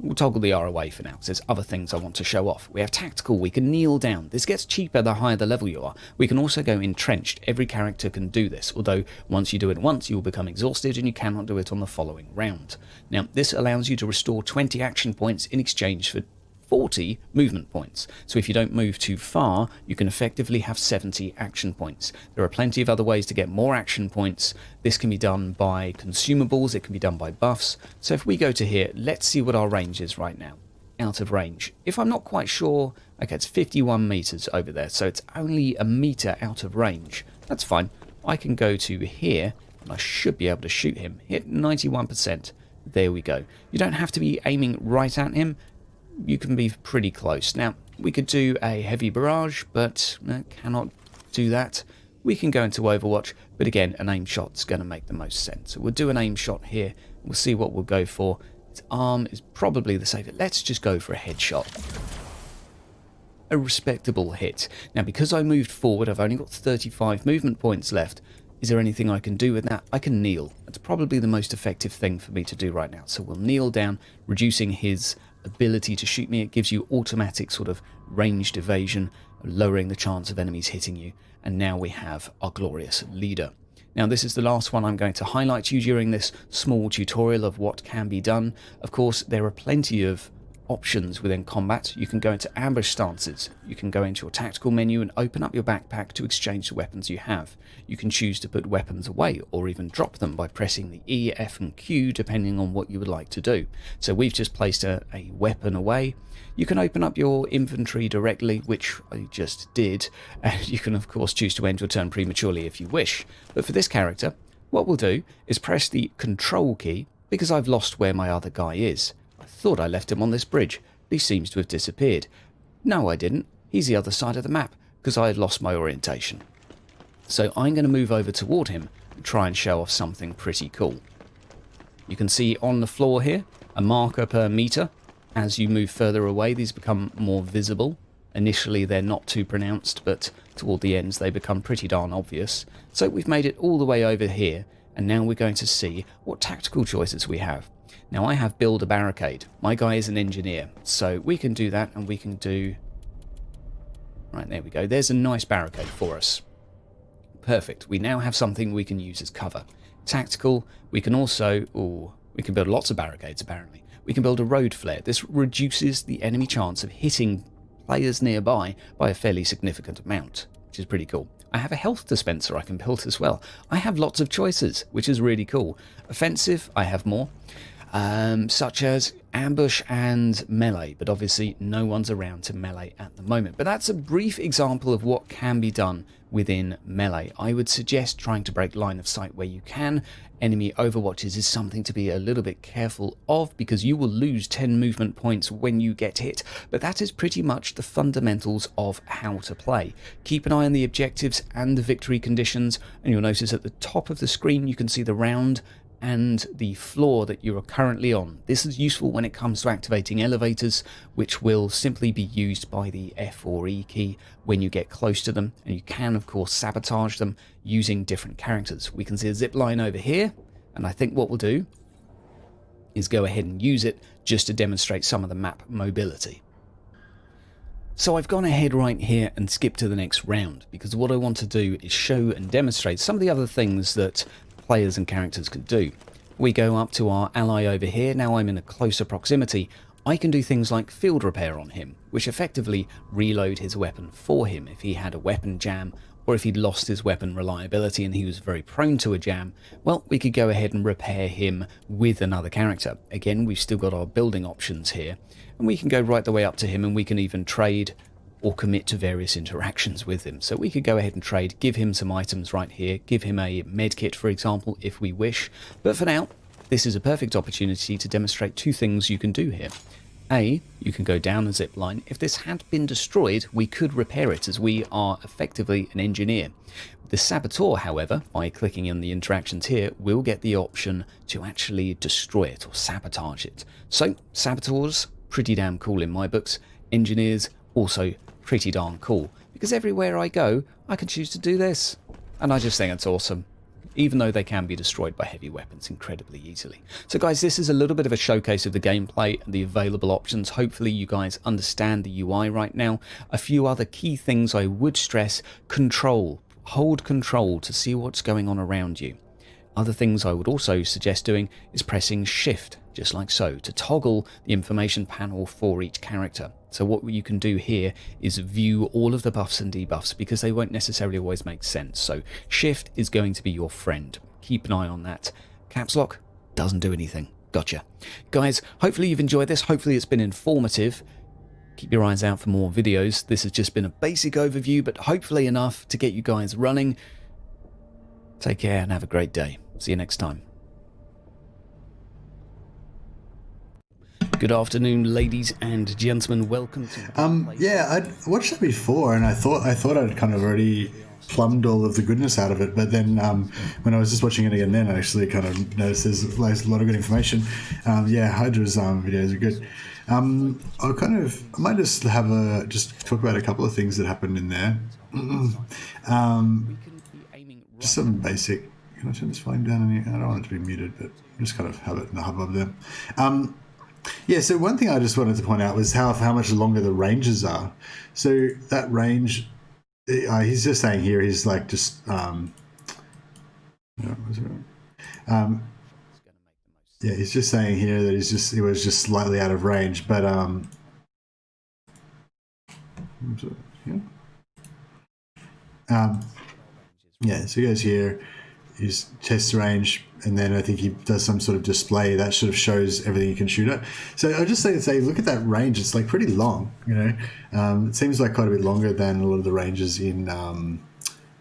We'll toggle the R away for now, because there's other things I want to show off. We have Tactical, we can kneel down. This gets cheaper the higher the level you are. We can also go Entrenched. Every character can do this, although once you do it once, you will become exhausted and you cannot do it on the following round. Now, this allows you to restore 20 action points in exchange for 40 movement points. So if you don't move too far, you can effectively have 70 action points. There are plenty of other ways to get more action points. This can be done by consumables, it can be done by buffs. So if we go to here, let's see what our range is right now. Out of range. If I'm not quite sure, okay, it's 51 meters over there, so it's only a meter out of range. That's fine. I can go to here, and I should be able to shoot him. Hit 91%. There we go. You don't have to be aiming right at him. You can be pretty close. Now, we could do a Heavy Barrage, but cannot do that. We can go into Overwatch, but again, an aim shot's going to make the most sense. So we'll do an aim shot here. We'll see what we'll go for. Its arm is probably the safer. Let's just go for a headshot. A respectable hit. Now, because I moved forward, I've only got 35 movement points left. Is there anything I can do with that? I can kneel. That's probably the most effective thing for me to do right now. So we'll kneel down, reducing his ability to shoot me. It gives you automatic sort of ranged evasion, lowering the chance of enemies hitting you. And now we have our glorious leader. Now, this is the last one I'm going to highlight to you during this small tutorial of what can be done. Of course, there are plenty of options within combat. You can go into ambush stances. You can go into your tactical menu and open up your backpack to exchange the weapons you have. You can choose to put weapons away or even drop them by pressing the E, F and Q depending on what you would like to do. So we've just placed a weapon away. You can open up your inventory directly, which I just did, and you can of course choose to end your turn prematurely if you wish. But for this character, what we'll do is press the Control key because I've lost where my other guy is. I thought I left him on this bridge, but he seems to have disappeared. No, I didn't. He's the other side of the map because I had lost my orientation. So I'm going to move over toward him and try and show off something pretty cool. You can see on the floor here a marker per meter. As you move further away, these become more visible. Initially they're not too pronounced, but toward the ends they become pretty darn obvious. So we've made it all the way over here, and now we're going to see what tactical choices we have. Now I have build a barricade. My guy is an engineer, so we can do that, and we can do... Right, there we go. There's a nice barricade for us. Perfect. We now have something we can use as cover. Tactical, we can also... Ooh, we can build lots of barricades, apparently. We can build a road flare. This reduces the enemy chance of hitting players nearby by a fairly significant amount, which is pretty cool. I have a health dispenser I can build as well. I have lots of choices, which is really cool. Offensive, I have more, such as ambush and melee, but obviously no one's around to melee at the moment. But that's a brief example of what can be done within melee. I would suggest trying to break line of sight where you can. Enemy overwatches is something to be a little bit careful of, because you will lose 10 movement points when you get hit, but that is pretty much the fundamentals of how to play. Keep an eye on the objectives and the victory conditions, and you'll notice at the top of the screen you can see the round and the floor that you are currently on. This is useful when it comes to activating elevators, which will simply be used by the F or E key when you get close to them, and you can of course sabotage them using different characters. We can see a zip line over here, and I think what we'll do is go ahead and use it just to demonstrate some of the map mobility. So I've gone ahead right here and skipped to the next round, because what I want to do is show and demonstrate some of the other things that players and characters can do. We go up to our ally over here. Now I'm in a closer proximity. I can do things like field repair on him, which effectively reload his weapon for him if he had a weapon jam, or if he'd lost his weapon reliability and he was very prone to a jam. Well, we could go ahead and repair him with another character. Again, we've still got our building options here, and we can go right the way up to him, and we can even trade or commit to various interactions with him. So we could go ahead and trade, give him some items right here, give him a medkit, for example, if we wish. But for now, this is a perfect opportunity to demonstrate two things you can do here. A, you can go down a zip line. If this had been destroyed, we could repair it, as we are effectively an engineer. The saboteur, however, by clicking on the interactions here, will get the option to actually destroy it or sabotage it. So saboteurs, pretty damn cool in my books. Engineers, also pretty darn cool, because everywhere I go I can choose to do this, and I just think it's awesome, even though they can be destroyed by heavy weapons incredibly easily. So guys, this is a little bit of a showcase of the gameplay and the available options. Hopefully you guys understand the UI right now. A few other key things I would stress: control, hold control to see what's going on around you. Other things I would also suggest doing is pressing shift, just like so, to toggle the information panel for each character. So what you can do here is view all of the buffs and debuffs, because they won't necessarily always make sense. So shift is going to be your friend. Keep an eye on that. Caps lock doesn't do anything. Gotcha. Guys, hopefully you've enjoyed this. Hopefully it's been informative. Keep your eyes out for more videos. This has just been a basic overview, but hopefully enough to get you guys running. Take care and have a great day. See you next time. Good afternoon, ladies and gentlemen. Welcome to yeah, I'd watched that before, and I thought I'd kind of already plumbed all of the goodness out of it. But then when I was just watching it again, then I actually kind of noticed there's a lot of good information. Yeah, Hydra's videos are good. I might just just talk about a couple of things that happened in there. Just some basic. Can I turn this volume down? I don't want it to be muted, but just kind of have it in the hubbub there. Yeah, so one thing I just wanted to point out was how much longer the ranges are. So that range, he's just saying here, he's like just, yeah, he's just saying here that he was just slightly out of range, but yeah, so he goes here, he's tests range, and then I think he does some sort of display that sort of shows everything you can shoot at. So I'll just say, look at that range. It's like pretty long, you know. It seems like quite a bit longer than a lot of the ranges in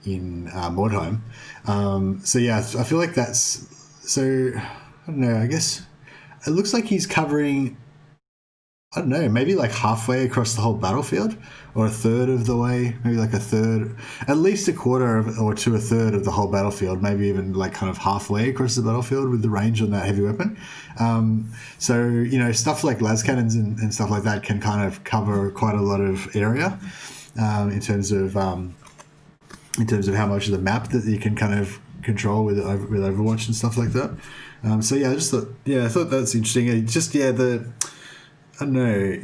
Mordheim. So yeah, I feel like that's, so I don't know, I guess it looks like he's covering, I don't know, maybe like halfway across the whole battlefield, or a third of the way, maybe like a third, at least a quarter or to a third of the whole battlefield, maybe even like kind of halfway across the battlefield with the range on that heavy weapon. So, you know, stuff like las cannons and stuff like that can kind of cover quite a lot of area in terms of how much of the map that you can kind of control with Overwatch and stuff like that. So yeah, I thought that's interesting. I don't know.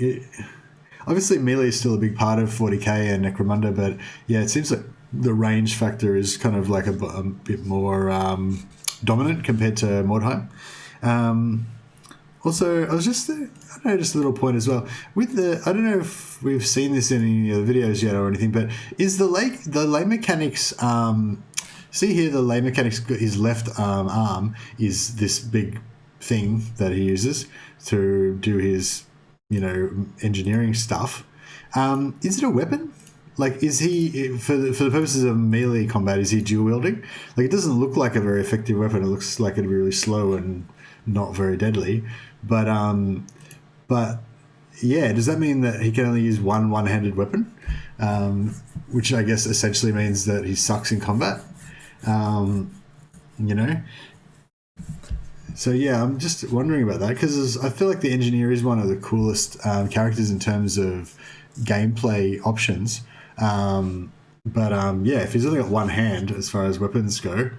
Obviously, melee is still a big part of 40k and Necromunda, but yeah, it seems like the range factor is kind of like a bit more dominant compared to Mordheim. Also, I was just, I don't know, just a little point as well. With the, I don't know if we've seen this in any of the videos yet or anything, but is the lay mechanics, see here, the lay mechanics, his left arm is this big thing that he uses to do his, you know, engineering stuff. Is it a weapon? Like, is he, for the purposes of melee combat, is he dual wielding? Like, it doesn't look like a very effective weapon. It looks like it'd be really slow and not very deadly. But yeah, does that mean that he can only use one-handed weapon? Which I guess essentially means that he sucks in combat. You know? So yeah, I'm just wondering about that, because I feel like the engineer is one of the coolest characters in terms of gameplay options. Yeah, if he's only got one hand as far as weapons go,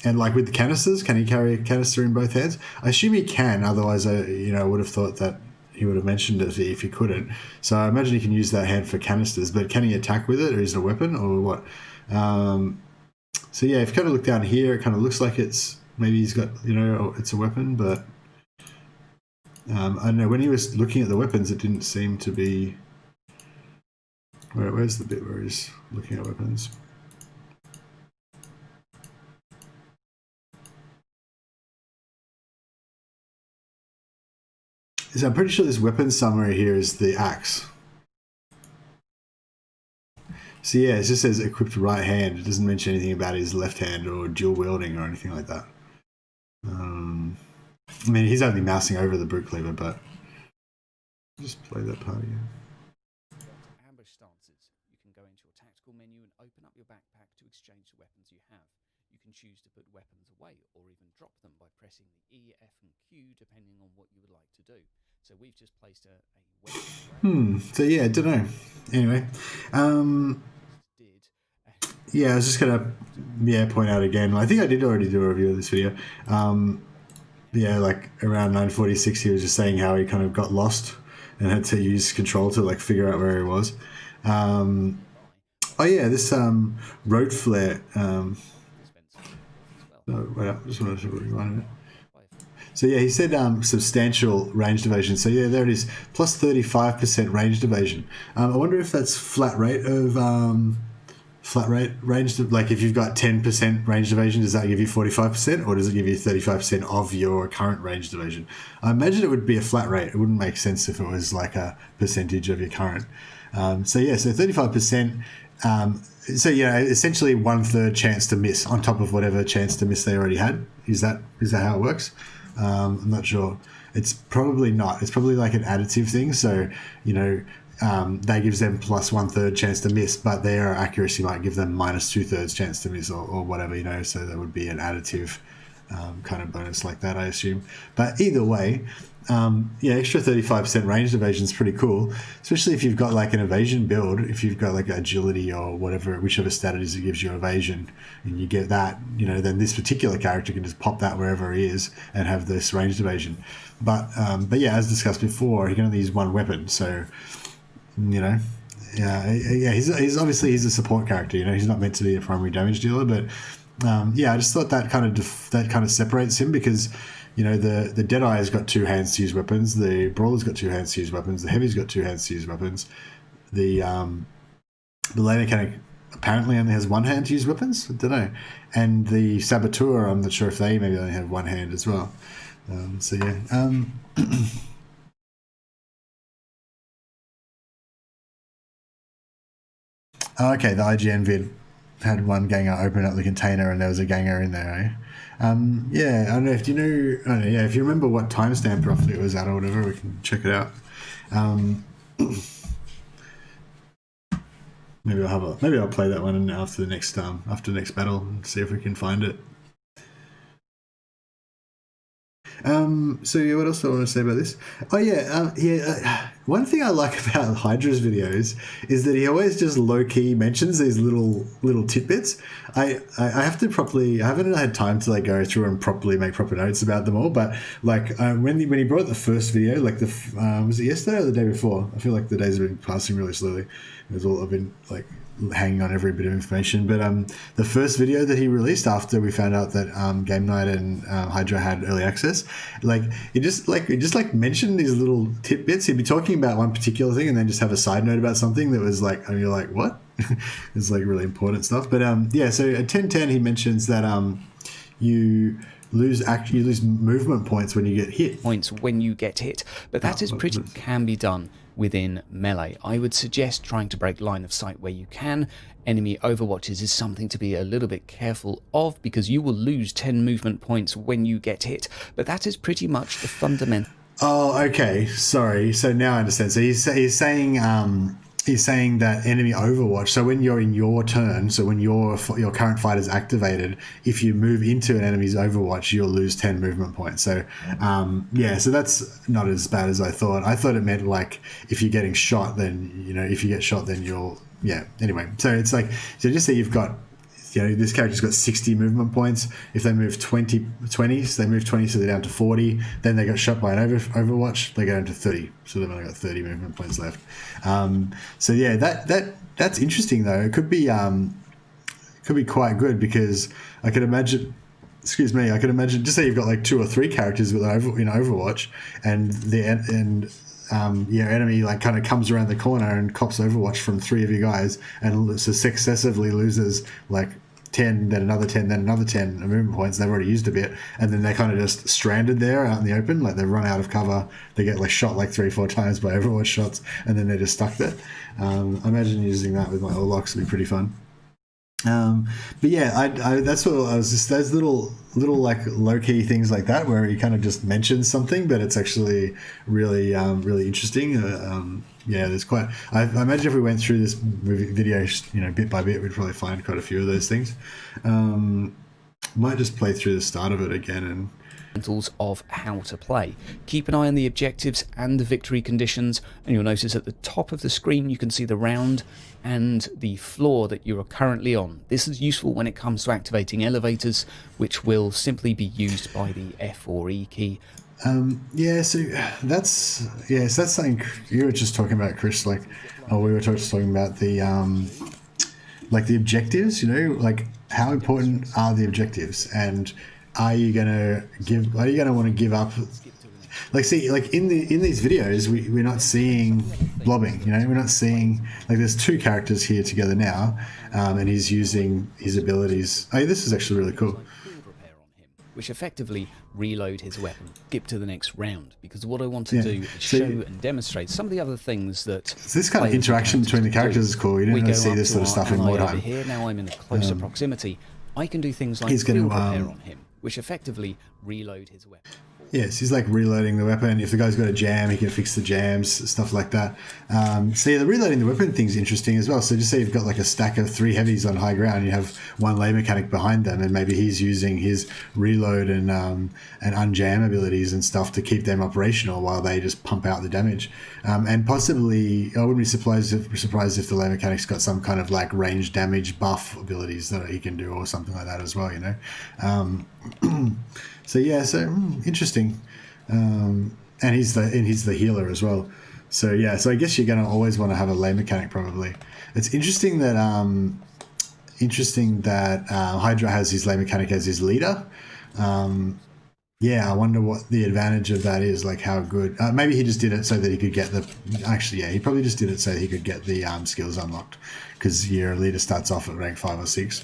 and like with the canisters, can he carry a canister in both hands? I assume he can, otherwise I would have thought that he would have mentioned it if he couldn't. So I imagine he can use that hand for canisters, but can he attack with it, or is it a weapon, or what? So yeah, if you kind of look down here, it kind of looks like it's, maybe he's got, it's a weapon, but I don't know, when he was looking at the weapons, it didn't seem to be... Where's the bit where he's looking at weapons? So I'm pretty sure this weapon summary here is the axe. So yeah, it just says equipped right hand. It doesn't mention anything about his left hand or dual wielding or anything like that. I mean, he's only mousing over the brute cleaver, but just play that part again. Ambush stances. You can go into your tactical menu and open up your backpack to exchange the weapons you have. You can choose to put weapons away or even drop them by pressing the E, F and Q depending on what you would like to do. So we've just placed a weapon. So yeah, I don't know. Anyway, yeah, I was just gonna point out again. I think I did already do a review of this video. Yeah, like around 9:46, he was just saying how he kind of got lost and had to use control to like figure out where he was. Oh yeah, this road flare. Wait up, just want to rewind it. So yeah, he said substantial ranged evasion. So yeah, there it is, plus 35% ranged evasion. I wonder if that's flat rate ranged. Like if you've got 10% ranged evasion, does that give you 45%, or does it give you 35% of your current ranged evasion? I imagine it would be a flat rate. It wouldn't make sense if it was like a percentage of your current. So yeah, so 35%. So yeah, essentially 1/3 chance to miss on top of whatever chance to miss they already had. Is that how it works? I'm not sure. It's probably not. It's probably like an additive thing. So, that gives them plus 1/3 chance to miss, but their accuracy might give them minus 2/3 chance to miss or whatever, so that would be an additive kind of bonus like that, I assume. But either way, extra 35% ranged evasion is pretty cool, especially if you've got like an evasion build. If you've got like agility or whatever, whichever stat it is that gives you evasion, and you get that, then this particular character can just pop that wherever he is and have this ranged evasion. But yeah, as discussed before, he can only use one weapon, so he's obviously he's a support character. He's not meant to be a primary damage dealer, but I just thought that kind of separates him, because the Deadeye has got two hands to use weapons, the Brawler's got two hands to use weapons, the Heavy's got two hands to use weapons, the lay mechanic apparently only has one hand to use weapons. I don't know, and the Saboteur, I'm not sure if they maybe only have one hand as well. So yeah. Okay, the IGN vid had one ganger open up the container and there was a ganger in there, yeah, I don't know if if you remember what timestamp roughly it was at or whatever, we can check it out. Maybe I'll play that one after the next battle and see if we can find it. So yeah, what else do I want to say about this? Oh yeah, one thing I like about Hydra's videos is that he always just low key mentions these little tidbits. I have to properly. I haven't had time to like go through and properly make proper notes about them all. But like when he brought the first video, like was it yesterday or the day before? I feel like the days have been passing really slowly. It was all I've been like hanging on every bit of information. But the first video that he released after we found out that kNight and Hydra had early access, like he just mentioned these little tidbits. He'd be talking about one particular thing and then just have a side note about something that was like, and you're like, what? It's like really important stuff. But yeah, so at 10:10 he mentions that you lose movement points when you get hit. But that is pretty can be done within melee. I would suggest trying to break line of sight where you can. Enemy overwatches is something to be a little bit careful of, because you will lose 10 movement points when you get hit. But that is pretty much the fundamental. Oh, okay. Sorry. So now I understand. So he's saying that enemy overwatch. So when you're in your turn, so when your current fight is activated, if you move into an enemy's overwatch, you'll lose 10 movement points. So yeah, so that's not as bad as I thought. I thought it meant like if you're getting shot, then if you get shot, then you'll Anyway, so it's like, so just say you've got. This character's got 60 movement points. If they move 20, so they move 20, so they're down to 40. Then they got shot by an overwatch, they go down to 30. So they've only got 30 movement points left. So yeah, that's interesting though. It could be quite good, because I could imagine. Excuse me. I could imagine. Just say you've got like 2 or 3 characters with Overwatch, and your enemy like kind of comes around the corner and cops Overwatch from 3 of you guys, and so successively loses like 10, then another 10, then another 10 movement points. They've already used a bit, and then they're kind of just stranded there out in the open, like they've run out of cover. They get like shot like 3-4 times by Overwatch shots, and then they're just stuck there. I imagine using that with my Orlocks would be pretty fun. But yeah, I that's what I was just, those little like low key things like that where he kind of just mentions something, but it's actually really really interesting. Yeah, there's quite. I imagine if we went through this video, bit by bit, we'd probably find quite a few of those things. Might just play through the start of it again and. Of how to play. Keep an eye on the objectives and the victory conditions, and you'll notice at the top of the screen you can see the round and the floor that you are currently on. This is useful when it comes to activating elevators, which will simply be used by the F or E key. So that's something you were just talking about, Chris. Like, we were just talking about the like the objectives. Like how important are the objectives, and are you gonna want to give up? Like, see, like in these videos, we're not seeing blobbing. We're not seeing, like, there's 2 characters here together now, and he's using his abilities. Oh, this is actually really cool. Which effectively reload his weapon. Skip to the next round, because what I want to do is show and demonstrate some of the other things that. So this kind of interaction between the characters is cool. You don't really see this sort of stuff in Mordheim. Here now I'm in a closer proximity. I can do things like field repair on him, which effectively reload his weapon. Yes, he's like reloading the weapon. If the guy's got a jam, he can fix the jams, stuff like that. So yeah, the reloading the weapon thing's interesting as well. So just say you've got like a stack of 3 heavies on high ground, and you have 1 lay mechanic behind them, and maybe he's using his reload and unjam abilities and stuff to keep them operational while they just pump out the damage. And possibly, I wouldn't be surprised if the lay mechanic's got some kind of like range damage buff abilities that he can do, or something like that as well. So yeah, interesting, and he's the healer as well. So yeah, so I guess you're gonna always want to have a lay mechanic probably. It's interesting that Hydra has his lay mechanic as his leader. Yeah, I wonder what the advantage of that is. Like how good? Maybe he just did it so that he could get the. Actually, yeah, he probably just did it so that he could get the skills unlocked, because your leader starts off at rank 5 or 6.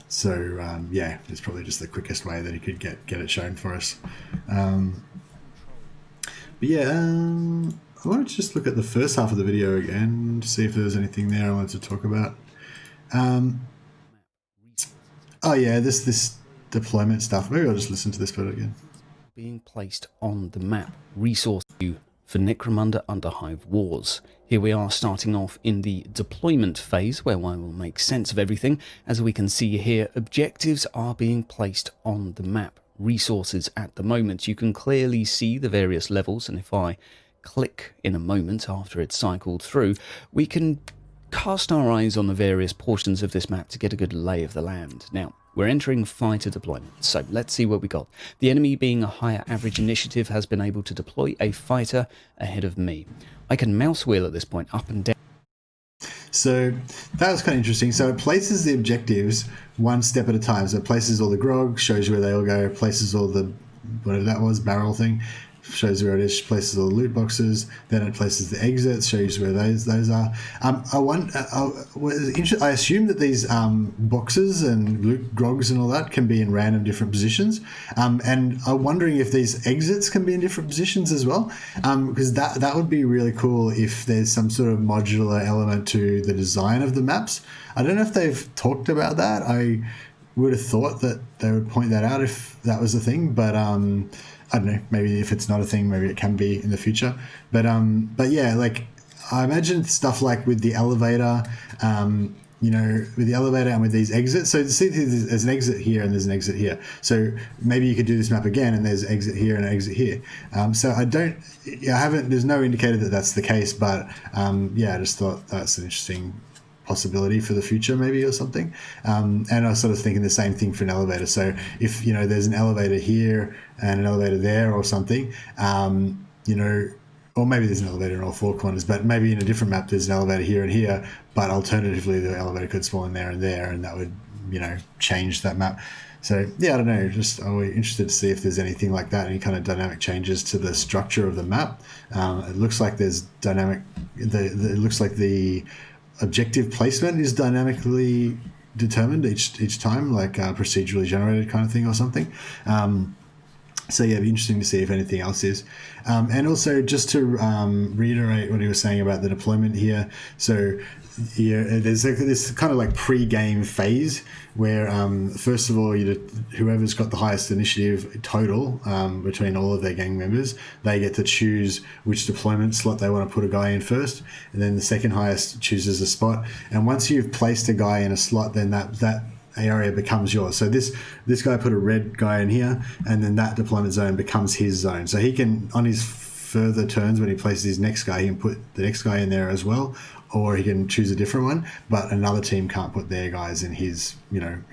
So yeah, it's probably just the quickest way that he could get it shown for us. But yeah, I wanted to just look at the first half of the video again to see if there was anything there I wanted to talk about. Oh yeah, this deployment stuff. Maybe I'll just listen to this bit again. Being placed on the map. Resource view for Necromunda Underhive Wars. Here we are starting off in the deployment phase, where I will make sense of everything. As we can see here, objectives are being placed on the map. Resources at the moment. You can clearly see the various levels, and if I click in a moment after it's cycled through, we can cast our eyes on the various portions of this map to get a good lay of the land. Now, we're entering fighter deployment, so let's see what we got. The enemy, being a higher average initiative, has been able to deploy a fighter ahead of me. I can mouse wheel at this point up and down. So that was kind of interesting. So it places the objectives one step at a time. So it places all the grog, shows you where they all go, places all the, whatever that was, barrel thing, shows where it is, places all the loot boxes, then it places the exits, shows where those are. I assume that these boxes and loot grogs and all that can be in random different positions, and I'm wondering if these exits can be in different positions as well, because that would be really cool if there's some sort of modular element to the design of the maps. I don't know if they've talked about that. I would have thought that they would point that out if that was a thing, but I don't know, maybe if it's not a thing, maybe it can be in the future. But yeah, like I imagine stuff like with the elevator, with the elevator and with these exits. So see, there's an exit here and there's an exit here. So maybe you could do this map again and there's exit here and an exit here. So there's no indicator that that's the case, but I just thought that's an interesting possibility for the future maybe or something. And I was sort of thinking the same thing for an elevator. So if, there's an elevator here and an elevator there or something, or maybe there's an elevator in all four corners, but maybe in a different map there's an elevator here and here, but alternatively the elevator could spawn there, and that would, change that map. So yeah, I don't know, just I'm interested to see if there's anything like that, any kind of dynamic changes to the structure of the map. It looks like there's dynamic, it looks like the objective placement is dynamically determined each time, like procedurally generated kind of thing or something. So yeah, it'd be interesting to see if anything else is. And also just to reiterate what he was saying about the deployment here. So yeah, there's this kind of like pre-game phase where first of all, whoever's got the highest initiative total between all of their gang members, they get to choose which deployment slot they want to put a guy in first, and then the second highest chooses a spot. And once you've placed a guy in a slot, then that area becomes yours. So this guy put a red guy in here, and then that deployment zone becomes his zone. So he can, on his further turns, when he places his next guy, he can put the next guy in there as well, or he can choose a different one, but another team can't put their guys in his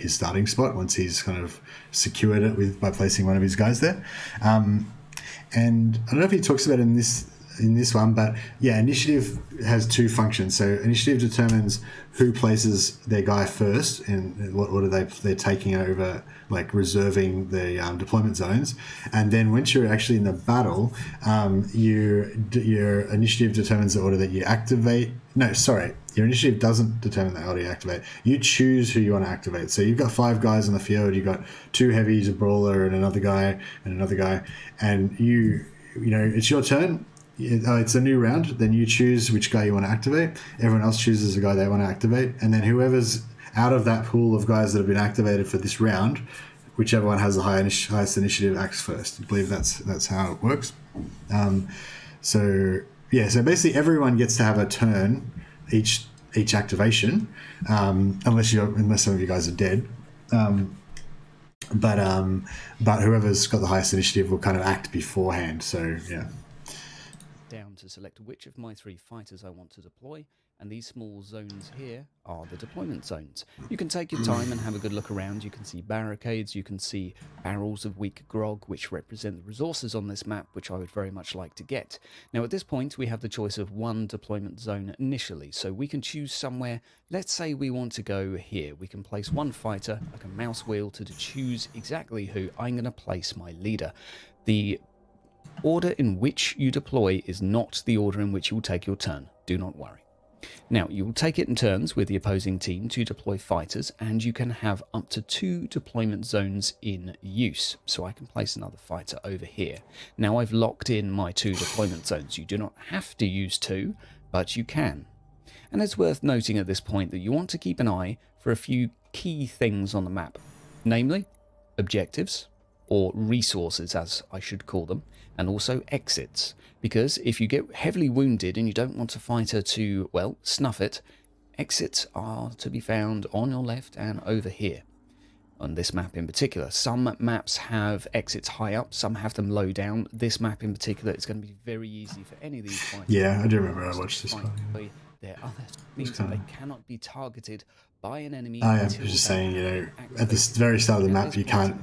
starting spot once he's kind of secured it by placing one of his guys there. And I don't know if he talks about it in this one, but yeah, initiative has two functions. So initiative determines who places their guy first and what order they're taking over, like reserving the deployment zones. And then once you're actually in the battle, your initiative determines the order that you activate. No, sorry, your initiative doesn't determine the order you activate. You choose who you want to activate. So you've got 5 guys on the field. You've got 2 heavies, a brawler, and another guy, and it's your turn. It's a new round, then you choose which guy you want to activate. Everyone else chooses a guy they want to activate, and then whoever's out of that pool of guys that have been activated for this round, whichever one has the highest initiative acts first. I believe that's how it works. So basically everyone gets to have a turn each activation, unless some of you guys are dead. But whoever's got the highest initiative will kind of act beforehand. So yeah. Down to select which of my 3 fighters I want to deploy, and these small zones here are the deployment zones. You can take your time and have a good look around. You can see barricades, you can see barrels of weak grog, which represent the resources on this map, which I would very much like to get. Now at this point we have the choice of 1 deployment zone initially, so we can choose somewhere. Let's say we want to go here. We can place 1 fighter. I can mouse wheel to choose exactly who I'm going to place my leader. The order in which you deploy is not the order in which you will take your turn. Do not worry. Now, you will take it in turns with the opposing team to deploy fighters, and you can have up to 2 deployment zones in use. So I can place another fighter over here. Now I've locked in my 2 deployment zones. You do not have to use 2, but you can. And it's worth noting at this point that you want to keep an eye for a few key things on the map, namely objectives, or resources as I should call them, and also exits, because if you get heavily wounded and you don't want a fighter to, well, snuff it, exits are to be found on your left and over here. on this map in particular. Some maps have exits high up, some have them low down. This map in particular, it's going to be very easy for any of these fighters. Yeah, I do remember I watched this one. Their other means that they cannot be targeted by an enemy. I am just saying, you know, at the very start of the map, you can't,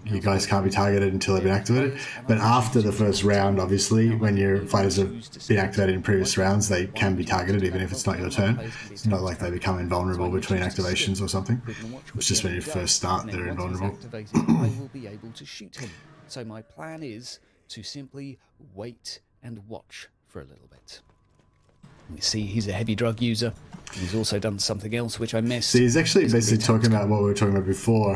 you guys can't be targeted until they've been activated. But after the first round, obviously, when your fighters have been activated in previous rounds, they can be targeted even if it's not your turn. It's not like they become invulnerable between activations or something. It's just when you first start, they're invulnerable. I will be able to shoot him. So my plan is to simply wait and watch for a little bit. You see, he's a heavy drug user. He's also done something else which I missed. So he's actually basically talking about what we were talking about before,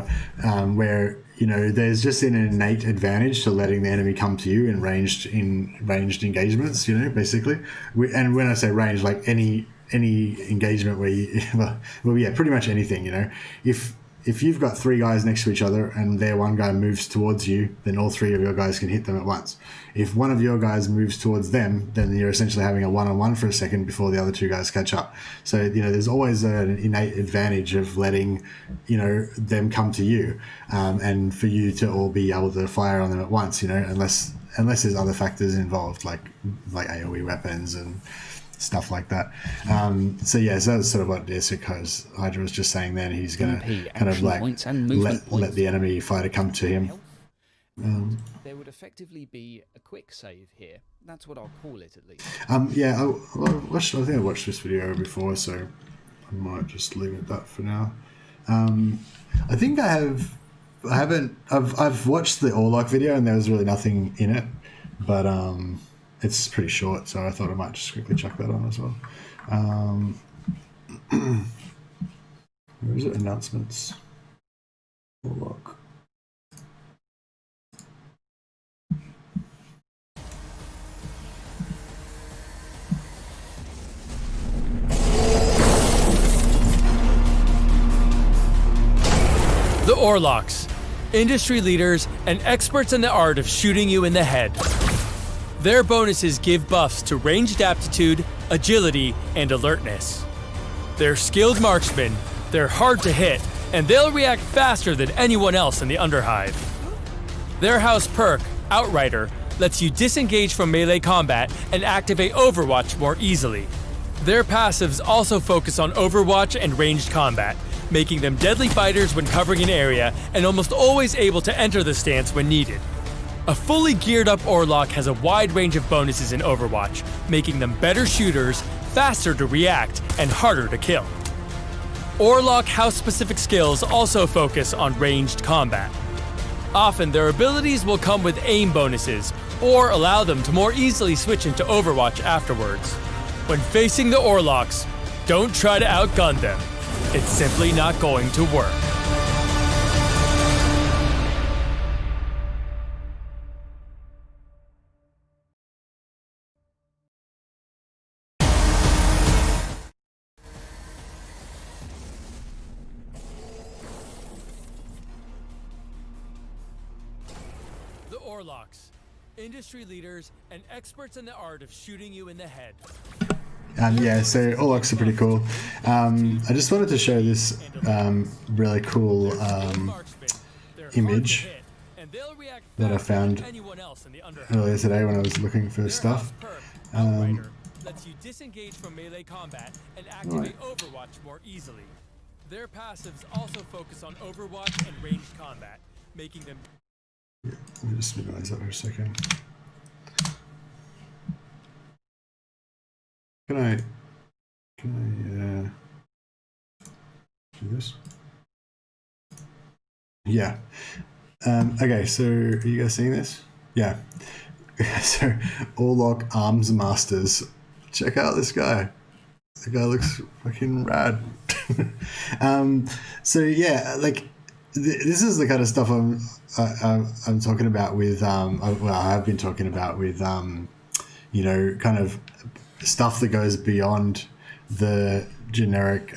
where, you know, there's just an innate advantage to letting the enemy come to you in ranged engagements, you know, basically. And when I say range, like any engagement where you, well, yeah, pretty much anything, you know. If you've got 3 guys next to each other and their one guy moves towards you, then all 3 of your guys can hit them at once. If one of your guys moves towards them, then you're essentially having a one-on-one for a second before the other 2 guys catch up. So, you know, there's always an innate advantage of letting, you know, them come to you, and for you to all be able to fire on them at once, you know, unless there's other factors involved, like AoE weapons and stuff like that. So yeah, so that's sort of what AEST was just saying then. He's going to kind of like let the enemy fighter come to him. There would effectively be a quick save here. That's what I'll call it, at least. Yeah, I think I watched this video before, so I might just leave it at that for now. I think I've watched the Orlock video and there was really nothing in it, but it's pretty short, so I thought I might just quickly chuck that on as well. Where is it? Announcements. Orlock. The Orlocks, industry leaders and experts in the art of shooting you in the head. Their bonuses give buffs to ranged aptitude, agility, and alertness. They're skilled marksmen, they're hard to hit, and they'll react faster than anyone else in the Underhive. Their house perk, Outrider, lets you disengage from melee combat and activate Overwatch more easily. Their passives also focus on Overwatch and ranged combat, making them deadly fighters when covering an area and almost always able to enter the stance when needed. A fully geared up Orlock has a wide range of bonuses in Overwatch, making them better shooters, faster to react, and harder to kill. Orlock house-specific skills also focus on ranged combat. Often their abilities will come with aim bonuses, or allow them to more easily switch into Overwatch afterwards. When facing the Orlocks, don't try to outgun them. It's simply not going to work. The Orlocks, industry leaders and experts in the art of shooting you in the head. Yeah, so Orlocks are pretty cool. I just wanted to show this really cool image that I found earlier today when I was looking for stuff. Lets you disengage from melee combat and activate Overwatch more easily. Their passives also focus on Overwatch and ranged combat, making them... Yeah, let me just minimize that for a second. Can I do this? Yeah. Okay, so are you guys seeing this? Yeah. So Orlock Arms Masters. Check out this guy. The guy looks fucking rad. So yeah, like this is the kind of stuff I'm talking about with I've been talking about with you know, kind of stuff that goes beyond the generic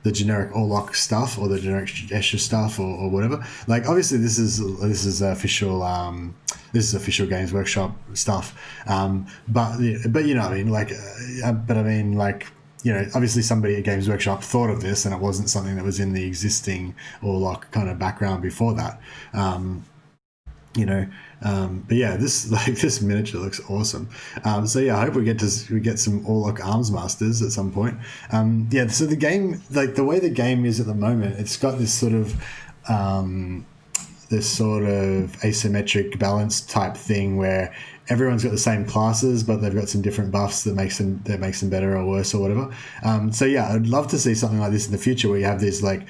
Orlock stuff or the generic Escher stuff or whatever. Like obviously this is official Games Workshop stuff, but you know what I mean, like but I mean, like you know, obviously somebody at Games Workshop thought of this, and it wasn't something that was in the existing Orlock kind of background before that. You know, but yeah, this miniature looks awesome. So yeah, I hope we get some Orlock Arms Masters at some point. Yeah, so the game, like the way the game is at the moment, it's got this sort of asymmetric balance type thing where everyone's got the same classes, but they've got some different buffs that makes them better or worse or whatever. So yeah, I'd love to see something like this in the future where you have these like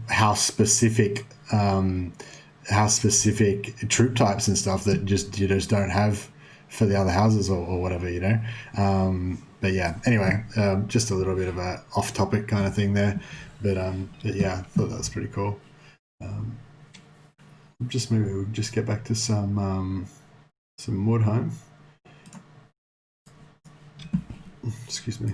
house specific troop types and stuff that you just don't have for the other houses or whatever, you know. But yeah, anyway, just a little bit of a off topic kind of thing there, but yeah, I thought that was pretty cool. Maybe we'll just get back to some Mordheim. Excuse me.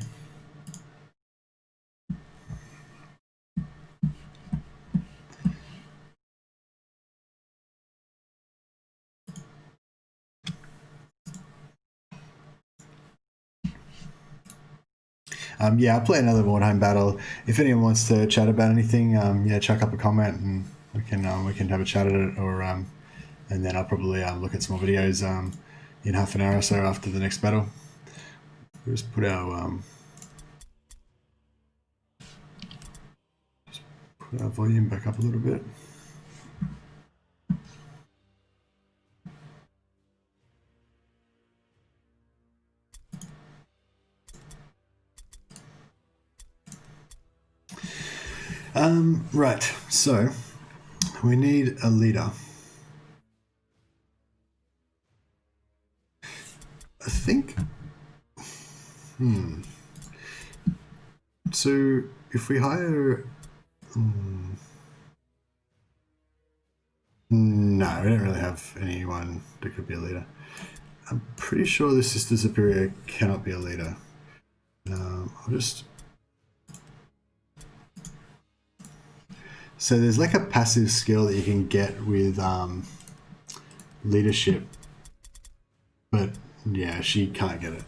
Yeah, I'll play another Mordheim battle. If anyone wants to chat about anything, yeah, chuck up a comment and we can have a chat at it, or and then I'll probably look at some more videos in half an hour or so after the next battle. We'll just put our volume back up a little bit. Right, so we need a leader. I think, so if we hire, no, we don't really have anyone that could be a leader. I'm pretty sure the Sister Superior cannot be a leader. I'll just, so there's like a passive skill that you can get with leadership, but yeah, she can't get it.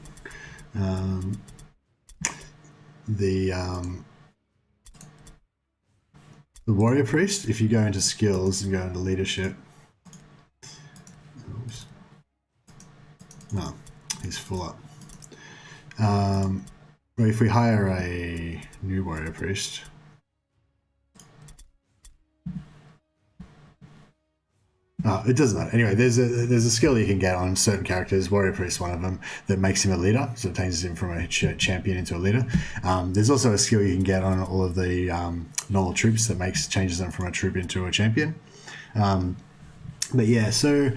The Warrior Priest, if you go into skills and go into leadership, oops. No, he's full up. But if we hire a new Warrior Priest, it doesn't matter. Anyway, there's a skill you can get on certain characters. Warrior Priest, one of them, that makes him a leader, so it changes him from a champion into a leader. There's also a skill you can get on all of the normal troops that changes them from a troop into a champion. But yeah, so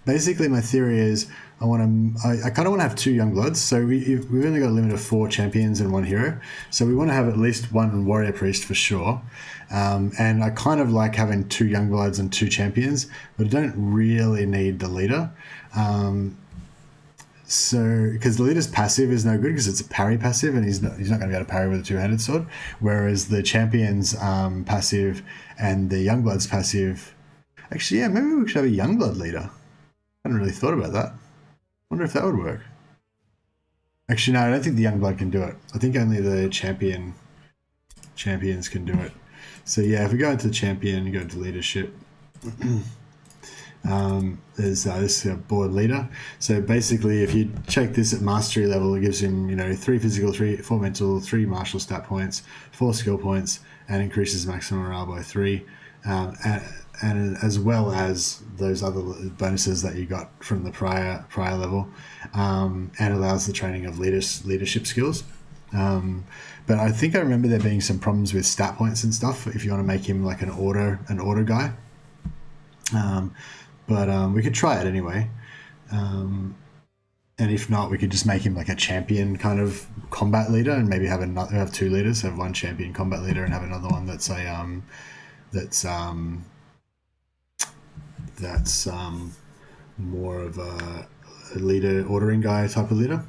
basically my theory is I kind of want to have 2 young bloods. So we've only got a limit of 4 champions and 1 hero. So we want to have at least 1 warrior priest for sure. And I kind of like having 2 young bloods and 2 champions, but I don't really need the leader. So because the leader's passive is no good because it's a parry passive, and he's not going to be able to parry with a 2-handed sword. Whereas the champion's passive and the young blood's passive. Actually, yeah, maybe we should have a young blood leader. I hadn't really thought about that. Wonder if that would work. Actually, no, I don't think the young blood can do it. I think only the champions can do it. So yeah, if we go into champion, go into leadership. There's this board leader. So basically, if you check this at mastery level, it gives him 3 physical, 4 mental, 3 martial stat points, 4 skill points, and increases maximum morale by 3. And as well as those other bonuses that you got from the prior level, and allows the training of leadership skills. But I think I remember there being some problems with stat points and stuff if you want to make him like an order guy. But we could try it anyway. And if not, we could just make him like a champion kind of combat leader, and maybe have 2 leaders, have 1 champion combat leader and have another one that's more of a leader, ordering guy type of leader.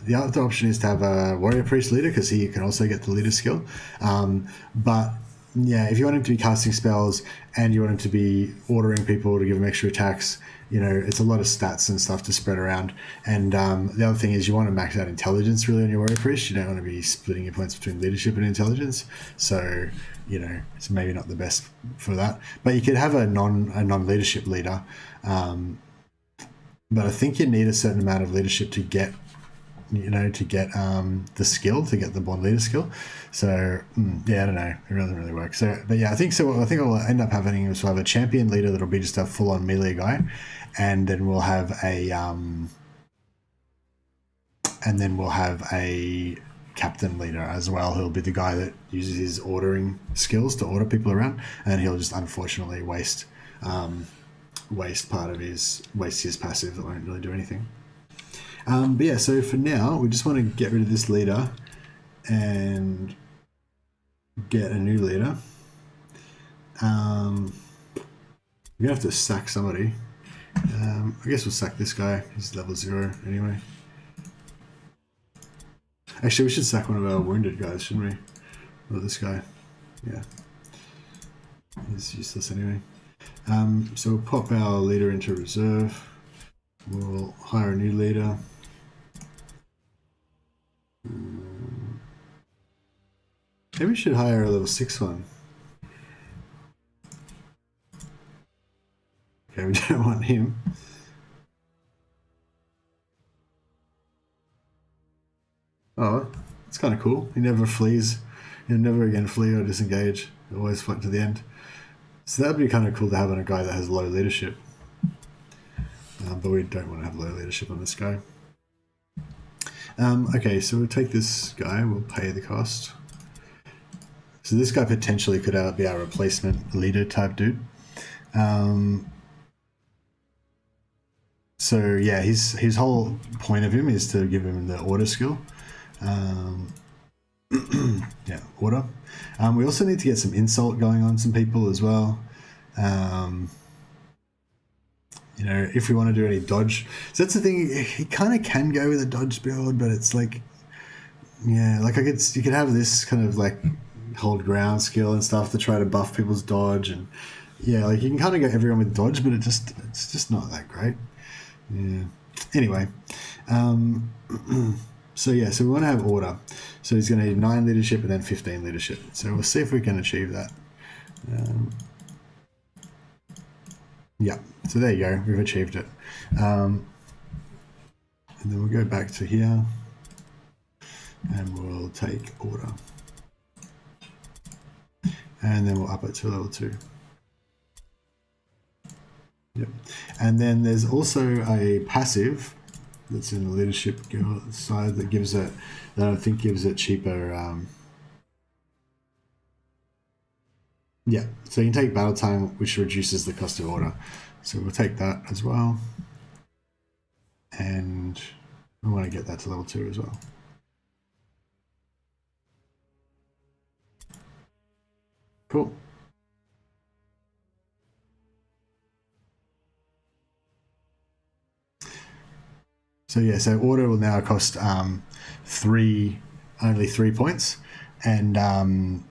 The other option is to have a warrior priest leader because he can also get the leader skill. But yeah, if you want him to be casting spells and you want him to be ordering people to give him extra attacks, you know, it's a lot of stats and stuff to spread around. And the other thing is you want to max out intelligence really on your warrior priest. You don't want to be splitting your points between leadership and intelligence. So, you know, it's maybe not the best for that. But you could have a non-leadership leader. But I think you need a certain amount of leadership to get, you know, the skill, to get the bond leader skill. So yeah, I don't know, it doesn't really work. So, but yeah, I think so. I think what will end up happening is we'll have a champion leader that'll be just a full-on melee guy, and then we'll have a captain leader as well, who'll be the guy that uses his ordering skills to order people around, and he'll just unfortunately waste his passive that won't really do anything. But yeah, so for now, we just want to get rid of this leader and get a new leader. We're going to have to sack somebody. I guess we'll sack this guy. He's level 0 anyway. Actually, we should sack one of our wounded guys, shouldn't we? Or this guy. Yeah. He's useless anyway. So we'll pop our leader into reserve. We'll hire a new leader. Maybe we should hire a level 6 one. Okay, we don't want him. Oh, it's kind of cool. He never flees. He'll never again flee or disengage. He'll always fight to the end. So that would be kind of cool to have on a guy that has low leadership. But we don't want to have low leadership on this guy. Okay, so we'll take this guy. We'll pay the cost. So this guy potentially could be our replacement leader type dude. So yeah, his whole point of him is to give him the order skill. Yeah, order. We also need to get some insult going on some people as well. You know, if we want to do any dodge. So that's the thing, he kind of can go with a dodge build, but it's like, yeah, like you could have this kind of like hold ground skill and stuff to try to buff people's dodge, and yeah, like you can kind of get everyone with dodge, but it's just not that great. Yeah. Anyway, so yeah, so we want to have order. So he's going to need 9 leadership and then 15 leadership. So we'll see if we can achieve that. Yeah, so there you go, we've achieved it. And then we'll go back to here and we'll take order. And then we'll up it to level 2. Yep. And then there's also a passive that's in the leadership side that gives it, that I think gives it cheaper. Yeah, so you can take battle time, which reduces the cost of order. So we'll take that as well. And we want to get that to level 2 as well. Cool. So yeah, so order will now cost only 3 points, and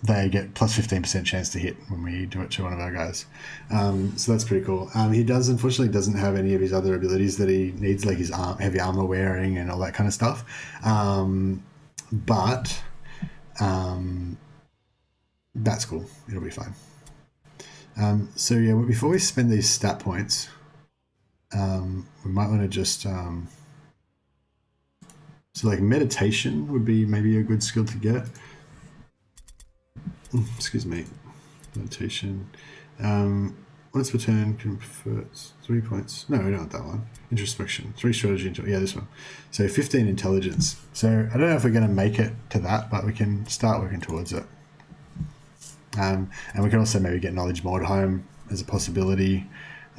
they get plus 15% chance to hit when we do it to one of our guys. So that's pretty cool. He unfortunately doesn't have any of his other abilities that he needs, like his heavy armor wearing and all that kind of stuff. But that's cool. It'll be fine. So yeah, well, before we spend these stat points, we might want to just so like meditation would be maybe a good skill to get. Excuse me. Meditation. Once per turn converts 3 points. No, we don't want that one. Introspection. 3 strategy. Yeah, this one. So 15 intelligence. So I don't know if we're going to make it to that, but we can start working towards it. And we can also maybe get knowledge Mordheim as a possibility.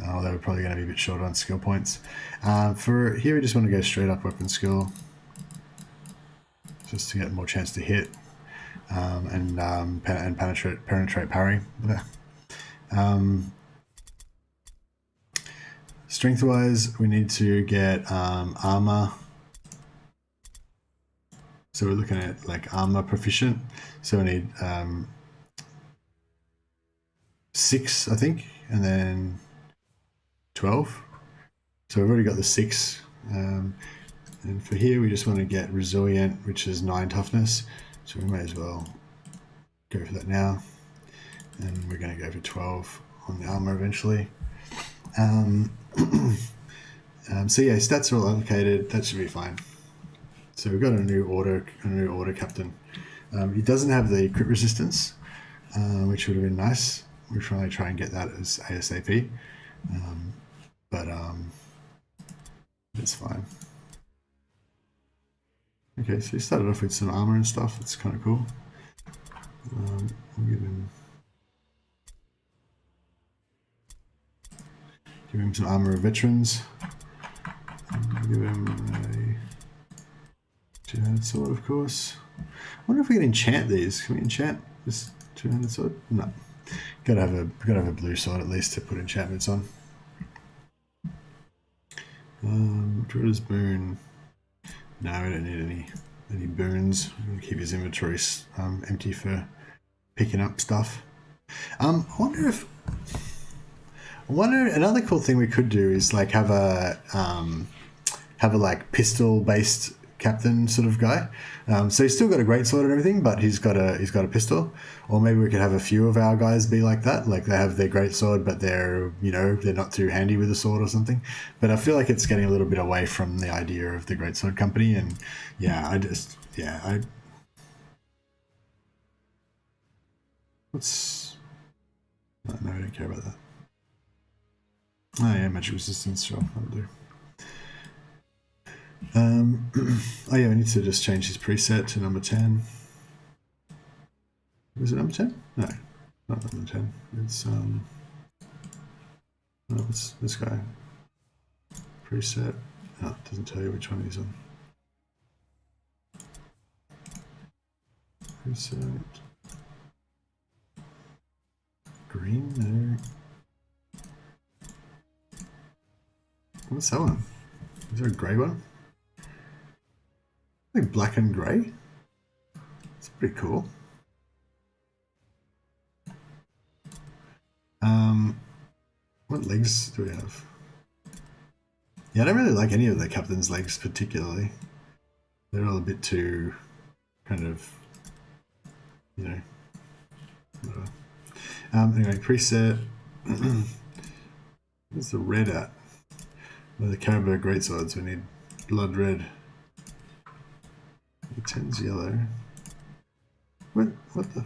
Although we're probably going to be a bit short on skill points. For here, we just want to go straight up weapon skill, just to get more chance to hit, and penetrate parry. Strength wise, we need to get armor. So we're looking at like armor proficient. So we need 6, I think, and then 12. So we've already got the 6. And for here, we just want to get resilient, which is 9 toughness. So we may as well go for that now. And we're going to go for 12 on the armor eventually. So yeah, stats are all allocated. That should be fine. So we've got a new order captain. He doesn't have the crit resistance, which would have been nice. We're trying to try and get that as ASAP, but it's fine. Okay, so he started off with some armor and stuff. It's kind of cool. We'll give him some armor of veterans. Give him a 2-handed sword, of course. I wonder if we can enchant these. Can we enchant this 2-handed sword? No. Gotta have a blue sword at least to put enchantments on. Druid's boon. No, we don't need any boons. We're gonna keep his inventory empty for picking up stuff. I wonder another cool thing we could do is like have a like pistol based captain sort of guy. So he's still got a greatsword and everything, but he's got a pistol. Or maybe we could have a few of our guys be like that. Like they have their greatsword, but they're not too handy with a sword or something. But I feel like it's getting a little bit away from the idea of the greatsword company. And yeah, no, we don't care about that. Oh yeah, magic resistance, sure, that'll do. Oh yeah, we need to just change his preset to number 10. Was it number 10? No, not number 10. It's no, it's this guy. Preset. No, it doesn't tell you which one he's on. Preset. Green, no. What's that one? Is there a grey one? I think black and grey. It's pretty cool. What legs do we have? Yeah, I don't really like any of the captain's legs particularly. They're all a bit too kind of, whatever. Anyway, preset. Where's the red at? With the Caribou greatswords, we need blood red. The 10's yellow. What the?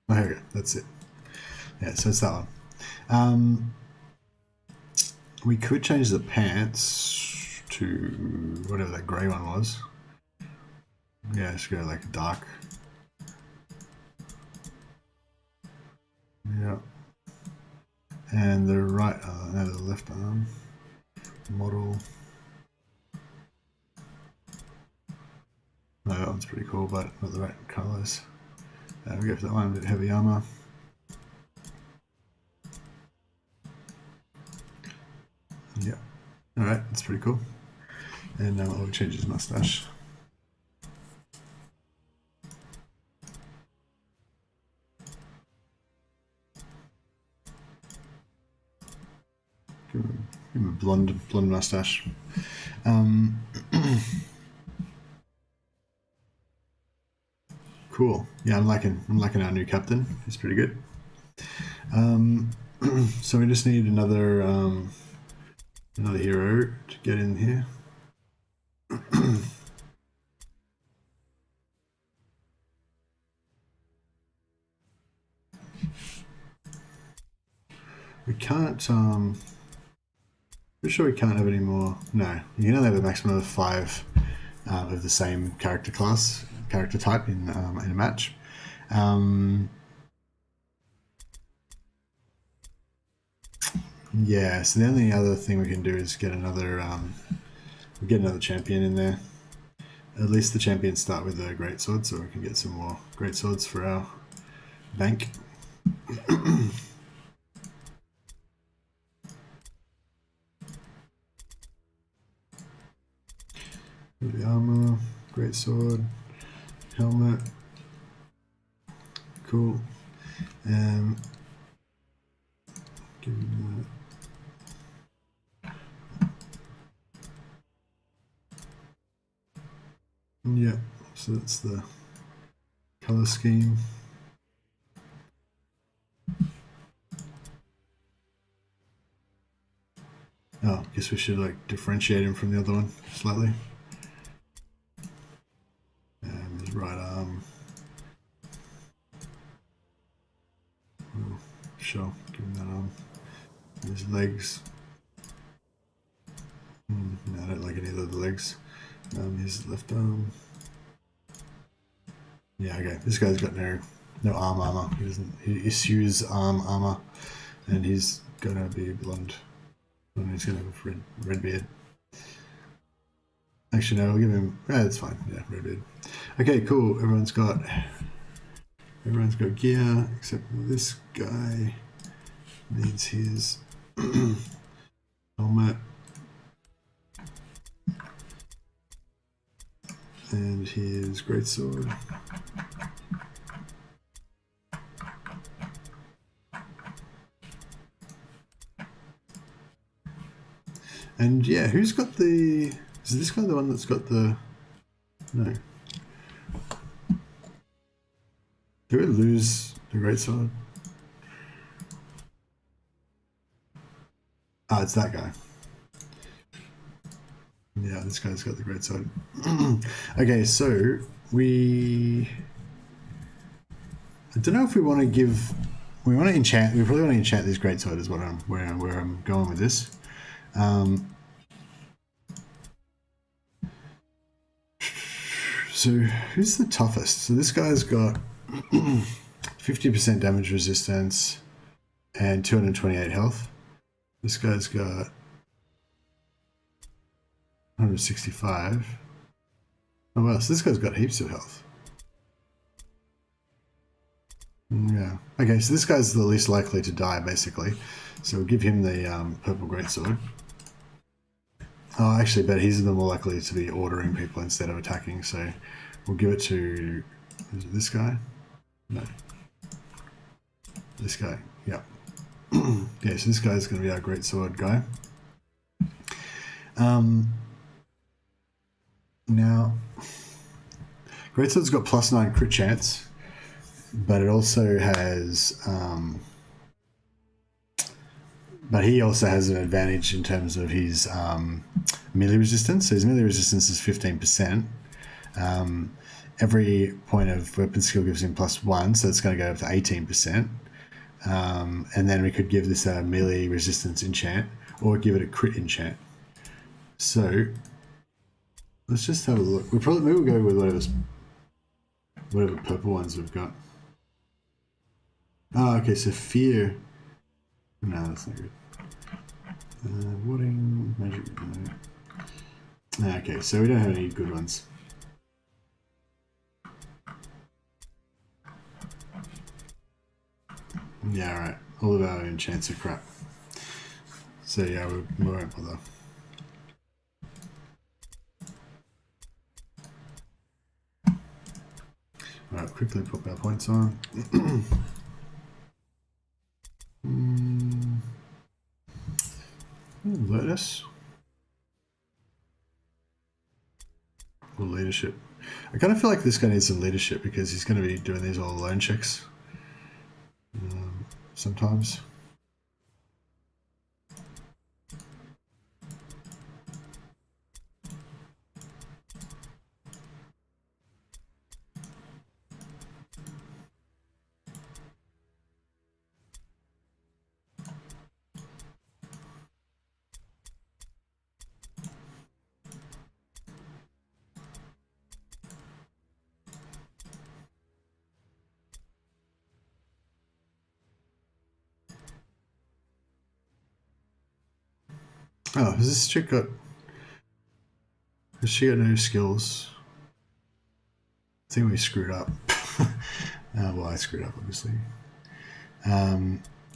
Oh, here we go. That's it. Yeah, so it's that one. We could change the pants to whatever that grey one was. Yeah, let's go like dark. Yeah. And the right, no, the left arm model. No, that one's pretty cool, but not the right colours. We'll go for that one, a bit heavy armour. Yeah. Alright, that's pretty cool. And I'll change his mustache. Give him a blonde mustache. Cool. Yeah, I'm liking our new captain. He's pretty good. So we just need another hero to get in here. We can't. Pretty sure we can't have any more. No, you can only have a maximum of 5 of the same character type in a match. Yeah, so the only other thing we can do is get another champion in there. At least the champions start with a greatsword, so we can get some more greatswords for our bank. The armor, greatsword. helmet. Cool. Give him that. Yeah, so that's the color scheme. Oh, guess we should like differentiate him from the other one slightly. And his right arm. Oh, sure, give him that arm. And his legs. No, I don't like any of the legs. His left arm. Yeah, okay. This guy's got no arm armor. He doesn't. He eschews arm armor, and he's gonna be blonde. And he's gonna have a red beard. Actually, no, we'll give him. Yeah, that's fine. Yeah, red beard. Okay, cool. Everyone's got gear except this guy needs his helmet and his greatsword. And yeah, who's got the... Is this guy the one that's got the... No. Do we lose the greatsword? Ah, it's that guy. Yeah, this guy's got the greatsword. Okay, so we... I don't know if we want to give... We want to enchant... We probably want to enchant this greatsword is what where I'm going with this. So who's the toughest? So this guy's got 50% damage resistance and 228 health. This guy's got 165. Oh wow, so this guy's got heaps of health. Yeah. Okay, so this guy's the least likely to die, basically. So we'll give him the purple greatsword. Oh, actually, but he's the more likely to be ordering people instead of attacking, so we'll give it to... Is it this guy? No. This guy, yeah. Yeah, so this guy's going to be our greatsword guy. Now, greatsword's got +9 crit chance, but it also has... but he also has an advantage in terms of his melee resistance. So his melee resistance is 15%. Every point of weapon skill gives him +1, so it's going to go up to 18%. And then we could give this a melee resistance enchant, or give it a crit enchant. So let's just have a look. Maybe we'll go with whatever purple ones we've got. Oh, okay. So fear. No, that's not good. Warding, magic, no. Okay, so we don't have any good ones. Yeah, alright. All of our enchants are crap. So yeah, we won't bother. Alright, quickly pop our points on. Lettuce or leadership. I kind of feel like this guy needs some leadership because he's going to be doing these all alone checks sometimes. Oh, has this chick got... Has she got no skills? I think we screwed up. Well, I screwed up, obviously.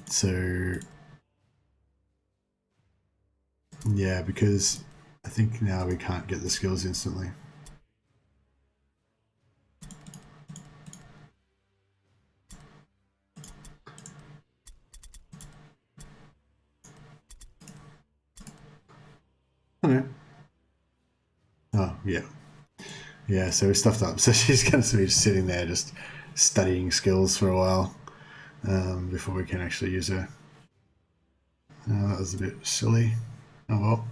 So... Yeah, because I think now we can't get the skills instantly. no. Oh, yeah. Yeah, so we're stuffed up. So she's going to be sitting there just studying skills for a while before we can actually use her. That was a bit silly. Oh well.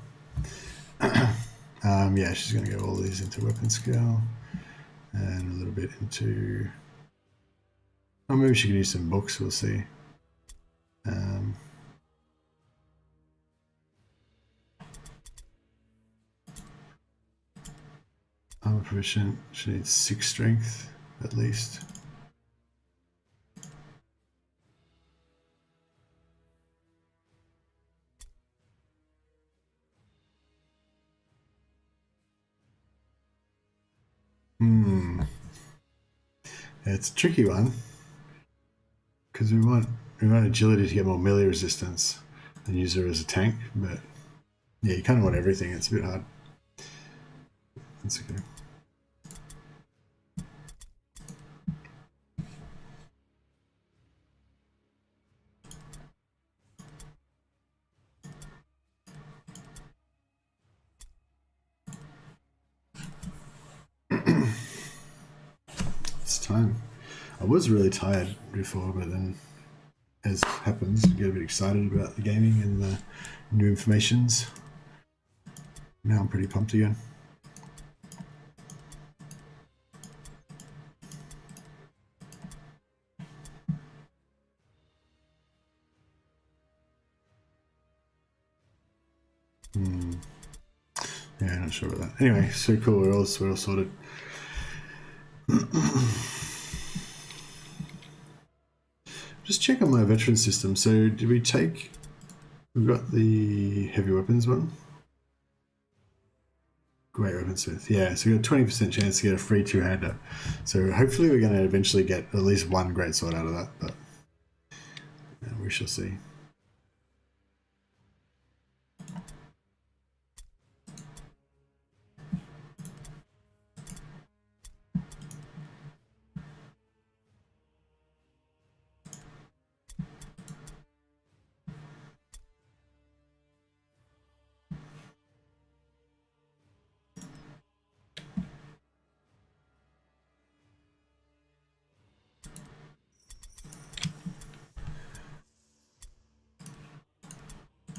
Yeah, she's going to go all these into weapon skill and a little bit into... Oh, maybe she could use some books, we'll see. Armor proficient, she needs 6 strength at least. It's a tricky one because we want agility to get more melee resistance and use her as a tank, but yeah, you kind of want everything. It's a bit hard. That's okay. It's time. I was really tired before, but then, as happens, you get a bit excited about the gaming and the new informations. Now I'm pretty pumped again. Yeah, not sure about that. Anyway, so cool. We're all sorted. Just check on my veteran system. So did we take... We've got the heavy weapons one. Great weaponsmith. Yeah, so we got a 20% chance to get a free two-hander. So hopefully we're going to eventually get at least one great sword out of that, but yeah, we shall see.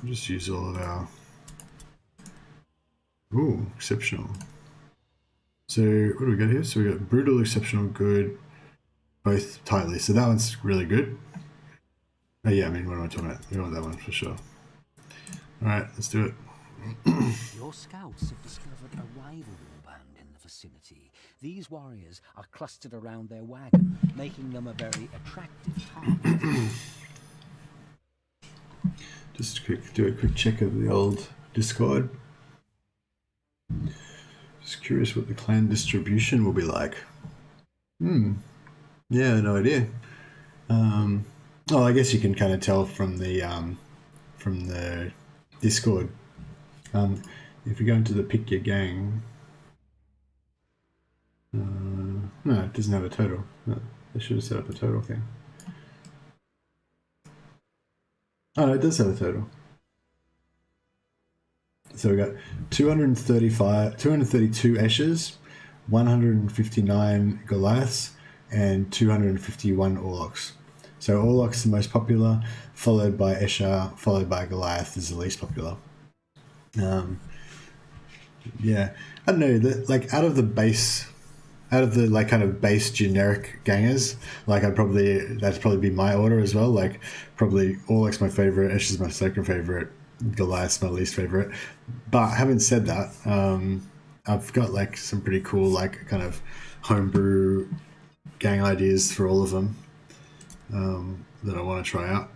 Just use all of our... Ooh, exceptional. So what do we got here? So we got brutal, exceptional, good, both tightly. So that one's really good. Oh yeah, I mean, what am I talking about? We want that one for sure. All right, let's do it. Your scouts have discovered a rival warband in the vicinity. These warriors are clustered around their wagon, making them a very attractive target. Just do a quick check of the old Discord. Just curious what the clan distribution will be like. Yeah, no idea. Oh, I guess you can kind of tell from the Discord. If you go into the pick your gang, no, it doesn't have a total. No, they should have set up a total thing. Oh, no, it does have a total. So we got 232 Esches, 159 Goliaths, and 251 Orlocks. So Orlock's the most popular, followed by Escher, followed by Goliath is the least popular. Yeah, I don't know, like out of the like kind of base generic gangers, like that'd probably be my order as well. Like probably Orloc's my favorite, Escher's my second favorite, Goliath's my least favorite. But having said that, I've got like some pretty cool like kind of homebrew gang ideas for all of them that I want to try out.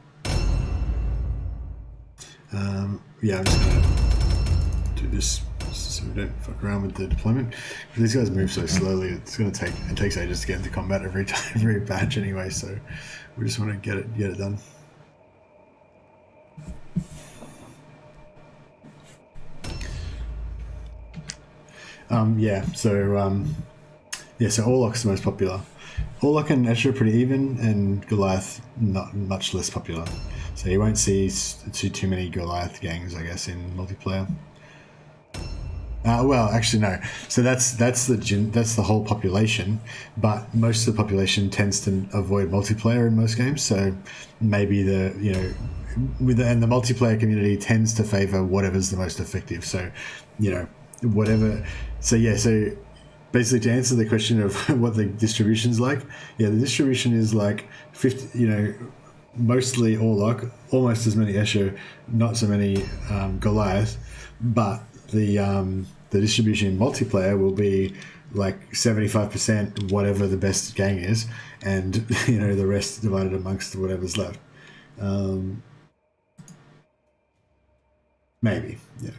Yeah, I'm just gonna do this so we don't fuck around with the deployment. These guys move so slowly, it takes ages to get into combat every batch anyway, so we just want to get it done. So Orlock's the most popular. Orlock and Escher are pretty even, and Goliath not much less popular. So you won't see too many Goliath gangs, I guess, in multiplayer. Well, actually, no. So that's the whole population, but most of the population tends to avoid multiplayer in most games. So maybe the multiplayer community tends to favor whatever's the most effective. So, whatever. So yeah. So basically, to answer the question of what the distribution's like, yeah, the distribution is like 50. Mostly Orlok, almost as many Escher, not so many Goliath, but the distribution in multiplayer will be like 75% whatever the best gang is, and the rest divided amongst whatever's left. Maybe, yeah.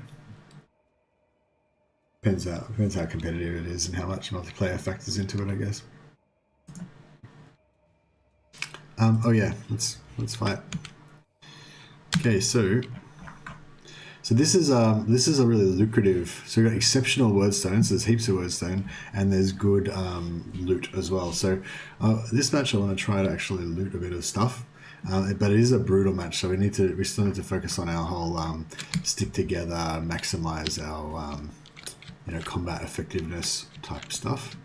Depends how competitive it is and how much multiplayer factors into it, I guess. Oh yeah, let's fight. Okay, so this is a really lucrative. So we've got exceptional wordstones. There's heaps of wordstone, and there's good loot as well. So this match, I want to try to actually loot a bit of stuff, but it is a brutal match. So we still need to focus on our whole stick together, maximize our combat effectiveness type stuff.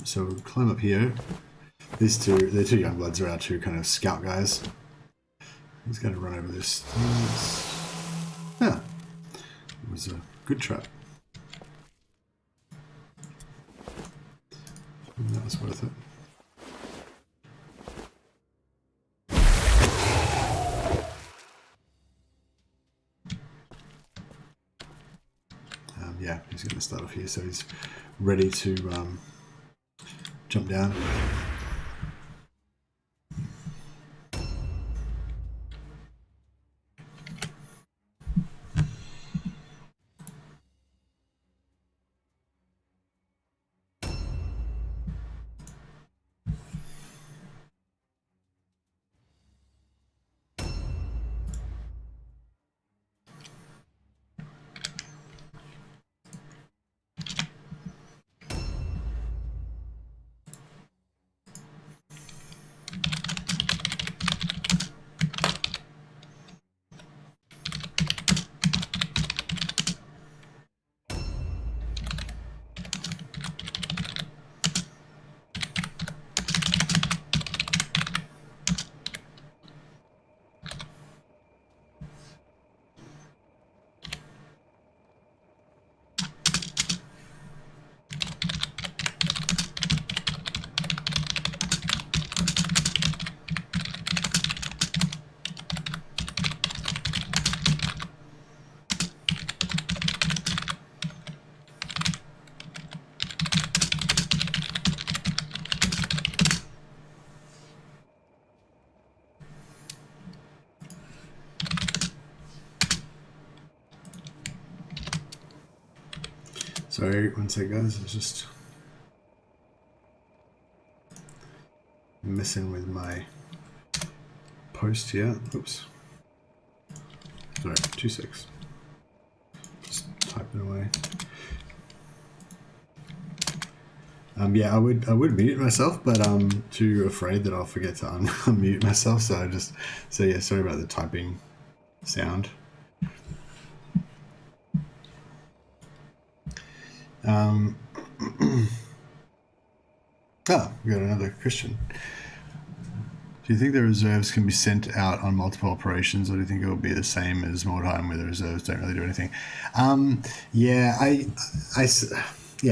So we'll climb up here. They're two young bloods are our two kind of scout guys. He's going to run over this. Yeah, it was a good trap. And that was worth it. Yeah, he's going to start off here, so he's ready to jump down. Sorry, one sec guys, I was just messing with my post here. Oops. Sorry, 2 secs. Just typing away. Yeah, I would mute myself, but I'm too afraid that I'll forget to unmute myself, so yeah, sorry about the typing sound. We got another question. Do you think the reserves can be sent out on multiple operations, or do you think it will be the same as Mordheim, where the reserves don't really do anything? Yeah,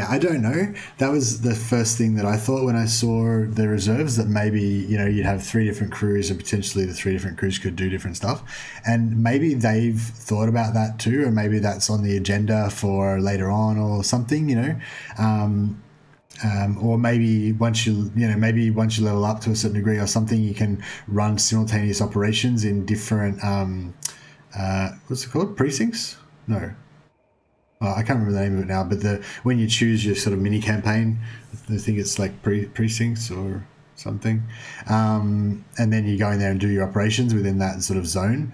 I don't know. That was the first thing that I thought when I saw the reserves, that maybe, you'd have 3 different crews and potentially the 3 different crews could do different stuff. And maybe they've thought about that too, or maybe that's on the agenda for later on or something, or maybe once you level up to a certain degree or something, you can run simultaneous operations in different, what's it called? Precincts? No. I can't remember the name of it now, but when you choose your sort of mini campaign, I think it's like precincts, or something, and then you go in there and do your operations within that sort of zone.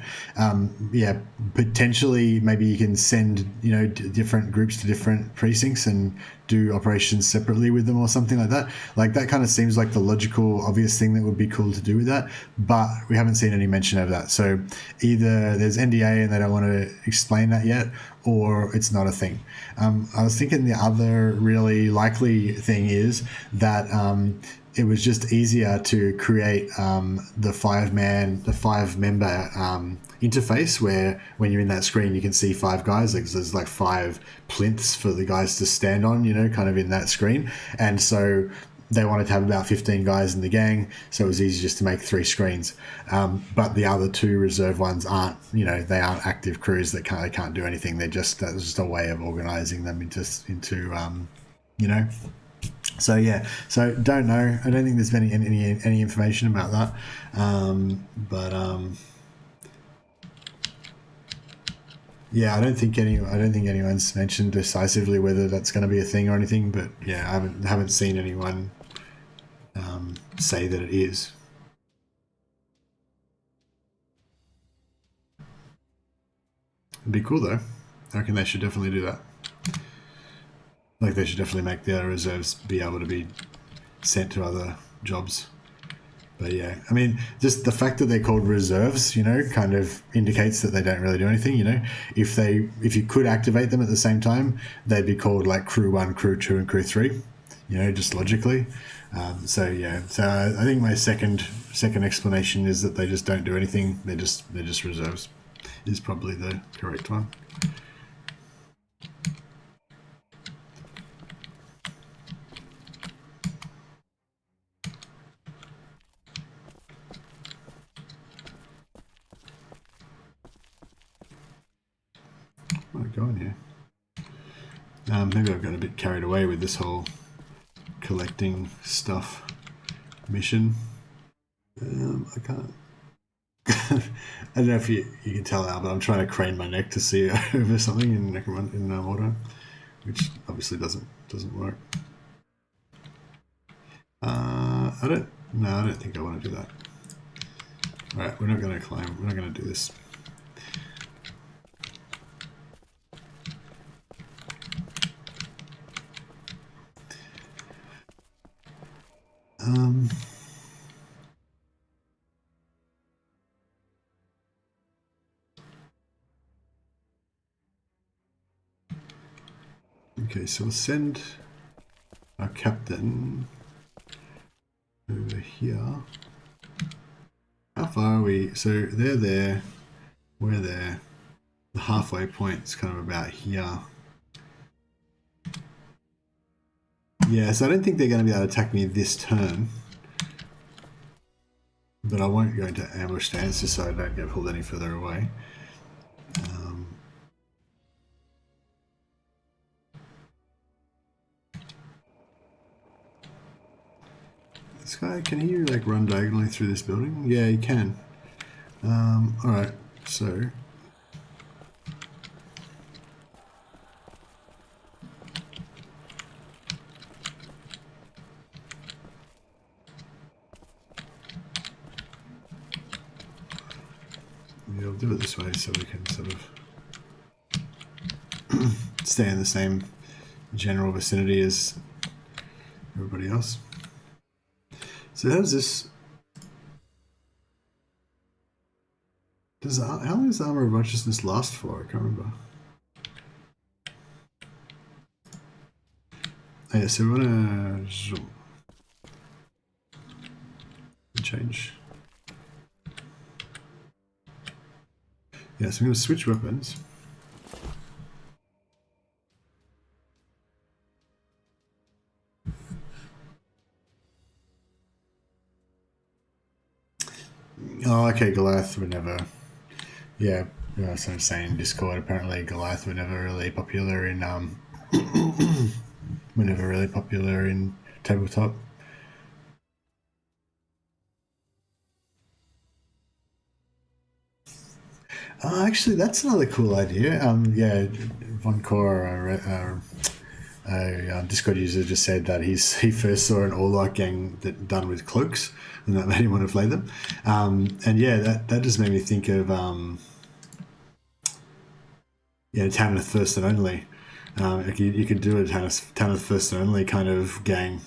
Yeah, potentially maybe you can send, you know, different groups to different precincts and do operations separately with them or something like that. Like that kind of seems like the logical, obvious thing that would be cool to do with that, but we haven't seen any mention of that. So either there's NDA and they don't want to explain that yet, or it's not a thing. I was thinking the other really likely thing is that it was just easier to create the five member interface where when you're in that screen you can see 5 guys, like there's like 5 plinths for the guys to stand on, you know, kind of in that screen. And so they wanted to have about 15 guys in the gang, so it was easy just to make 3 screens. But the other 2 reserve ones aren't, you know, they aren't active crews that can't do anything. They're just, that's just a way of organizing them into you know. So yeah, so don't know. I don't think there's been any information about that. Yeah, I don't think anyone's mentioned decisively whether that's going to be a thing or anything. But yeah, I haven't seen anyone say that it is. It'd be cool though. I reckon they should definitely do that. Like they should definitely make the other reserves be able to be sent to other jobs. But yeah, I mean, just the fact that they're called reserves, you know, kind of indicates that they don't really do anything, you know. If you could activate them at the same time, they'd be called like Crew 1, Crew 2 and Crew 3, you know, just logically. So yeah, so I think my second explanation is that they just don't do anything. They're just reserves is probably the correct one. Where am I going here? Maybe I've got a bit carried away with this whole collecting stuff mission. I can't. I don't know if you can tell now, but I'm trying to crane my neck to see over something in Mordheim, which obviously doesn't work. I don't think I want to do that. All right, we're not going to climb. We're not going to do this. Okay, so we'll send our captain over here. How far are we? So they're there, we're there. The halfway point's kind of about here. Yeah, so I don't think they're going to be able to attack me this turn. But I won't go into ambush stance just so I don't get pulled any further away. This guy, can he like run diagonally through this building? Yeah, he can. Alright, so... yeah, I'll do it this way so we can sort of stay in the same general vicinity as everybody else. So how does this... how long does Armor of Righteousness last for? I can't remember. Oh, yeah, so we want to change. Yeah, so I'm going to switch weapons. Oh, okay, Goliath were never... Yeah, so I'm saying in Discord, apparently Goliath were never really popular in... were never really popular in tabletop. Actually, that's another cool idea. Yeah, Von Core a Discord user just said that he first saw an Orlok gang done with cloaks, and that made him want to play them. And yeah, that just made me think of Tanith First and Only. You could do a Tanith First and Only kind of gang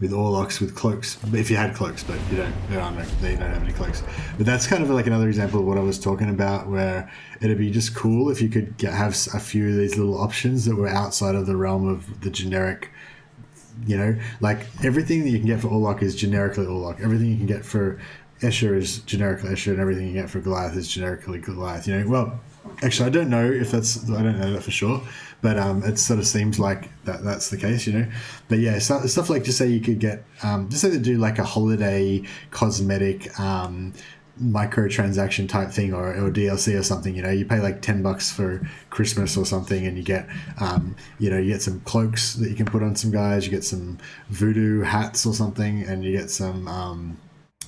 with Orlocks with cloaks, if you had cloaks, but you don't. They don't have any cloaks. But that's kind of like another example of what I was talking about, where it'd be just cool if you could have a few of these little options that were outside of the realm of the generic. Like everything that you can get for Orlok is generically Orlok. Everything you can get for Escher is generically Escher, and everything you get for Goliath is generically Goliath. Well, actually, I don't know if that's. I don't know that for sure, but it sort of seems like that's the case, But yeah, stuff like, just say you could get, just say they do like a holiday cosmetic microtransaction type thing, or DLC or something. You pay like $10 for Christmas or something, and you get you get some cloaks that you can put on some guys. You get some voodoo hats or something, and you get some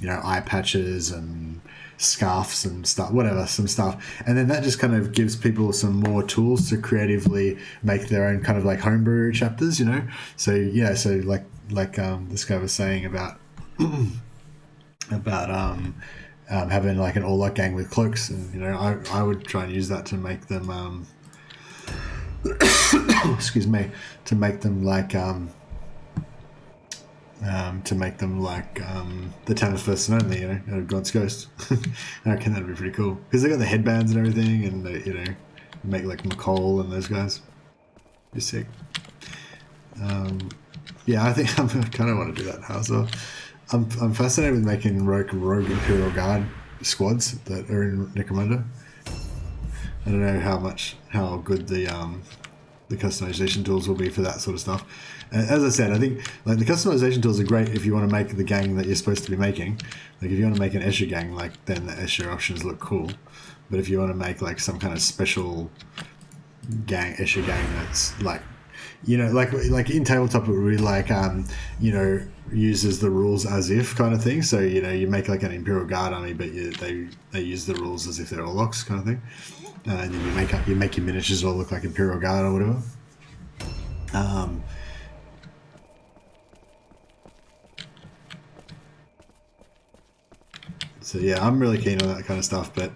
eye patches and scarves and stuff, some stuff, and then that just kind of gives people some more tools to creatively make their own kind of like homebrew chapters, So yeah, so like this guy was saying about having like an Orlok gang with cloaks, and I would try and use that to make them excuse me, to make them like the Tanith First and Only, God's Ghost. I reckon that'd be pretty cool, because they got the headbands and everything, and they, make like McCall and those guys. Be sick. Yeah, I think I kind of want to do that now as well. I'm fascinated with making rogue Imperial Guard squads that are in Necromunda. I don't know how good the customization tools will be for that sort of stuff. As I said, I think like the customization tools are great if you want to make the gang that you're supposed to be making. Like if you want to make an Escher gang, like then the Escher options look cool. But if you want to make like some kind of special Escher gang that's like, like in tabletop it would be like uses the rules as if kind of thing. So you make like an Imperial Guard army, but they use the rules as if they're Orlocks kind of thing. And then you make your miniatures all look like Imperial Guard or whatever. So yeah, I'm really keen on that kind of stuff, but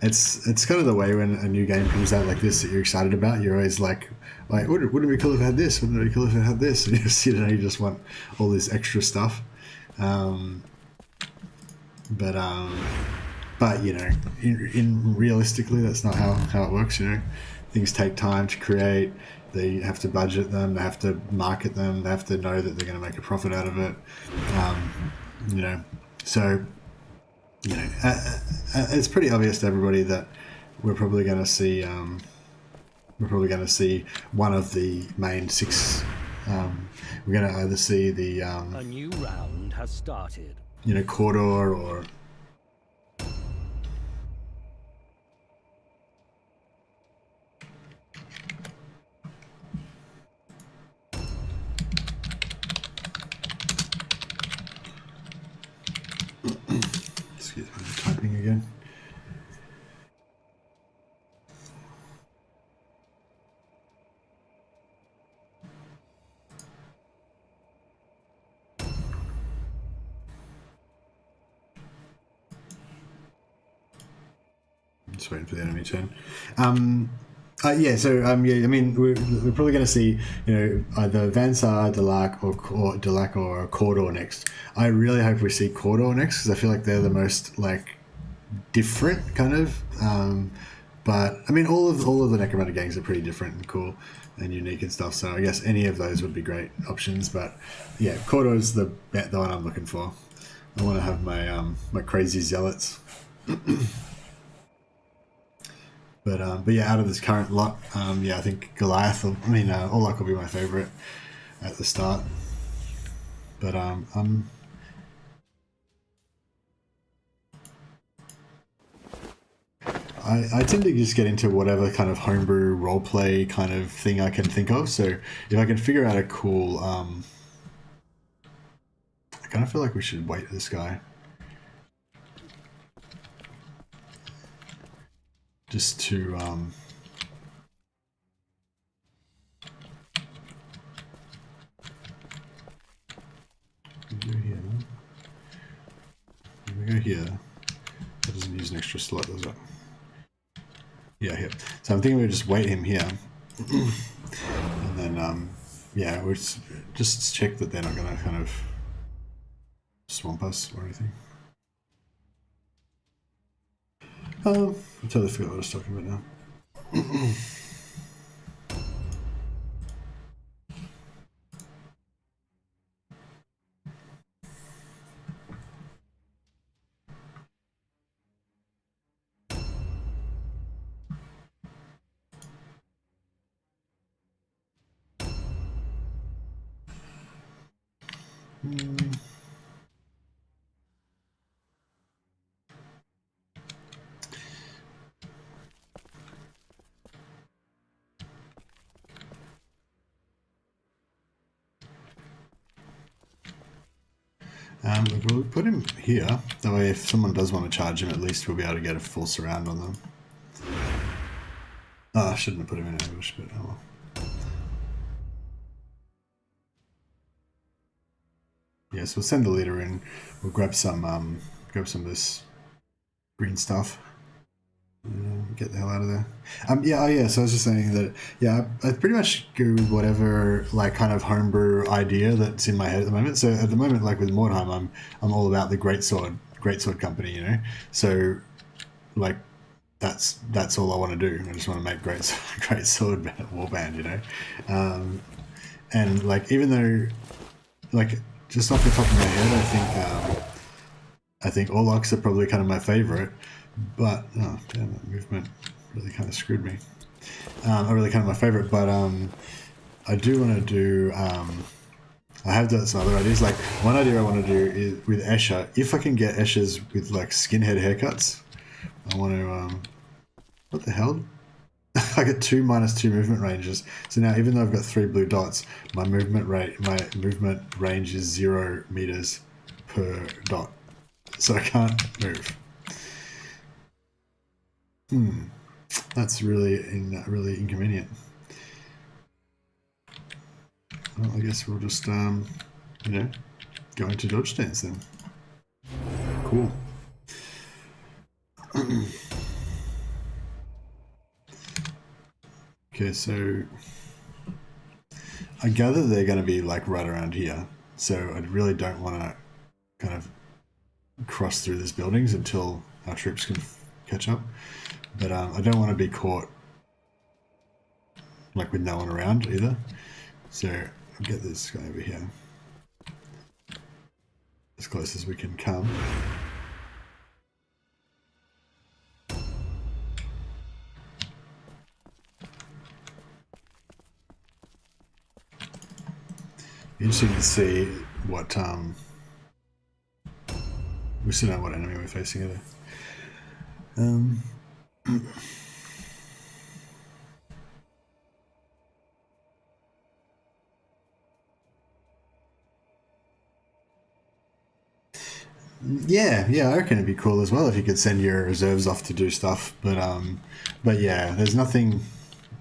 it's kind of the way when a new game comes out like this that you're excited about. You're always like wouldn't it be cool if it had this? Wouldn't it be cool if it had this? And you just want all this extra stuff. But in realistically, that's not how it works. Things take time to create. They have to budget them. They have to market them. They have to know that they're going to make a profit out of it. So. It's pretty obvious to everybody that we're probably going to see one of the main 6. We're going to either see the a new round has started. Cawdor or typing again. Just waiting for the enemy turn. I mean, we're probably going to see, either Vansar, Delac, or Cawdor next. I really hope we see Cawdor next, because I feel like they're the most like different kind of. But I mean, all of the Necromunda gangs are pretty different and cool and unique and stuff. So I guess any of those would be great options. But yeah, Cawdor's the one I'm looking for. I want to have my my crazy zealots. But yeah, out of this current lot, I think Goliath. Orlok will be my favorite at the start. But I tend to just get into whatever kind of homebrew roleplay kind of thing I can think of. So if I can figure out a cool, I kind of feel like we should wait this guy. Just to we go here. That doesn't use an extra slot, does it? Yeah, here. So I'm thinking we'll just wait him here. And then, yeah, we'll just check that they're not going to kind of swamp us or anything. I totally forgot what I was talking about now. We'll put him here. That way, if someone does want to charge him, at least we'll be able to get a full surround on them. Oh, I shouldn't have put him in ambush, but oh well. Yes, we'll send the leader in. We'll grab some of this green stuff. Get the hell out of there. Yeah, oh yeah, so I was just saying that, yeah, I pretty much go with whatever, like, kind of homebrew idea that's in my head at the moment. So at the moment, like with Mordheim, I'm all about the greatsword company, you know? So, like, that's all I want to do. I just want to make great sword warband, you know? And, like, even though, like, just off the top of my head, I think Orlocks are probably kind of my favorite. But, oh damn, that movement really kind of screwed me. Are really kind of my favorite, but I do want to do, I have done some other ideas. Like, one idea I want to do is with Escher, if I can get Eschers with, like, skinhead haircuts, I want to, what the hell? I get 2 -2 movement ranges. So now, even though I've got 3 blue dots, my movement range is 0 meters per dot. So I can't move. That's really inconvenient. Well, I guess we'll just, you know, go into dodge stance then. Cool. Okay, so I gather they're going to be like right around here. So I really don't want to kind of cross through these buildings until our troops can catch up. But I don't want to be caught like with no one around either. So I'll get this guy over here as close as we can come. Interesting to see what we still don't know what enemy we're facing either. Yeah, I reckon it'd be cool as well if you could send your reserves off to do stuff. But yeah, there's nothing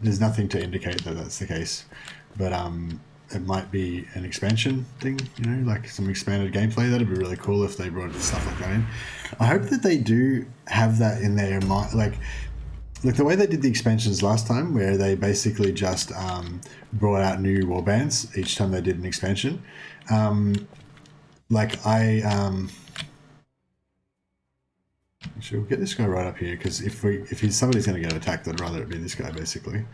to indicate that that's the case. But it might be an expansion thing, you know, like some expanded gameplay. That'd be really cool if they brought stuff like that in. I hope that they do have that in their mind, like the way they did the expansions last time, where they basically just brought out new warbands each time they did an expansion. Actually, we'll get this guy right up here, because if somebody's going to get attacked, I'd rather it be this guy, basically.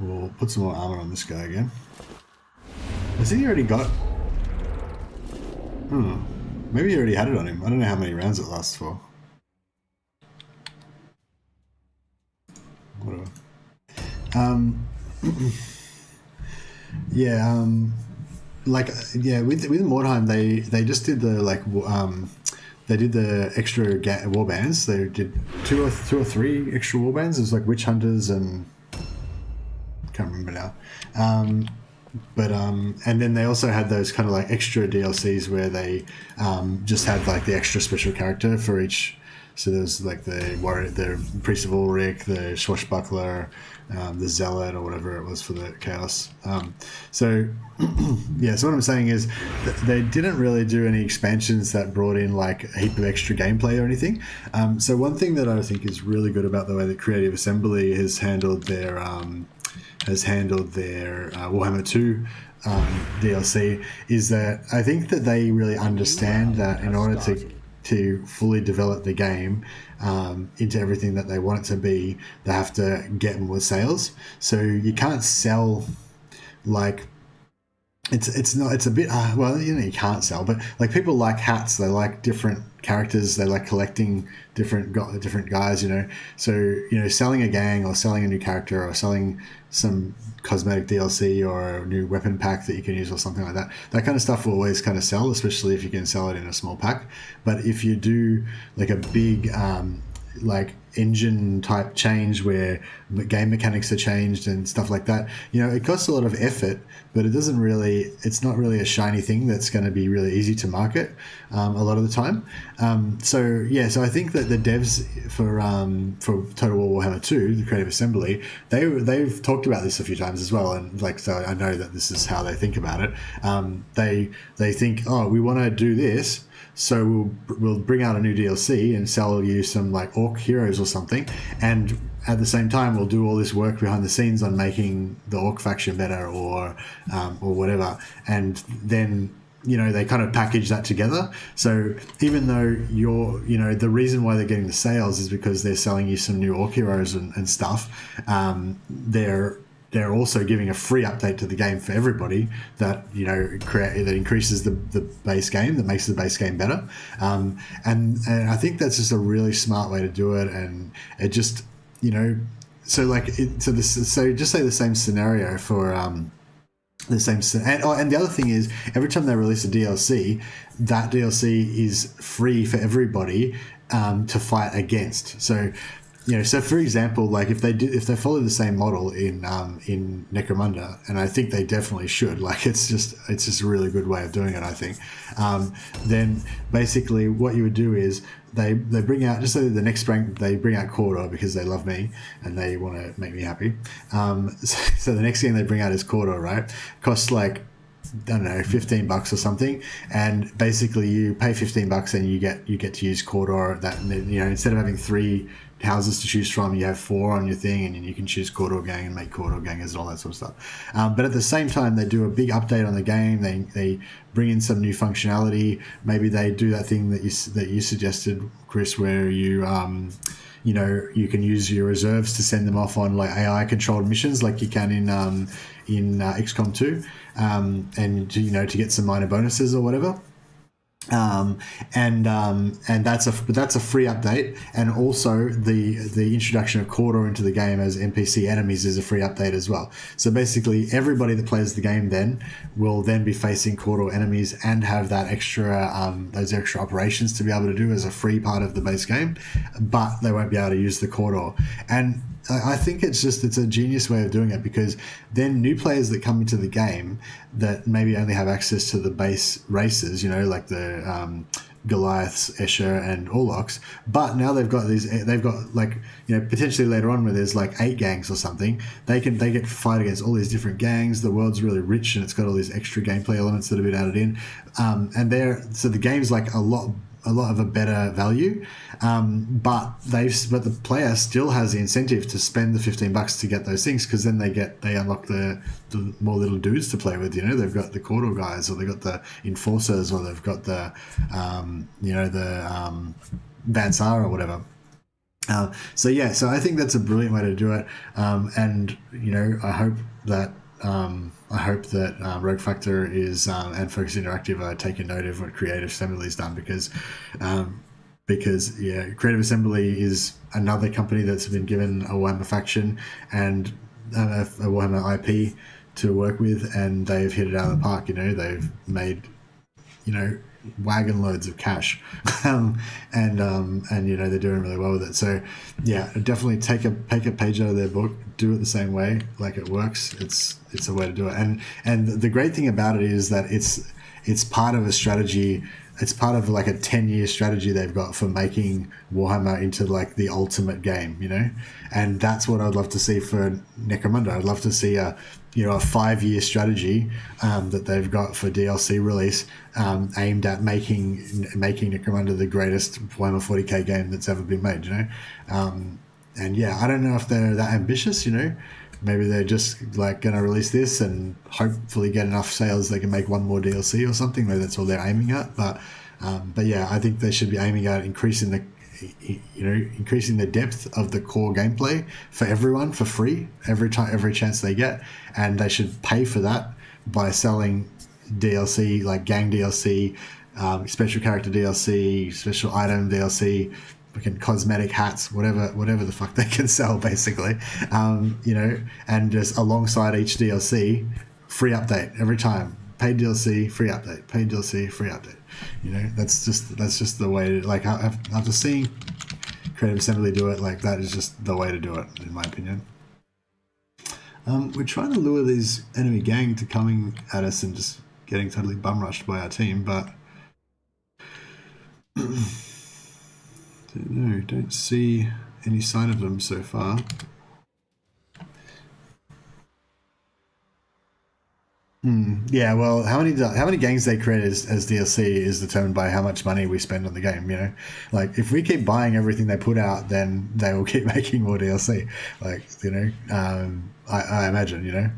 We'll put some more armor on this guy again. Has he already got... maybe he already had it on him. I don't know how many rounds it lasts for. Whatever. With Mordheim, they just did the they did the extra warbands. They did two or three extra warbands. There's like witch hunters and can't remember now. And then they also had those kind of like extra DLCs where they just had like the extra special character for each So there's like the warrior, the priest of Ulrich, the swashbuckler, the zealot, or whatever it was for the chaos. So yeah, so what I'm saying is that they didn't really do any expansions that brought in like a heap of extra gameplay or anything. So one thing that I think is really good about the way that Creative Assembly has handled their Warhammer 2 DLC is that I think that they really understand that in order to fully develop the game into everything that they want it to be, they have to get more sales. So you can't sell like it's a bit well, you know, you can't sell, but like people like hats, they like different characters, they like collecting different guys, you know. So, you know, selling a gang or selling a new character or selling some cosmetic DLC or a new weapon pack that you can use or something like that, that kind of stuff will always kind of sell, especially if you can sell it in a small pack. But if you do like a big like engine type change where game mechanics are changed and stuff like that, you know, it costs a lot of effort, but it's not really a shiny thing that's going to be really easy to market a lot of the time. So I think that the devs for Total War Warhammer 2, the Creative Assembly, they've talked about this a few times as well, and like, so I know that this is how they think about it. They think, oh, we want to do this, so we'll bring out a new DLC and sell you some like orc heroes or something, and at the same time we'll do all this work behind the scenes on making the orc faction better or whatever, and then, you know, they kind of package that together. So even though the reason why they're getting the sales is because they're selling you some new orc heroes and stuff, they're also giving a free update to the game for everybody that, you know, that increases the base game, that makes the base game better. And I think that's just a really smart way to do it. And it just, you know, so just say the same scenario for and the other thing is, every time they release a DLC, that DLC is free for everybody to fight against. So, you know, so for example, like if they follow the same model in Necromunda, and I think they definitely should, like it's just a really good way of doing it, I think. Then basically what you would do is they bring out, just so the next rank, they bring out Cawdor because they love me and they want to make me happy. So the next thing they bring out is Cawdor, right? Costs like, I don't know, $15 or something, and basically you pay $15 and you get to use Cawdor. That, you know, instead of having 3 houses to choose from, you have 4 on your thing, and you can choose Cawdor gang and make Cawdor gangers and all that sort of stuff. But at the same time, they do a big update on the game. They bring in some new functionality. Maybe they do that thing that you suggested, Chris, where you know, you can use your reserves to send them off on like AI controlled missions, like you can in XCOM 2, and to, you know, to get some minor bonuses or whatever. And that's a free update, and also the introduction of Cawdor into the game as NPC enemies is a free update as well. So basically everybody that plays the game then will then be facing Cawdor enemies and have that extra those extra operations to be able to do as a free part of the base game, but they won't be able to use the Cawdor. And I think it's a genius way of doing it, because then new players that come into the game that maybe only have access to the base races, you know, like the Goliaths, Escher, and Orlocks, but now they've got like, you know, potentially later on where there's like 8 gangs or something, they get to fight against all these different gangs. The world's really rich and it's got all these extra gameplay elements that have been added in, so the game's like a lot of a better value, but the player still has the incentive to spend the $15 to get those things, because then they unlock the more little dudes to play with. You know, they've got the Cawdor guys, or they've got the enforcers, or they've got the Vansar or whatever. So I think that's a brilliant way to do it, and you know, I hope that Rogue Factor is and Focus Interactive are taking note of what Creative Assembly's done, because Creative Assembly is another company that's been given a Warhammer faction and a Warhammer IP to work with, and they've hit it out of the park. You know, they've made, you know, wagon loads of cash, and you know, they're doing really well with it. So yeah, definitely take a page out of their book, do it the same way, like it works. It's a way to do it, and the great thing about it is that it's part of a strategy. It's part of like a 10-year strategy they've got for making Warhammer into like the ultimate game, you know? And that's what I'd love to see for Necromunda. I'd love to see a 5-year strategy that they've got for DLC release aimed at making Necromunda the greatest Warhammer 40k game that's ever been made, you know? And yeah, I don't know if they're that ambitious, you know? Maybe they're just like going to release this and hopefully get enough sales they can make one more DLC or something. Maybe that's all they're aiming at. But yeah, I think they should be aiming at increasing the depth of the core gameplay for everyone for free every chance they get, and they should pay for that by selling DLC like gang DLC, special character DLC, special item DLC. Fucking cosmetic hats, whatever the fuck they can sell, basically, and just alongside each DLC, free update every time. Paid DLC, free update. Paid DLC, free update. That's just the way. Like after seeing Creative Assembly do it, like that is just the way to do it, in my opinion. We're trying to lure these enemy gang to coming at us and just getting totally bum rushed by our team, but. No, don't see any sign of them so far. Yeah, well, how many gangs they create as DLC is determined by how much money we spend on the game. Like if we keep buying everything they put out, then they will keep making more DLC. Like I imagine.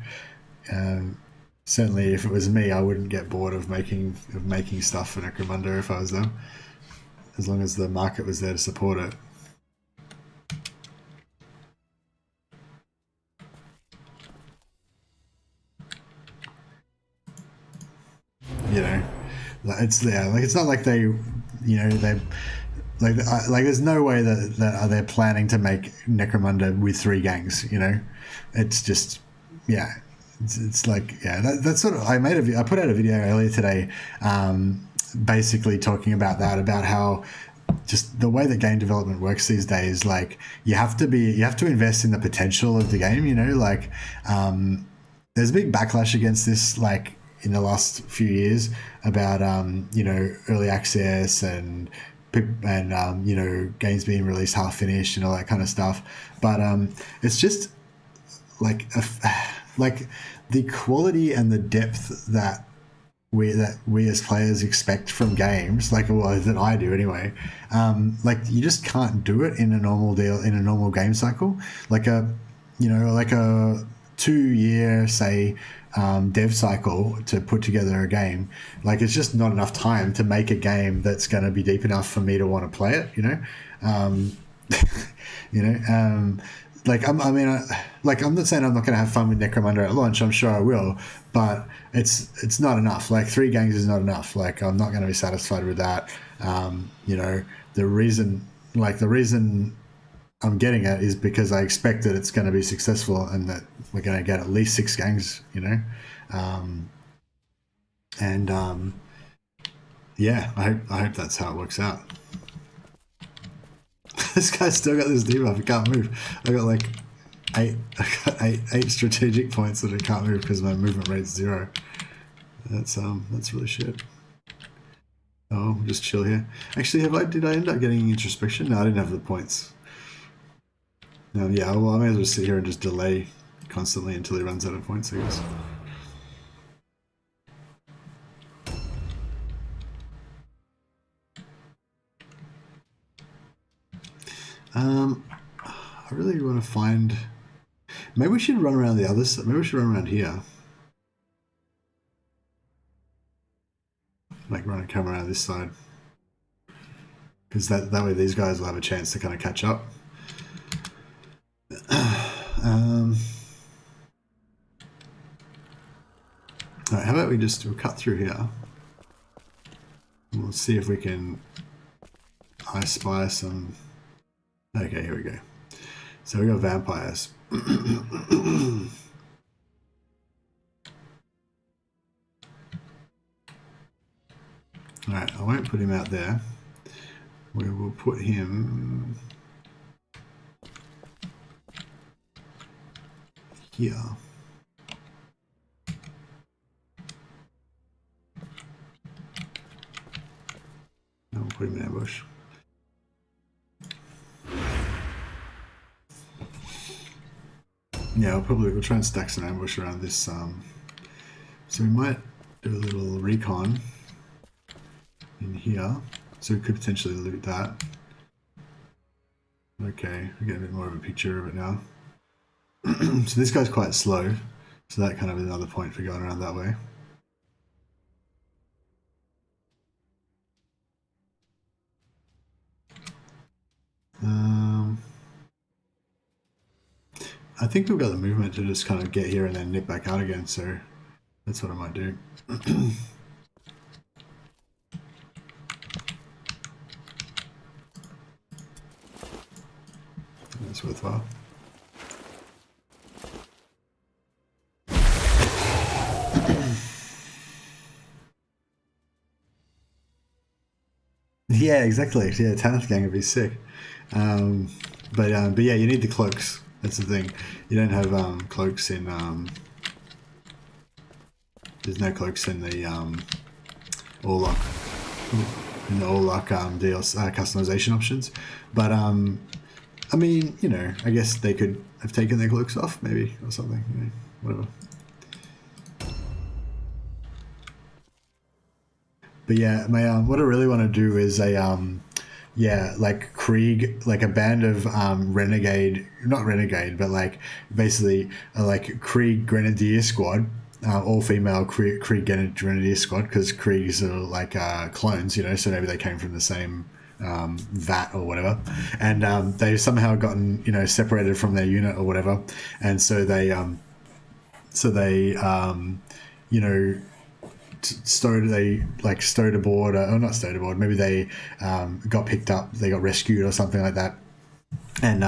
Certainly, if it was me, I wouldn't get bored of making stuff for Necromunda if I was them. As long as the market was there to support it. It's not like they, there's no way that they're planning to make Necromunda with 3 gangs. It's just, yeah, it's like, yeah, that's sort of. I put out a video earlier today. Basically talking about that, about how just the way that game development works these days, like you have to invest in the potential of the game, there's a big backlash against this, like in the last few years about, early access and games being released half finished and all that kind of stuff. But it's just like, like the quality and the depth that we as players expect from games, that I do anyway. Like you just can't do it in a normal game cycle. Like a 2-year, say, dev cycle to put together a game. Like it's just not enough time to make a game that's going to be deep enough for me to want to play it. I'm not saying I'm not going to have fun with Necromunda at launch. I'm sure I will, but it's not enough. Like 3 gangs is not enough. Like I'm not going to be satisfied with that. The reason I'm getting it is because I expect that it's going to be successful and that we're going to get at least 6 gangs. Yeah, I hope that's how it works out. This guy's still got this debuff. He can't move. I got like 8 strategic points that I can't move because my movement rate's 0. That's really shit. Oh, we'll just chill here. Actually, did I end up getting introspection? No, I didn't have the points. No, yeah. Well, I may as well sit here and just delay constantly until he runs out of points, I guess. I really want to find. Maybe we should run around the other side. Maybe we should run around here. Like come around this side. Because that way these guys will have a chance to kind of catch up. Alright, how about we'll cut through here. And we'll see if we can I spy some. Okay, here we go. So we got vampires. Alright, I won't put him out there. We will put him here. put him in ambush. Yeah, we'll try and stack some ambush around this. So we might do a little recon in here. So we could potentially loot that. Okay, we get a bit more of a picture of it now. So this guy's quite slow, so that kind of is another point for going around that way. I think we've got the movement to just kind of get here and then nip back out again, so that's what I might do. That's worthwhile. Yeah, exactly. Yeah, Tanith Gang would be sick. But yeah, you need the cloaks. That's the thing. You don't have cloaks in. There's no cloaks in the Orlock. In the Orlock DLC customization options. But I mean, you know, I guess they could have taken their cloaks off, maybe, or something. You know, whatever. But yeah, my what I really want to do is a yeah, like Krieg, like a band of renegade, not renegade, but like basically like Krieg Grenadier Squad, all female Krieg Grenadier Squad, because Kriegs are like clones, you know, so maybe they came from the same vat or whatever, and they've somehow gotten, you know, separated from their unit or whatever, and so they you know, stowed aboard, or not stowed aboard, maybe they got picked up, they got rescued or something like that, and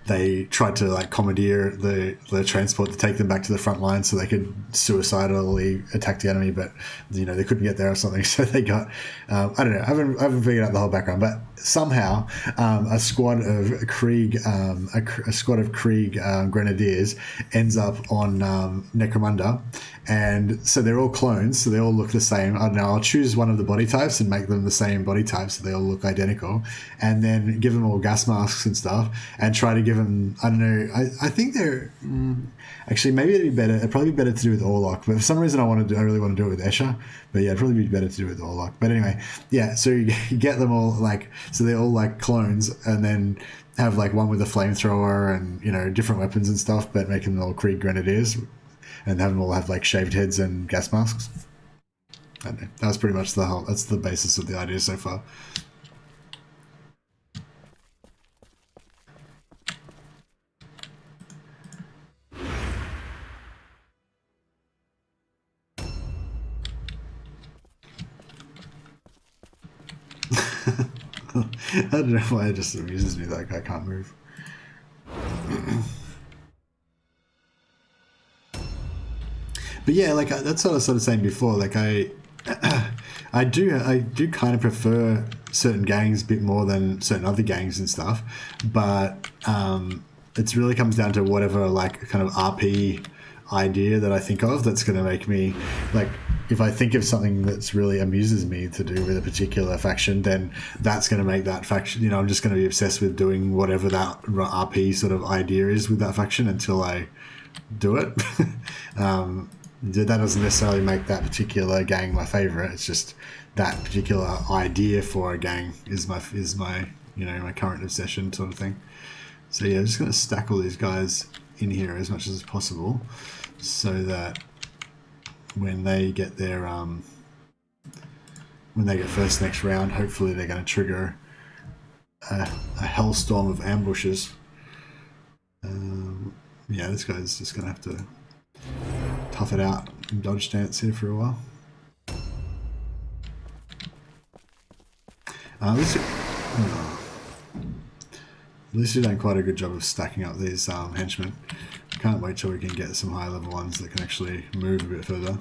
they tried to like commandeer the transport to take them back to the front line so they could suicidally attack the enemy, but you know, they couldn't get there or something, so they got I don't know, I haven't figured out the whole background, but somehow a squad of Krieg Grenadiers ends up on Necromunda, and so they're all clones, so they all look the same. I don't know, I'll choose one of the body types and make them the same body type so they all look identical, and then give them all gas masks and stuff, and try to give them, I don't know, I think they're actually, maybe it'd probably be better to do with Orlock, but for some reason I really want to do it with Escher, but yeah, it'd probably be better to do it with Orlock. But anyway, yeah, so you get them all like, so they're all like clones, and then have like one with a flamethrower and, you know, different weapons and stuff, but make them all Krieg Grenadiers and have them all have like shaved heads and gas masks. I don't know, that's pretty much that's the basis of the idea so far. I don't know why it just amuses me that guy can't move. But yeah, like that's what I was sort of saying before. Like I do kind of prefer certain gangs a bit more than certain other gangs and stuff. But it really comes down to whatever like kind of RP idea that I think of that's going to make me like. If I think of something that's really amuses me to do with a particular faction, then that's going to make that faction, you know, I'm just going to be obsessed with doing whatever that RP sort of idea is with that faction until I do it. That doesn't necessarily make that particular gang my favorite. It's just that particular idea for a gang is my you know, my current obsession sort of thing. So yeah, I'm just going to stack all these guys in here as much as possible so that when they get their when they get first next round, hopefully they're going to trigger a hellstorm of ambushes. Yeah, this guy's just going to have to tough it out and dodge stance here for a while. At least you've done quite a good job of stacking up these henchmen. Can't wait till we can get some high level ones that can actually move a bit further.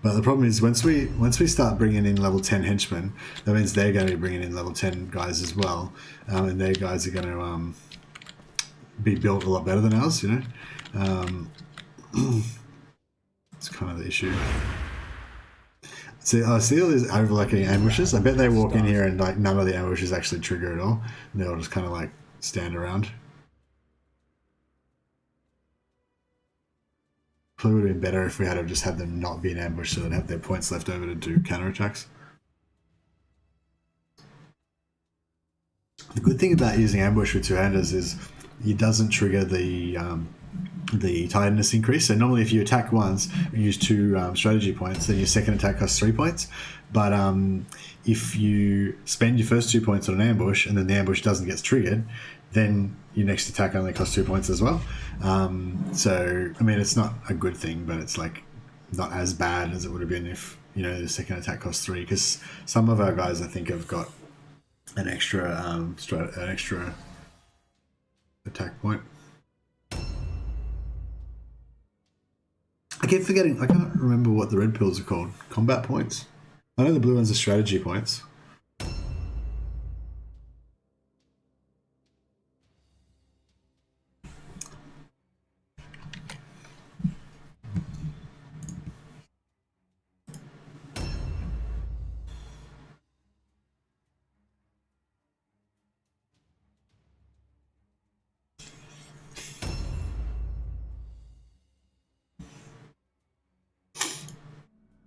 But the problem is once we start bringing in level 10 henchmen, that means they're going to be bringing in level 10 guys as well, and their guys are going to be built a lot better than ours, you know. It's kind of the issue. See, I see all these overlooking ambushes. I bet they walk in here and like none of the ambushes actually trigger at all. And they'll just kind of like stand around. Probably would have been better if we had just had them not be an ambush so they'd have their points left over to do counterattacks. The good thing about using ambush with two-handers is it doesn't trigger the tidiness increase. So normally if you attack once and use 2 strategy points, then your second attack costs 3 points. But if you spend your first 2 points on an ambush and then the ambush doesn't get triggered, then your next attack only costs 2 points as well. So, I mean, it's not a good thing, but it's like not as bad as it would have been if, you know, the second attack costs 3, because some of our guys, I think, have got an extra attack point. I keep forgetting, I can't remember what the red pills are called. Combat points? I know the blue ones are strategy points.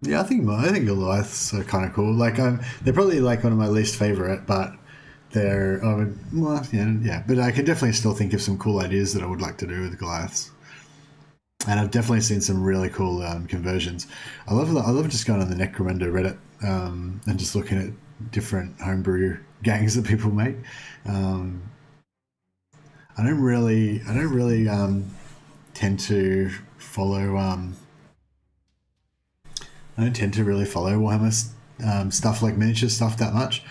Yeah, I think Goliaths are kind of cool. Like, they're probably like one of my least favorite, but they're well, yeah. But I can definitely still think of some cool ideas that I would like to do with Goliaths. And I've definitely seen some really cool conversions. I love just going on the Necromunda Reddit and just looking at different homebrew gangs that people make. I don't really tend to follow. I don't tend to really follow Warhammer stuff like miniature stuff that much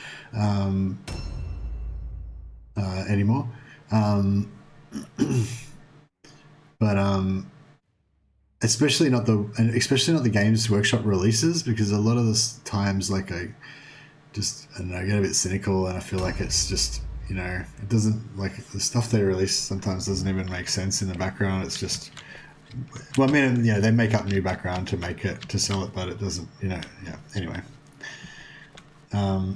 anymore. But especially not the Games Workshop releases, because a lot of the times, like, I don't know, I get a bit cynical and I feel like it's just, you know, it doesn't, like, the stuff they release sometimes doesn't even make sense in the background. It's just, well, I mean, you know, they make up new background to make it, to sell it, but it doesn't, you know, yeah, anyway. But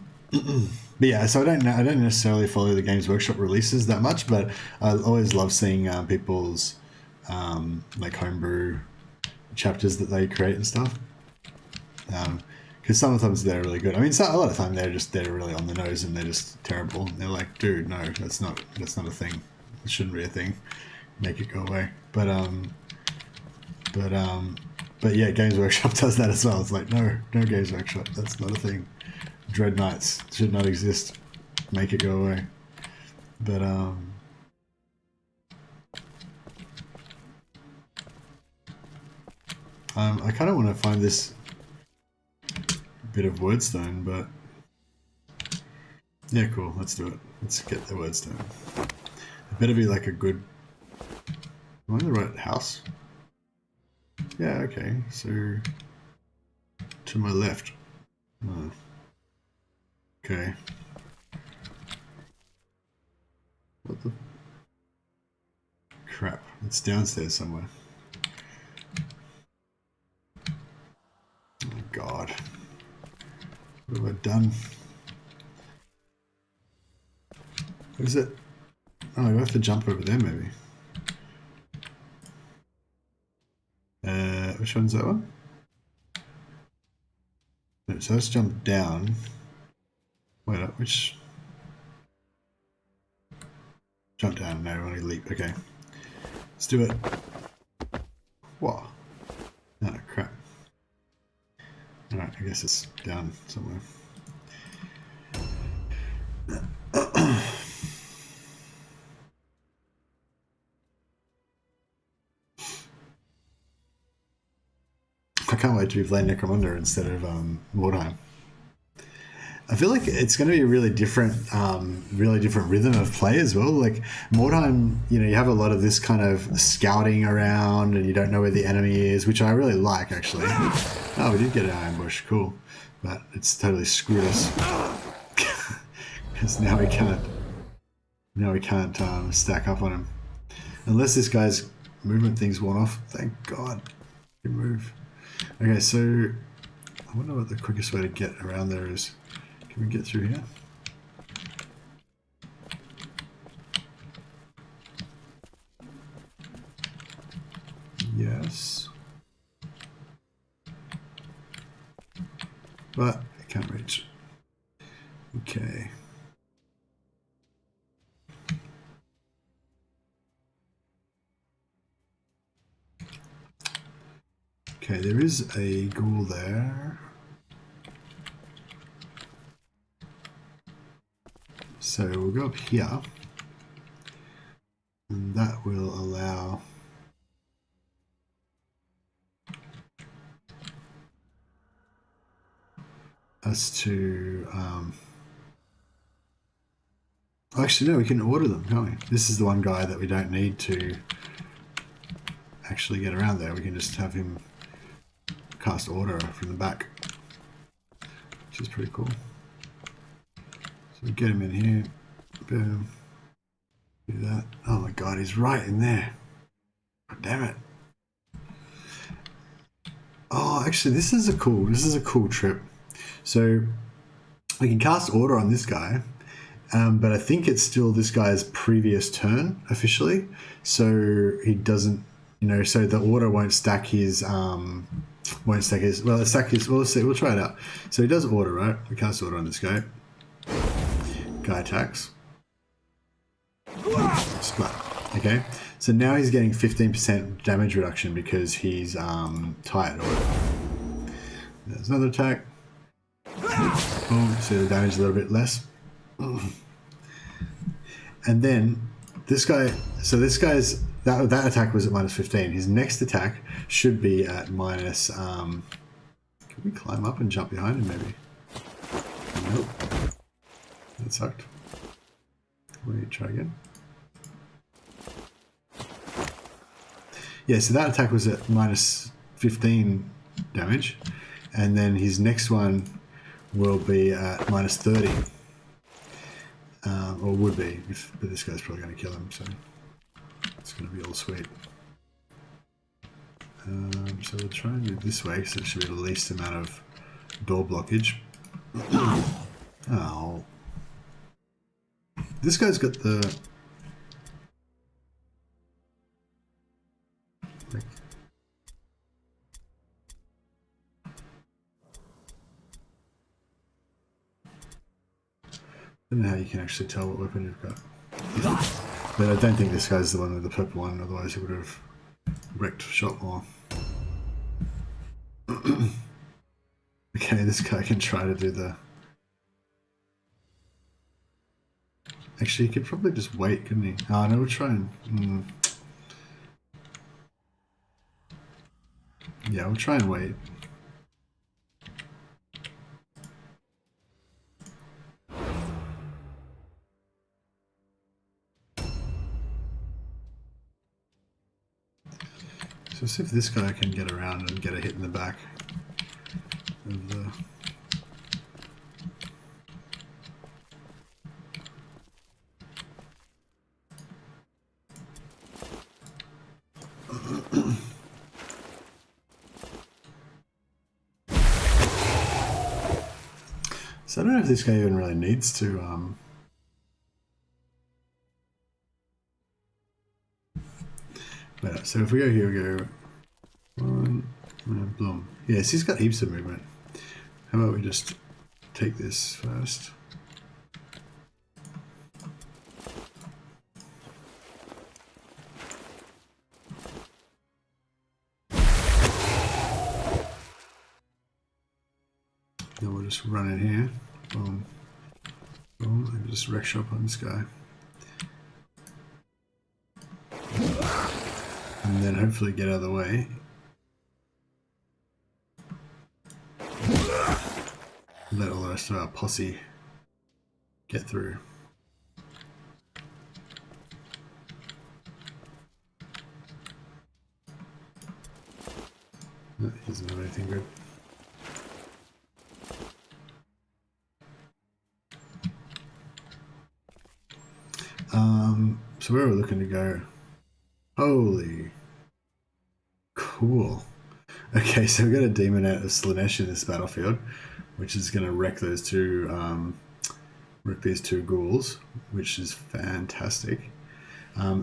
yeah, so I don't necessarily follow the Games Workshop releases that much, but I always love seeing people's like homebrew chapters that they create and stuff. Because sometimes they're really good. I mean, a lot of the time they're really on the nose and they're just terrible. And they're like, dude, no, that's not a thing. It shouldn't be a thing. Make it go away. But yeah, Games Workshop does that as well. It's like, no Games Workshop, that's not a thing. Dread Knights should not exist. Make it go away. But I kind of want to find this bit of wordstone, but yeah, cool. Let's do it. Let's get the wordstone. It better be like a good. Am I in the right house? Yeah, okay, so to my left. Oh. Okay. What the crap? It's downstairs somewhere. Oh god. What have I done? What is it? Oh, I have to jump over there maybe. Which one's that one? So let's jump down. Wait up, which? Jump down, no, I want to leap, okay. Let's do it. Whoa. Oh, crap. Alright, I guess it's down somewhere. I can't wait to be playing Necromunda instead of Mordheim. I feel like it's going to be a really different rhythm of play as well. Like Mordheim, you know, you have a lot of this kind of scouting around and you don't know where the enemy is, which I really like actually. Oh, we did get an ambush, cool. But it's totally screwed us. Because now we can't stack up on him. Unless this guy's movement thing's worn off. Thank God. Good move. Okay, so I wonder what the quickest way to get around there is. Can we get through here? Yes. But I can't reach. Okay. Okay, there is a ghoul there. So we'll go up here. And that will allow us to actually no, we can order them, can't we? This is the one guy that we don't need to actually get around there. We can just have him cast order from the back, which is pretty cool. So we get him in here, boom, do that. Oh my god, he's right in there. God damn it. Oh, actually this is a cool trip. So we can cast order on this guy, but I think it's still this guy's previous turn officially. So he doesn't, you know, so the order won't stack his, well, let's stack his, well, let's see, we'll try it out. So he does order, right? We cast order on this guy. Guy attacks. Splat. Okay. So now he's getting 15% damage reduction because he's tired. There's another attack. Boom, so the damage is a little bit less. And then this guy, so this guy's, that attack was at minus 15. His next attack should be at minus, can we climb up and jump behind him maybe? Nope. That sucked. Let me try again. Yeah, so that attack was at minus 15 damage. And then his next one will be at minus 30. Or would be, but this guy's probably going to kill him, so it's going to be all sweet. So we'll try and do it this way, so it should be the least amount of door blockage. Oh. This guy's got the... I don't know how you can actually tell what weapon you've got. But I don't think this guy's the one with the purple one, otherwise he would have wrecked shot more. Okay, this guy can try to do the... Actually, he could probably just wait, couldn't he? Oh, no, we'll try and... Yeah, we'll try and wait. So see if this guy can get around and get a hit in the back of the... So I don't know if this guy even really needs to Wait, so if we go here, we go one, boom. Yes, he's got heaps of movement. How about we just take this first? Then we'll just run in here. Boom. Boom. And just wreck shop on this guy. And then hopefully get out of the way. Let all the rest of our posse get through. No, he doesn't have anything good. So where we're looking to go? Holy cool. Okay, so we've got a demon out of Slanesh in this battlefield, which is going to wreck those two, wreck these two ghouls, which is fantastic.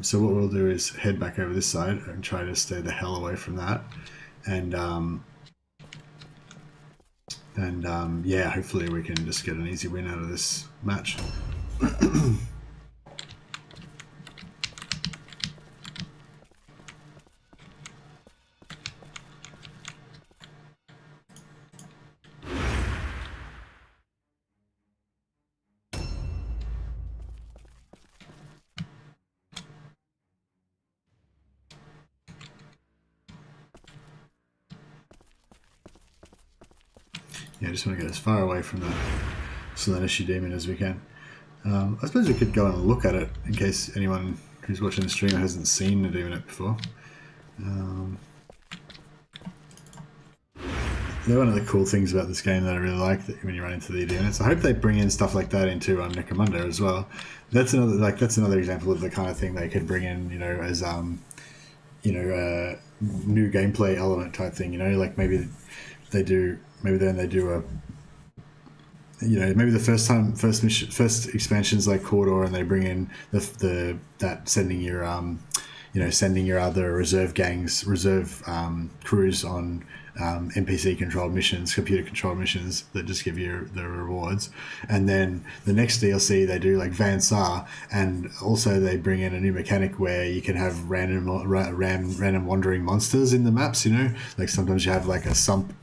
So what we'll do is head back over this side and try to stay the hell away from that, and yeah, hopefully we can just get an easy win out of this match. Yeah, I just want to get as far away from the Slaneshi demon as we can. I suppose we could go and look at it in case anyone who's watching the stream hasn't seen a demonette before. They're one of the cool things about this game that I really like, that when you run into the demonettes. I hope they bring in stuff like that into Necromunda as well. That's another example of the kind of thing they could bring in, as new gameplay element type thing. Like maybe they do a, maybe the first expansions like Cawdor, and they bring in that sending your other reserve crews on NPC controlled missions, computer controlled missions that just give you the rewards. And then the next DLC they do like Van Sar, and also they bring in a new mechanic where you can have random wandering monsters in the maps. Like sometimes you have like a sump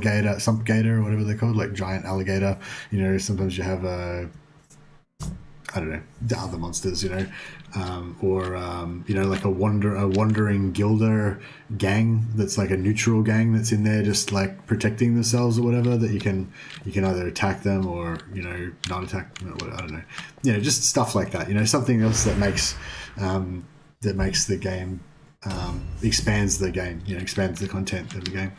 gator or whatever they're called, like giant alligator. Sometimes you have the other monsters, or like a wandering guilder gang that's like a neutral gang that's in there just like protecting themselves or whatever, that you can either attack them or not attack them. I don't know, just stuff like that. Something else that makes the game expands the game, expands the content of the game.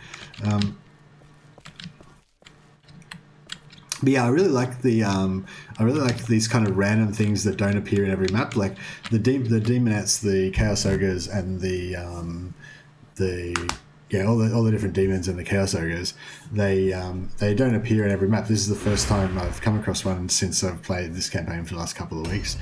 But yeah, I really like these kind of random things that don't appear in every map, like the demonettes, the chaos ogres, and all the different demons and the chaos ogres. They don't appear in every map. This is the first time I've come across one since I've played this campaign for the last couple of weeks.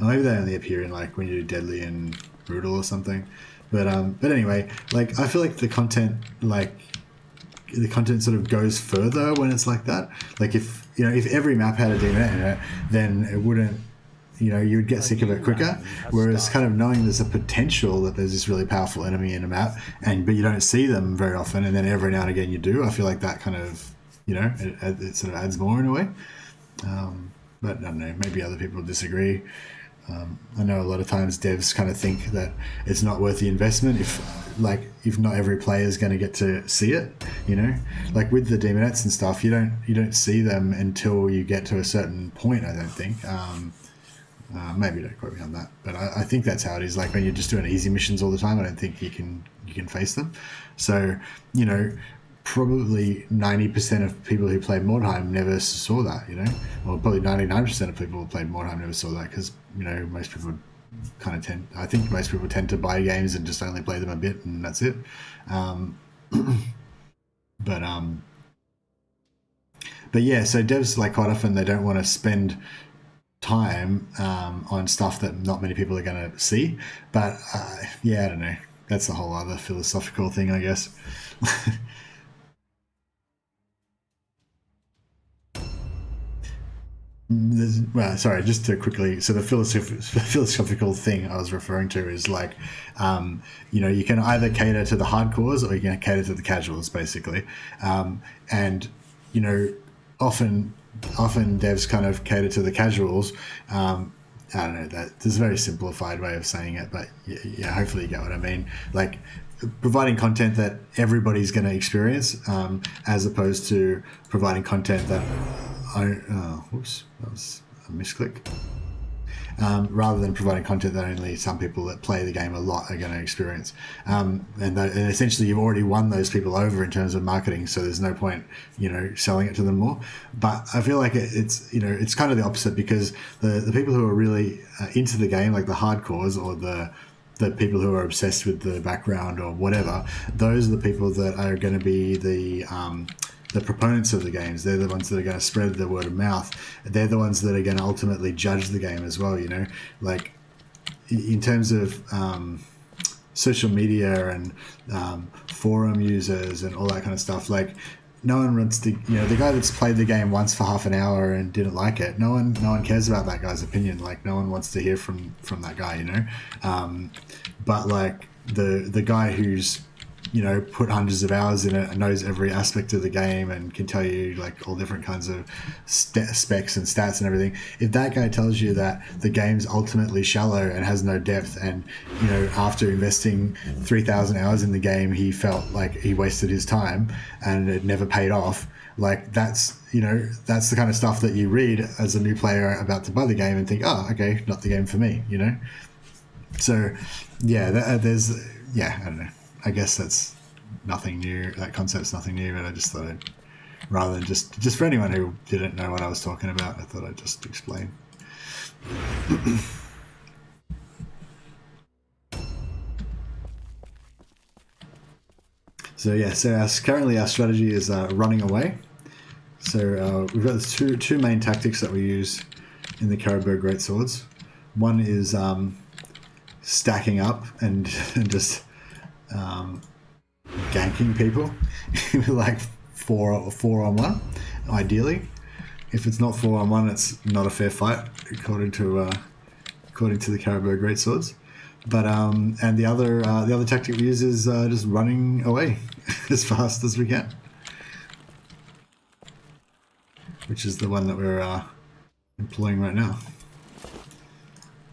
Maybe they only appear in like when you do Deadly and Brutal or something. But anyway, like I feel like the content sort of goes further when it's like that. Like if every map had a demonette in it, then it wouldn't, you would get sick of it quicker. Whereas kind of knowing there's a potential that there's this really powerful enemy in a map, but you don't see them very often, and then every now and again you do, I feel like that kind of, it sort of adds more in a way. But I don't know, maybe other people disagree. I know a lot of times devs kind of think that it's not worth the investment if not every player is going to get to see it, like with the demonettes and stuff, you don't see them until you get to a certain point, I don't think. Maybe don't quote me on that, but I think that's how it is. Like when you're just doing easy missions all the time, I don't think you can face them. So probably 90% of people who played Mordheim never saw that, or probably 99% of people who played Mordheim never saw that, because most people most people tend to buy games and just only play them a bit, and that's it. But yeah, so devs, like, quite often they don't want to spend time on stuff that not many people are going to see. But yeah, I don't know, that's a whole other philosophical thing, I guess. Well, sorry, just to quickly, so the philosophical thing I was referring to is like, you can either cater to the hardcores or you can cater to the casuals, basically. And, often devs kind of cater to the casuals. I don't know, there's a very simplified way of saying it, but yeah, hopefully you get what I mean. Like, providing content that everybody's going to experience, as opposed to providing content that whoops, that was a misclick. Rather than providing content that only some people that play the game a lot are going to experience. And essentially you've already won those people over in terms of marketing, so there's no point, selling it to them more. But I feel like it's kind of the opposite, because the people who are really into the game, like the hardcores or the the people who are obsessed with the background or whatever, those are the people that are going to be the proponents of the games. They're the ones that are going to spread the word of mouth. They're the ones that are going to ultimately judge the game as well, you know, like in terms of social media and forum users and all that kind of stuff. Like, no one wants to, you know, the guy that's played the game once for half an hour and didn't like it, no one cares about that guy's opinion. Like, no one wants to hear from that guy, you know. But like the guy who's, you know, put hundreds of hours in it and knows every aspect of the game and can tell you like all different kinds of specs and stats and everything. If that guy tells you that the game's ultimately shallow and has no depth, and, you know, after investing 3,000 hours in the game, he felt like he wasted his time and it never paid off, like that's, you know, that's the kind of stuff that you read as a new player about to buy the game and think, oh, okay, not the game for me, you know. So yeah, I don't know. I guess that's nothing new. That concept's nothing new, but I just thought rather than just for anyone who didn't know what I was talking about, I thought I'd just explain. So yeah, currently our strategy is running away. So we've got two main tactics that we use in the Caribou Greatswords. One is stacking up and just ganking people, like four on one, ideally. If it's not 4-on-1, it's not a fair fight, according to the Caribou Greatswords. But and the other tactic we use is just running away as fast as we can, which is the one that we're employing right now.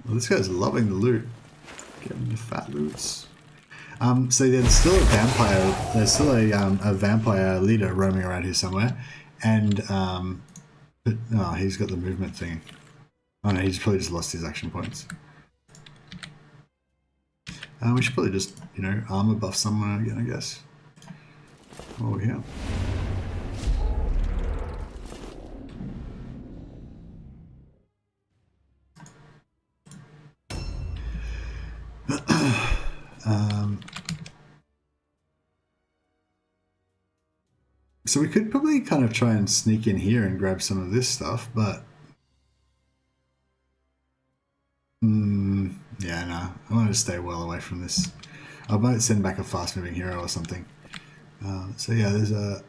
Well, this guy's loving the loot, getting the fat loots. So there's still a vampire. There's still a vampire leader roaming around here somewhere, and but, oh, he's got the movement thing. Oh no, he's probably just lost his action points. We should probably just, you know, armor buff someone again, I guess. Oh yeah. So we could probably kind of try and sneak in here and grab some of this stuff, but yeah, no, I want to stay well away from this. I might send back a fast-moving hero or something. So yeah, there's a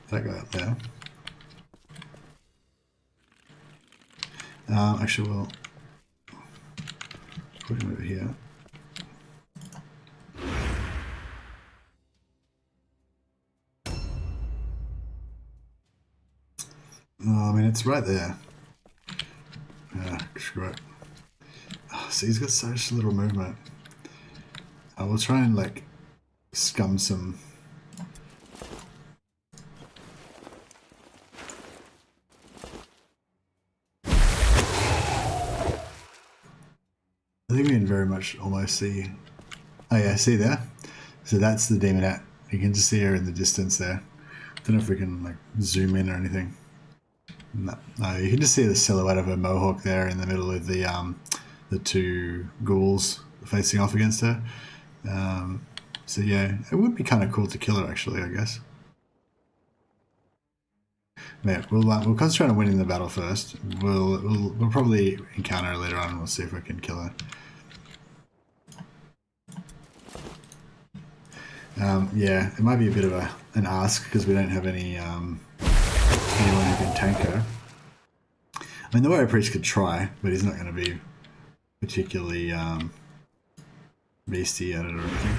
that guy up there. Actually, we'll put him over here. Oh, I mean, it's right there. Screw it. Oh, see, he's got such little movement. I will try and, like, scum some... I think we can very much almost see... Oh yeah, see there? So that's the demonette. You can just see her in the distance there. Don't know if we can, like, zoom in or anything. No, you can just see the silhouette of a mohawk there in the middle of the two ghouls facing off against her. So yeah, it would be kind of cool to kill her actually, I guess. Yeah, we'll concentrate on winning the battle first. We'll probably encounter her later on, and we'll see if we can kill her. Yeah, it might be a bit of an ask because we don't have anyone who can tank her. I mean, the warrior priest could try, but he's not going to be particularly beastie at it or anything.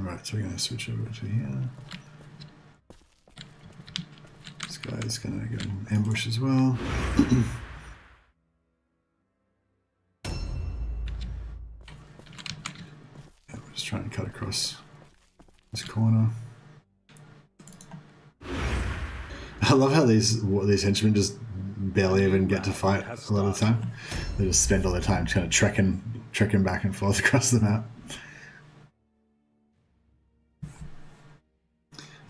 Right, so we're going to switch over to here. This guy's going to go and ambush as well. We'll just try and cut across this corner. I love how these henchmen just barely even get to fight a lot of the time. They just spend all their time kind of trekking back and forth across the map.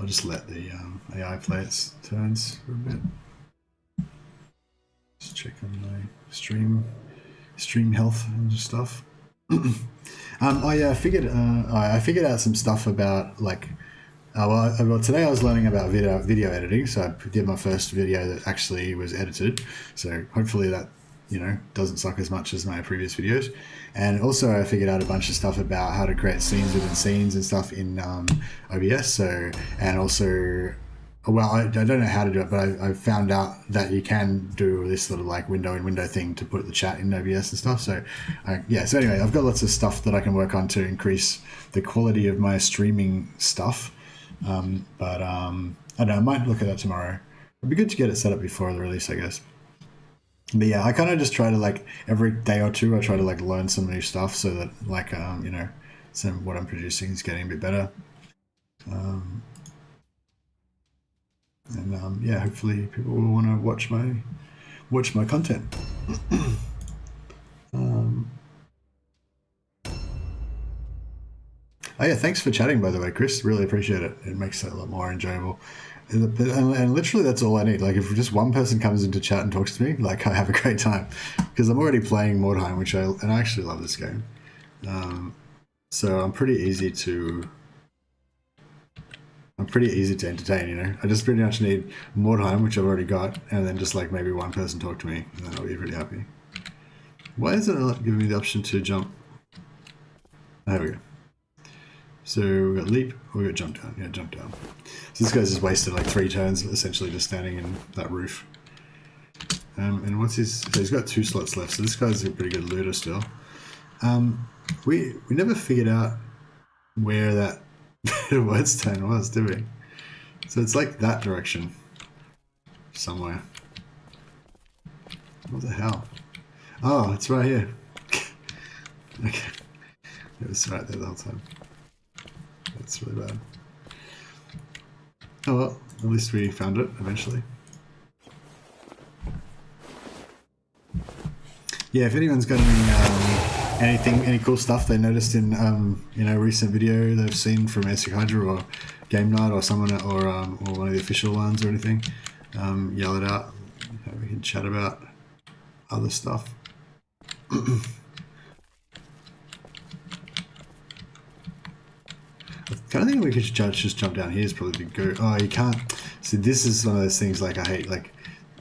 I'll just let the AI play its turns for a bit. Just check on my stream health and stuff. Oh yeah, I figured out some stuff about like. Well, today I was learning about video editing, so I did my first video that actually was edited. So hopefully that, you know, doesn't suck as much as my previous videos. And also I figured out a bunch of stuff about how to create scenes within scenes and stuff in OBS. So, and also, well, I don't know how to do it, but I found out that you can do this sort of like window in window thing to put the chat in OBS and stuff. So yeah, so anyway, I've got lots of stuff that I can work on to increase the quality of my streaming stuff. But I don't know, I might look at that tomorrow. It'd be good to get it set up before the release, I guess. But yeah, I kind of just try to like every day or two, I try to like learn some new stuff so that like, you know, some what I'm producing is getting a bit better. Yeah, hopefully people will want to watch my content. Oh yeah, thanks for chatting, by the way, Chris. Really appreciate it. It makes it a lot more enjoyable. And literally that's all I need. Like if just one person comes into chat and talks to me, like I have a great time. Because I'm already playing Mordheim, and I actually love this game. So I'm pretty easy to entertain, you know. I just pretty much need Mordheim, which I've already got, and then just like maybe one person talk to me, and then I'll be pretty happy. Why is it not giving me the option to jump? There we go. So we got leap, we got jump down. Yeah, jump down. So this guy's just wasted like 3 turns, essentially just standing in that roof. And what's his? So he's got 2 slots left. So this guy's a pretty good looter still. We never figured out where that whetstone was, did we? So it's like that direction somewhere. What the hell? Oh, it's right here. Okay, it was right there the whole time. That's really bad. Oh well, at least we found it eventually. Yeah, if anyone's got any cool stuff they noticed in you know, recent video they've seen from AEST or kNight or someone or one of the official ones or anything, yell it out. We can chat about other stuff. I kind of think we could just jump down here is probably the go. Oh, you can't. See, this is one of those things like I hate. Like,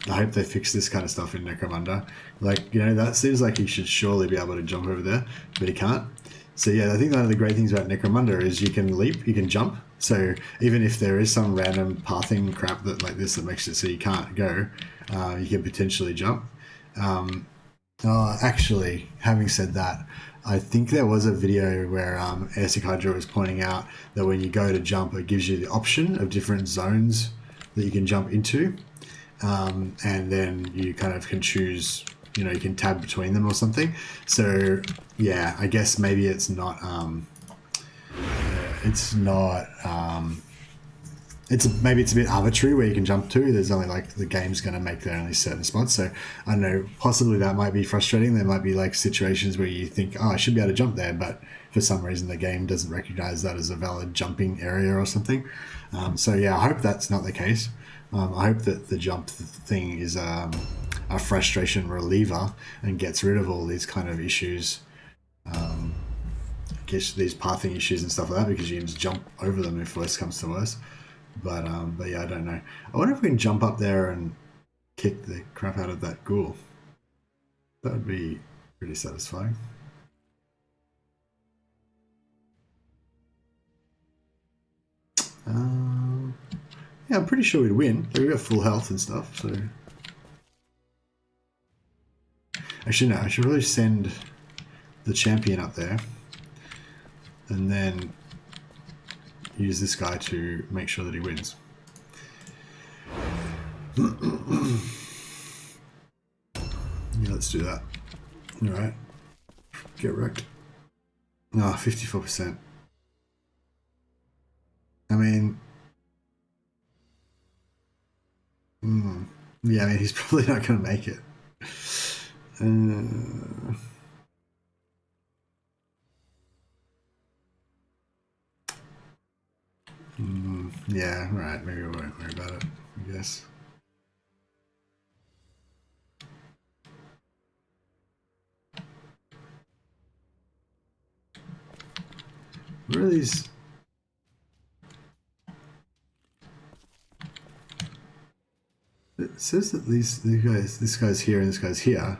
I hope they fix this kind of stuff in Necromunda. Like, you know, that seems like he should surely be able to jump over there, but he can't. So yeah, I think one of the great things about Necromunda is you can leap, you can jump. So even if there is some random pathing crap that like this that makes it so you can't go, you can potentially jump. Actually, having said that, I think there was a video where AEST was pointing out that when you go to jump, it gives you the option of different zones that you can jump into, and then you kind of can choose, you know, you can tab between them or something. So yeah, I guess maybe it's not maybe it's a bit arbitrary where you can jump to. There's only like the game's going to make there only certain spots. So I don't know, possibly that might be frustrating. There might be like situations where you think, oh, I should be able to jump there, but for some reason the game doesn't recognize that as a valid jumping area or something. So yeah, I hope that's not the case. I hope that the jump thing is a frustration reliever and gets rid of all these kind of issues. Gets these pathing issues and stuff like that, because you can just jump over them if worse comes to worse. But yeah, I don't know. I wonder if we can jump up there and kick the crap out of that ghoul. That would be pretty satisfying. Yeah, I'm pretty sure we'd win. We've got full health and stuff, so... Actually, no, I should really send the champion up there. And then use this guy to make sure that he wins. Yeah, let's do that. Alright. Get wrecked. No, 54%. I mean... yeah, I mean, he's probably not going to make it. Yeah, right. Maybe I won't worry about it, I guess. Where are these? It says that these guys, this guy's here and this guy's here,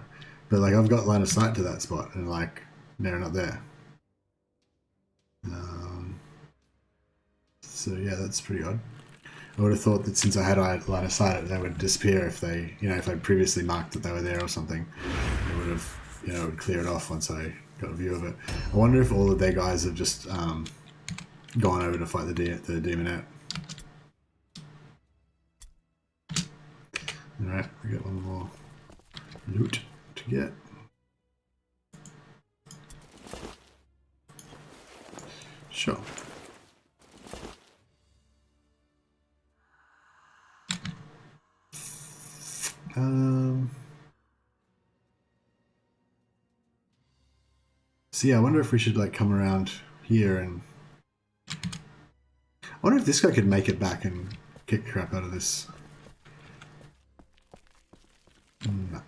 but like I've got line of sight to that spot, and like they're not there. So yeah, that's pretty odd. I would have thought that since I had line of sight, they would disappear if they, you know, if I'd previously marked that they were there or something. It would have, you know, it would clear it off once I got a view of it. I wonder if all of their guys have just gone over to fight the demonette. Alright, we got one more loot to get. Sure. So yeah, I wonder if we should like come around here and I wonder if this guy could make it back and kick crap out of this. No.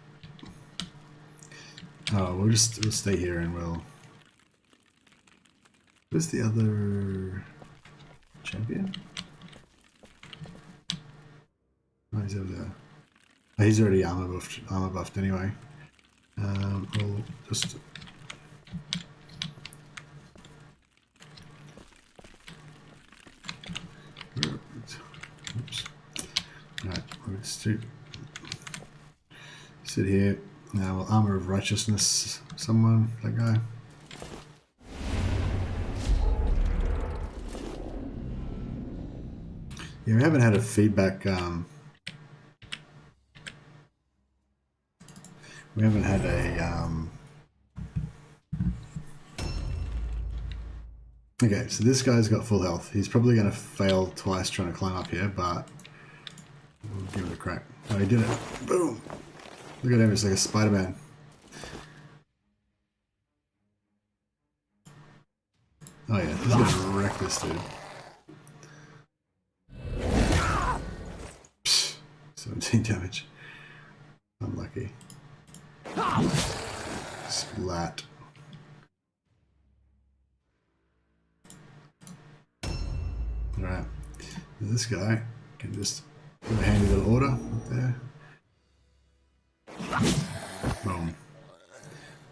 Oh, we'll stay here and we'll. Where's the other champion? Oh, he's over there. Oh, he's already armor buffed anyway. We'll just. Oops. Right, we'll just sit here. Now we'll armor of righteousness someone, that guy. Yeah, we haven't had a feedback. We haven't had a. Okay, so this guy's got full health. He's probably going to fail twice trying to climb up here, but we'll give it a crack. Oh, he did it. Boom! Look at him, it's like a Spider-Man. Oh yeah, he's going to wreck this dude. Psst, 17 damage. Unlucky. Splat. Alright, this guy can just give a handy little order up there. Boom.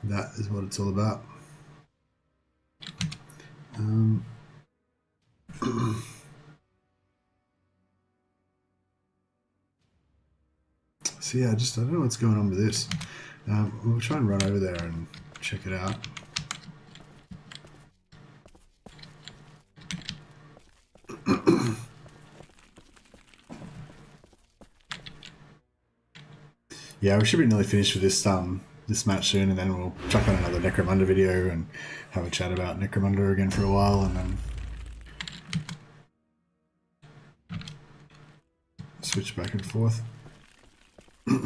That is what it's all about. So yeah, I don't know what's going on with this. We'll try and run over there and check it out. Yeah, we should be nearly finished with this this match soon, and then we'll chuck on another Necromunda video and have a chat about Necromunda again for a while, and then switch back and forth. Yeah,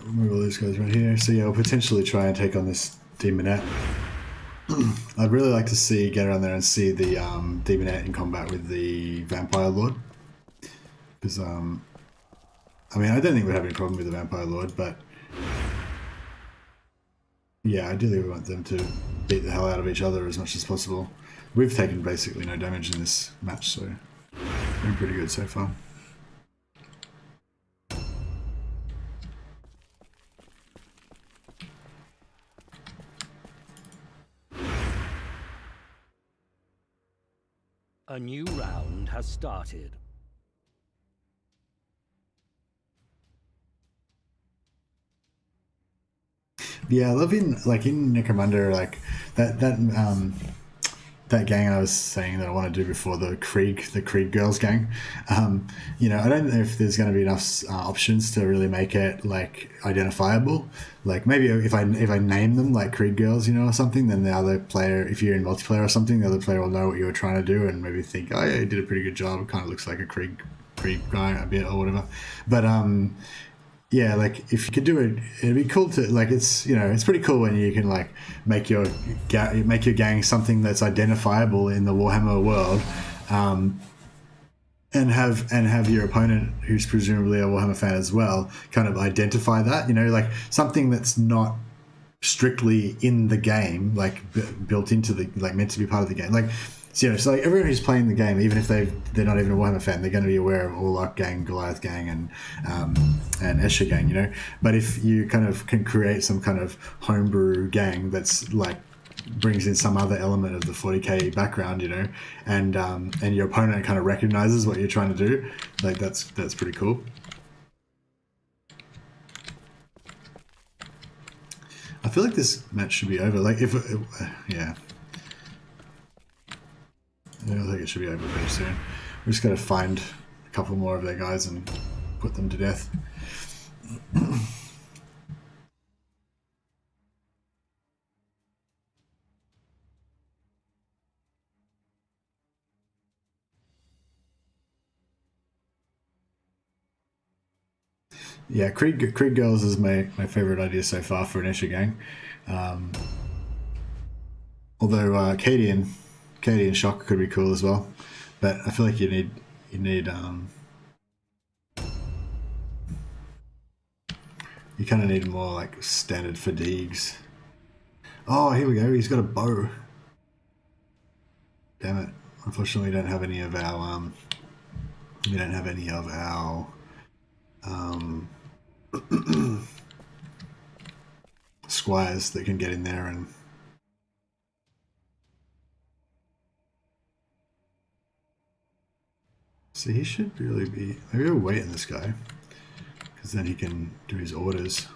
we'll move all these guys right here. So yeah, we'll potentially try and take on this demonette. I'd really like to get around there and see the demonette in combat with the vampire lord, because I mean, I don't think we'd have any problem with the vampire lord, but yeah, ideally we want them to beat the hell out of each other as much as possible. We've taken basically no damage in this match, so been pretty good so far. A new round has started. Yeah, I love in Necromunda, like that gang I was saying that I want to do before, the Krieg girls gang. You know, I don't know if there's going to be enough options to really make it like identifiable. Like maybe if I name them like Krieg girls, you know, or something, then the other player, if you're in multiplayer or something, the other player will know what you were trying to do and maybe think, oh yeah, you did a pretty good job. It kind of looks like a Krieg guy a bit or whatever. But yeah, like if you could do it, it'd be cool to like. It's it's pretty cool when you can like make your gang something that's identifiable in the Warhammer world, and have your opponent, who's presumably a Warhammer fan as well, kind of identify that. Like something that's not strictly in the game, like built into the like meant to be part of the game, like. So like everyone who's playing the game, even if they're not even a Warhammer fan, they're going to be aware of Orlok Gang, Goliath Gang, and Escher Gang, But if you kind of can create some kind of homebrew gang that's like brings in some other element of the 40k background, and your opponent kind of recognizes what you're trying to do, like that's pretty cool. I feel like this match should be over. Like yeah. I think it should be over pretty soon. We just got to find a couple more of their guys and put them to death. Yeah, Krieg Girls is my favorite idea so far for an Escher gang. Although Katie and Shock could be cool as well, but I feel like you need you kind of need more like standard fatigues. Oh, here we go. He's got a bow. Damn it! Unfortunately, we don't have any of our squires that can get in there and. So he should really be. Maybe I'll wait on this guy, because then he can do his orders.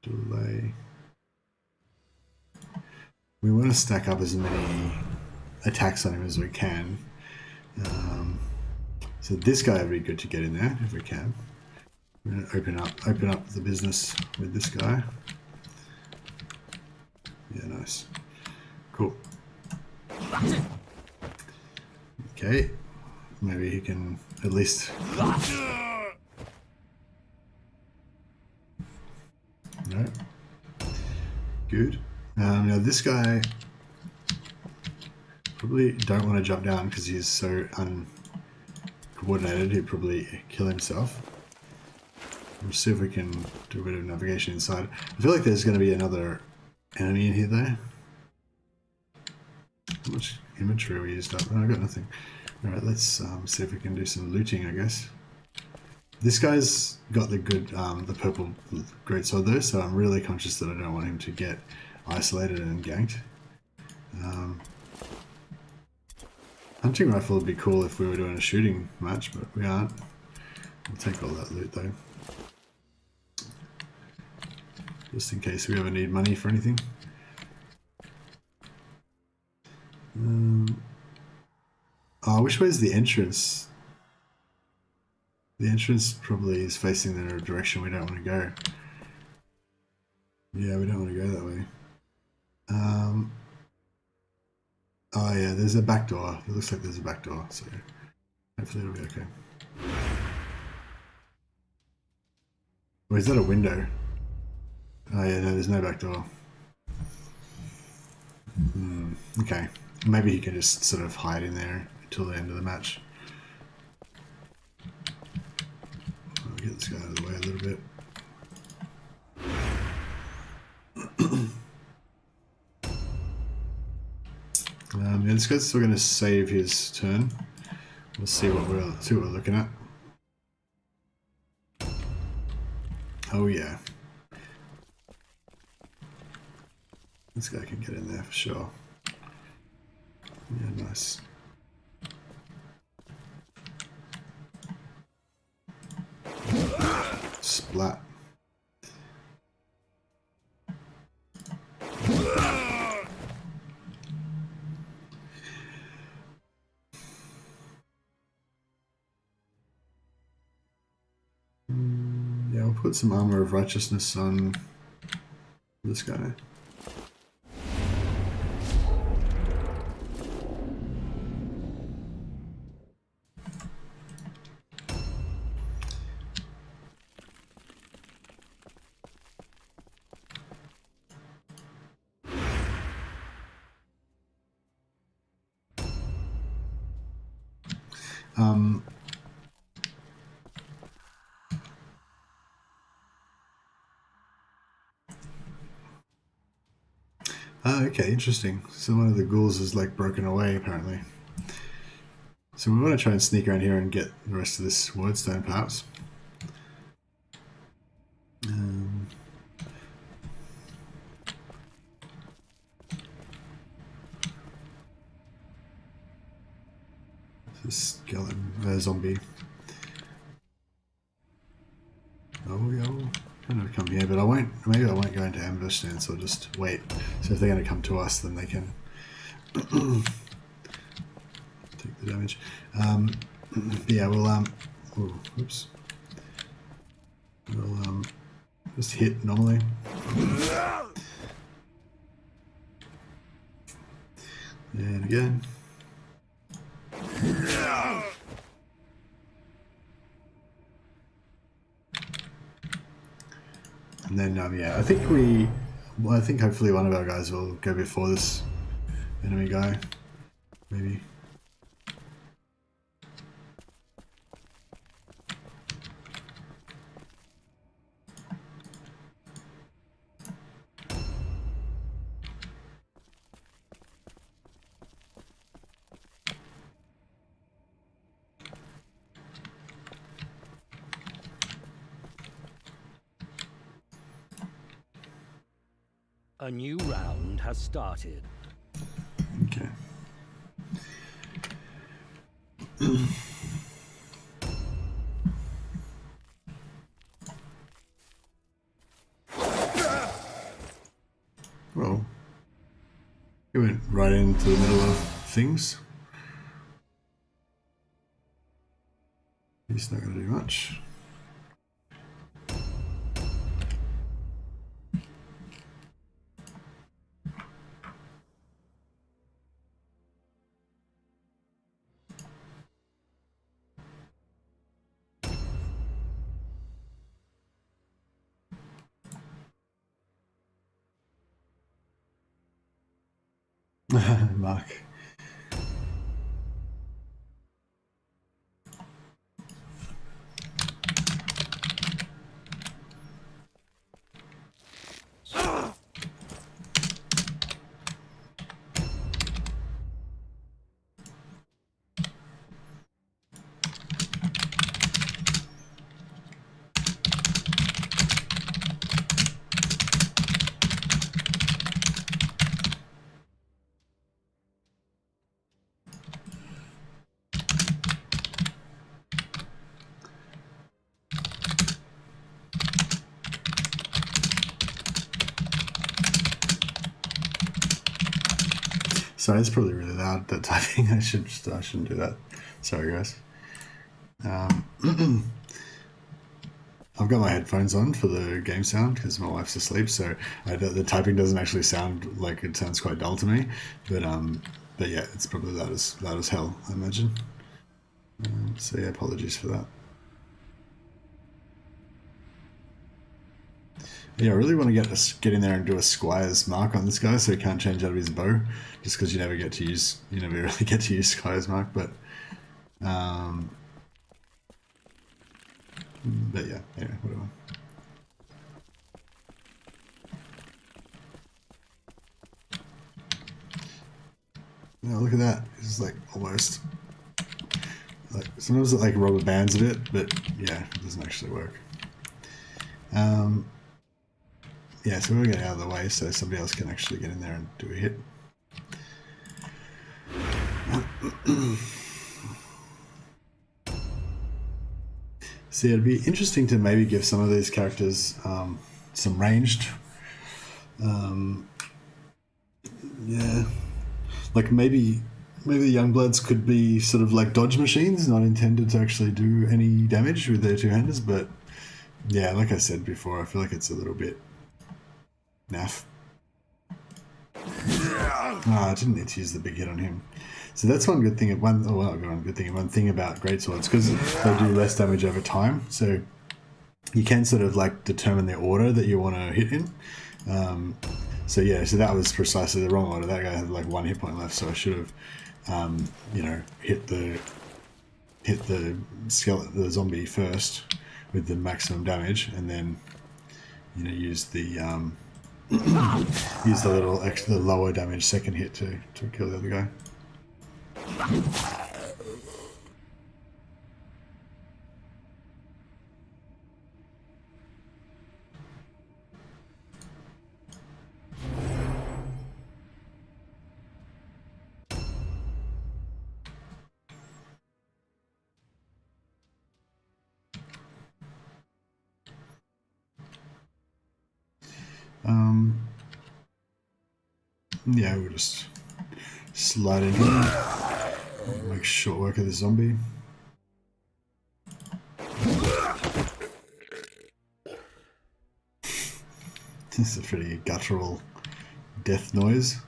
Delay. We want to stack up as many attacks on him as we can. So this guy would be good to get in there if we can. We're going to open up the business with this guy. Yeah, nice. Cool. Okay. Maybe he can at least... No. Good. Now this guy probably don't want to jump down because he's so uncoordinated. He'd probably kill himself. We'll see if we can do a bit of navigation inside. I feel like there's going to be another enemy in here though. How much inventory we used up? Oh, I got nothing. Alright, let's see if we can do some looting, I guess. This guy's got the good, the purple greatsword though, so I'm really conscious that I don't want him to get isolated and ganked. Hunting rifle would be cool if we were doing a shooting match, but we aren't. I'll take all that loot though. Just in case we ever need money for anything. Oh, which way is the entrance? The entrance probably is facing the direction we don't want to go. Yeah, we don't want to go that way. Oh yeah, there's a back door. It looks like there's a back door, so hopefully it'll be okay. Or is that a window? Oh yeah, no, there's no back door. Okay, maybe he can just sort of hide in there until the end of the match. I'll get this guy out of the way a little bit. Yeah, this guy's still going to save his turn. We'll see what we're looking at. Oh yeah, this guy can get in there for sure. Yeah, nice. Splat. Yeah, we'll put some armor of righteousness on this guy. Oh, okay, interesting. So one of the ghouls is like broken away apparently. So we want to try and sneak around here and get the rest of this wordstone perhaps. This skeleton, zombie. Oh, yeah. I'm gonna come here, but I won't. Maybe I won't go into ambush then, so I'll just wait. So if they're gonna come to us, then they can take the damage. Yeah, we'll ooh, oops. We'll just hit normally. And again. And then yeah, I think I think hopefully one of our guys will go before this enemy guy, maybe. A new round has started. Okay. Well, he went right into the middle of things. He's not going to do much. Mark. Sorry, it's probably really loud, that typing. I shouldn't do that. Sorry, guys. I've got my headphones on for the game sound because my wife's asleep, so the typing doesn't actually sound like it sounds quite dull to me. But yeah, it's probably loud as hell, I imagine. So yeah, apologies for that. Yeah, I really want to get in there and do a squire's mark on this guy so he can't change out of his bow, just because you never really get to use squire's mark. But yeah, anyway, whatever. Yeah, look at that. It's like almost like sometimes it like rubber bands a bit, but yeah, it doesn't actually work. Yeah, so we're getting out of the way so somebody else can actually get in there and do a hit. So yeah, it'd be interesting to maybe give some of these characters some ranged. Yeah, like maybe the Youngbloods could be sort of like dodge machines, not intended to actually do any damage with their two-handers, but yeah, like I said before, I feel like it's a little bit naff. I didn't need to use the big hit on him. So that's one good thing. One thing about greatswords, because they do less damage over time. So you can sort of like determine the order that you want to hit in. So yeah, so that was precisely the wrong order. That guy had like 1 hit point left, so I should have, hit the hit the skeleton, the zombie first with the maximum damage, and then use the little extra, the lower damage second hit to kill the other guy. Yeah, we'll just slide in here, make short work of the zombie. This is a pretty guttural death noise.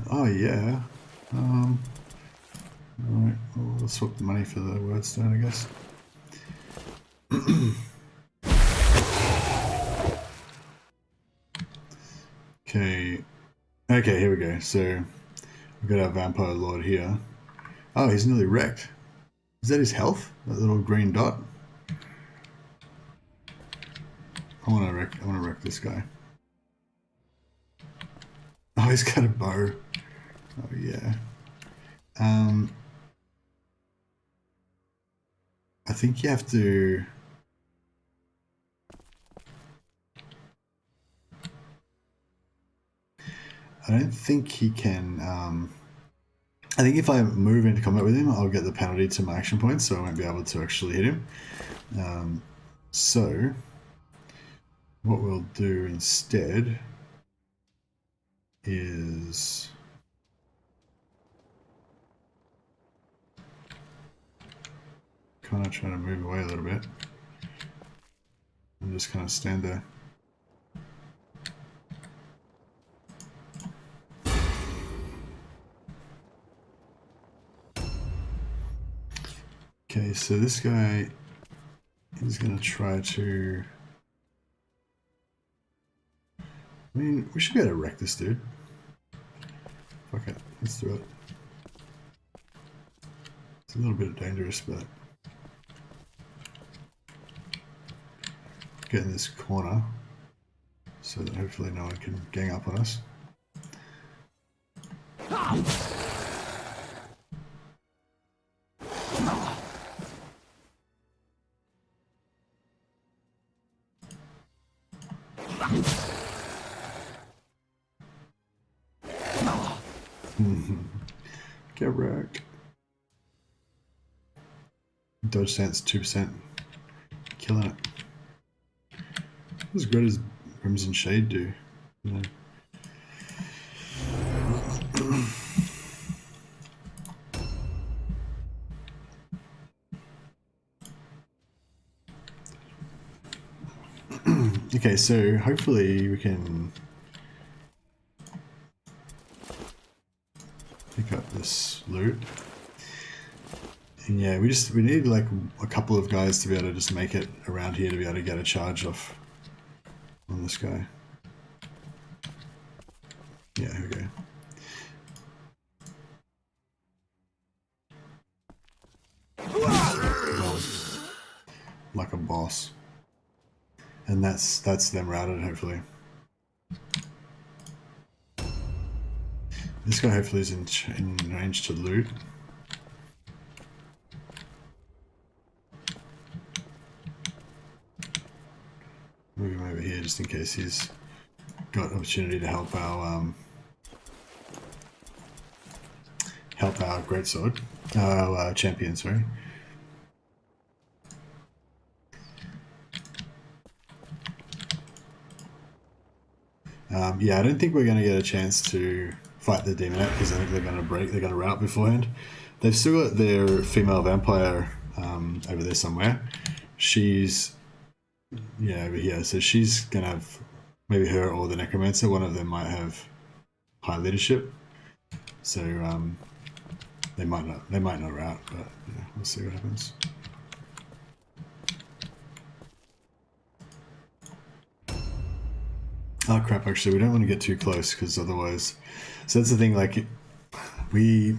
Oh yeah. Alright, we'll swap the money for the wordstone, I guess. Okay, here we go. So we've got our vampire lord here. Oh, he's nearly wrecked. Is that his health? That little green dot? I want to wreck this guy. Oh, he's got a bow. Oh yeah. I think you have to. I don't think he can. I think if I move into combat with him, I'll get the penalty to my action points, so I won't be able to actually hit him. So, what we'll do instead is kind of trying to move away a little bit and just kind of stand there. Okay, so this guy is going to try to... I mean, we should be able to wreck this dude. Fuck it, let's do it. It's a little bit dangerous, but... Get in this corner so that hopefully no one can gang up on us. Get wrecked. Dodge stance 2%. Killing it. As good as Crimson Shade do. You know. Okay, so hopefully we can pick up this loot. And yeah, we need like a couple of guys to be able to just make it around here to be able to get a charge off on this guy. Yeah, here we go. Like a boss. And that's them routed, hopefully. This guy hopefully is in range to loot. Move him over here just in case he's got opportunity to help our greatsword, our champion, sorry. Yeah, I don't think we're going to get a chance to fight the demon because I think they're going to rout beforehand. They've still got their female vampire over there somewhere. She's over here, so she's going to have maybe her or the necromancer. One of them might have high leadership, so they might not rout, but yeah, we'll see what happens. Oh crap, actually, we don't want to get too close because otherwise... So that's the thing, like, we...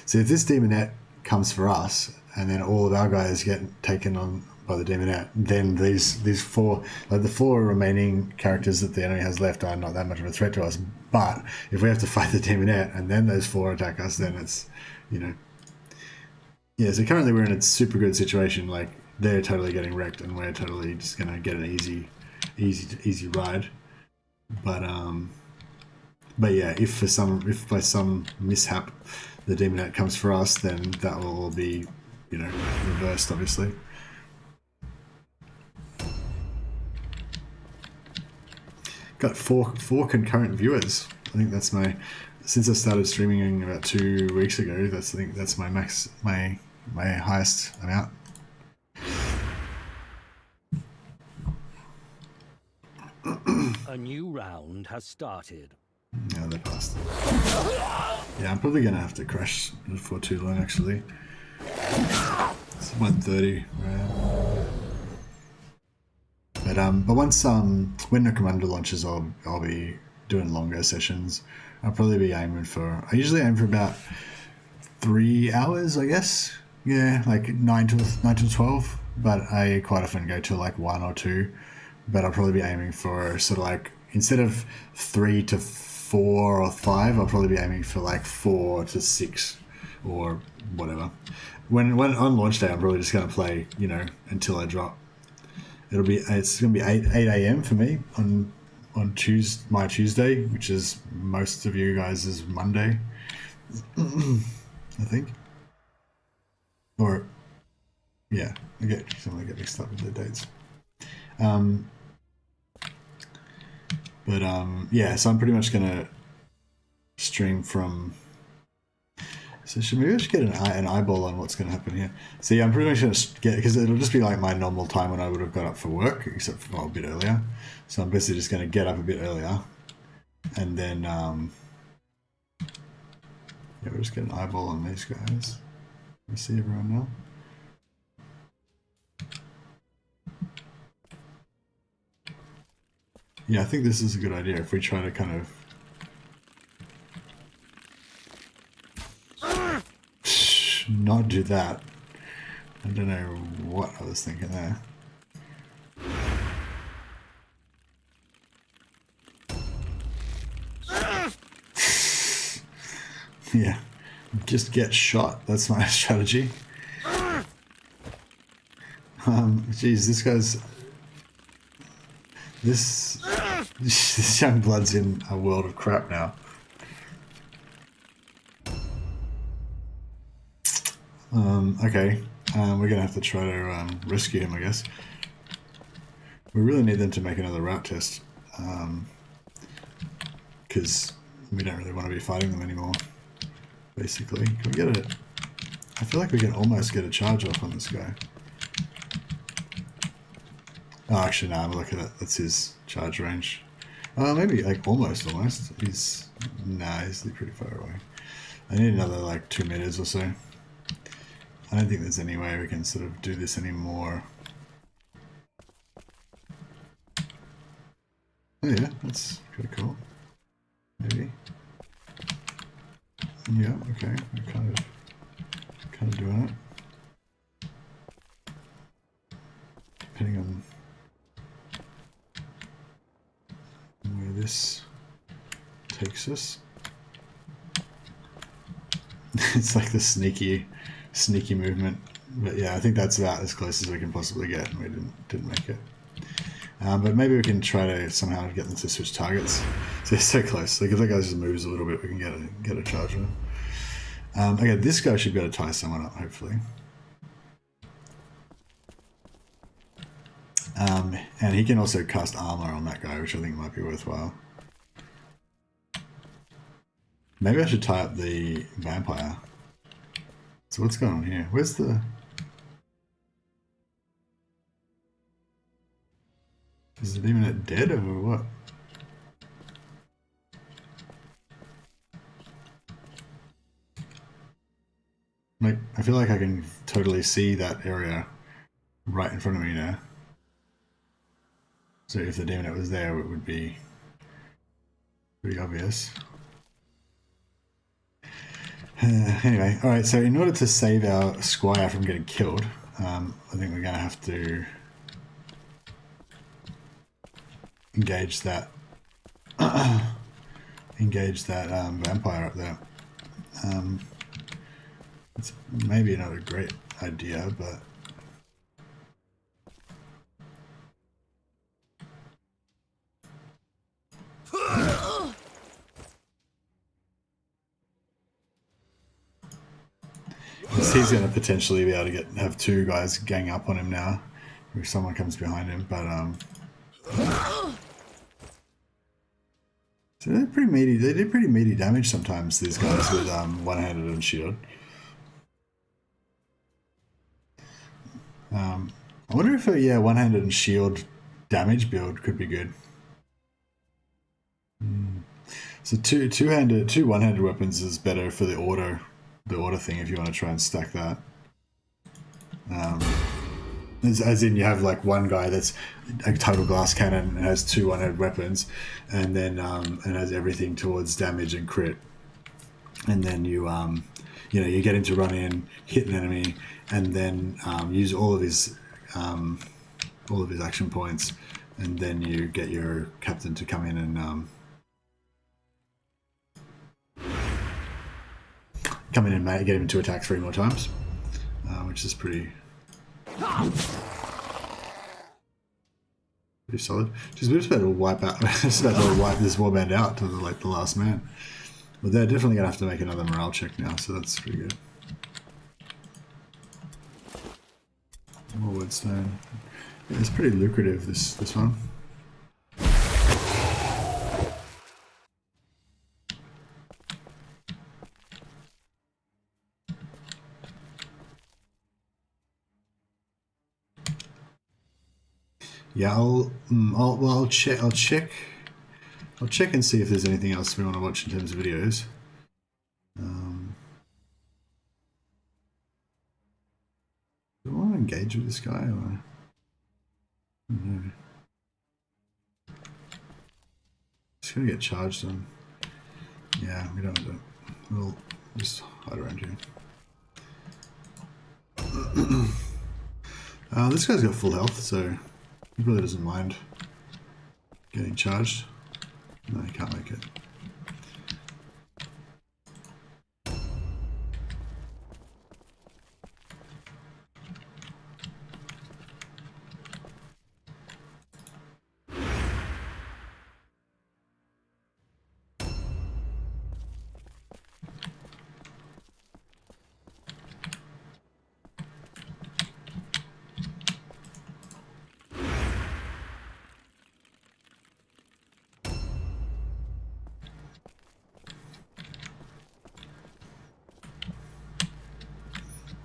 So if this demonette comes for us, and then all of our guys get taken on by the demonette, then these four, like the four remaining characters that the enemy has left are not that much of a threat to us. But if we have to fight the demonette, and then those four attack us, then it's, you know... Yeah, so currently we're in a super good situation, like, they're totally getting wrecked, and we're totally just going to get an easy ride. But yeah, if by some mishap the demonette comes for us, then that will all be, you know, reversed, obviously. Got four concurrent viewers. I think that's my, since I started streaming about 2 weeks ago. I think that's my max, my highest amount. A new round has started. Yeah, they passed. Yeah, I'm probably gonna have to crash for too long, actually. It's 1:30, right? But once when Necromunda launches, I'll be doing longer sessions. I'll probably be aiming for. I usually aim for about 3 hours, I guess. Yeah, like 9 till 12. But I quite often go to like 1 or 2. But I'll probably be aiming for sort of like, instead of 3 to 4 or 5, I'll probably be aiming for like 4 to 6 or whatever. When on launch day, I'm probably just gonna play, you know, until I drop. It's gonna be 8 a.m. for me on my Tuesday, which is most of you guys is Monday, I think. Or yeah, I get mixed up with the dates. Yeah, so I'm pretty much gonna stream from. So maybe I should get an eyeball on what's gonna happen here. So yeah, I'm pretty much gonna get, because it'll just be like my normal time when I would have got up for work, except for a bit earlier. So I'm basically just gonna get up a bit earlier, and then yeah, we'll just get an eyeball on these guys. You see everyone now. Yeah, I think this is a good idea if we try to kind of... not do that. I don't know what I was thinking there. Yeah, just get shot. That's my strategy. Geez, this guy's... This young blood's in a world of crap now. Okay, we're gonna have to try to rescue him, I guess. We really need them to make another route test, because we don't really want to be fighting them anymore, basically. Can we get a... I feel like we can almost get a charge off on this guy. Oh, actually, no, look at that. That's his charge range. Maybe, like, almost. He's... Nah, he's pretty far away. I need another, like, 2 meters or so. I don't think there's any way we can sort of do this anymore. Oh yeah, that's pretty cool. Maybe. Yeah, okay. We're kind of doing it. Depending on where this takes us. It's like the sneaky movement, but yeah, I think that's about as close as we can possibly get, and we didn't make it. But maybe we can try to somehow get them to switch targets. So it's so close. Like if that guy just moves a little bit, we can get a charge on him. Okay, this guy should be able to tie someone up, hopefully. And he can also cast armor on that guy, which I think might be worthwhile. Maybe I should tie up the vampire. So what's going on here? Where's the... Is the demon dead or what? Like, I feel like I can totally see that area right in front of me now. So if the Demonet was there, it would be pretty obvious. Anyway, alright, so in order to save our Squire from getting killed, I think we're going to have to engage that vampire up there. It's maybe not a great idea, but he's going to potentially be able to have two guys gang up on him now if someone comes behind him, but so they're pretty meaty. They do pretty meaty damage sometimes, these guys with one-handed and shield. I wonder if a one-handed and shield damage build could be good. So two one-handed weapons is better for the order thing if you want to try and stack that. As in you have like one guy that's a total glass cannon and has two one-handed weapons, and then and has everything towards damage and crit, and then you you get him to run in, hit an enemy, and then use all of his action points, and then you get your captain to come in and get him to attack 3 more times, which is pretty solid. Just we're just about to wipe out. Just about to wipe this warband out to the last man. But they're definitely gonna have to make another morale check now, so that's pretty good. More woodstone. Yeah, it's pretty lucrative, this one. Yeah, I'll check and see if there's anything else we want to watch in terms of videos. Do I want to engage with this guy or no? Just gonna get charged on. Yeah, we don't want to. We'll just hide around here. This guy's got full health, so he really doesn't mind getting charged. No, he can't make it.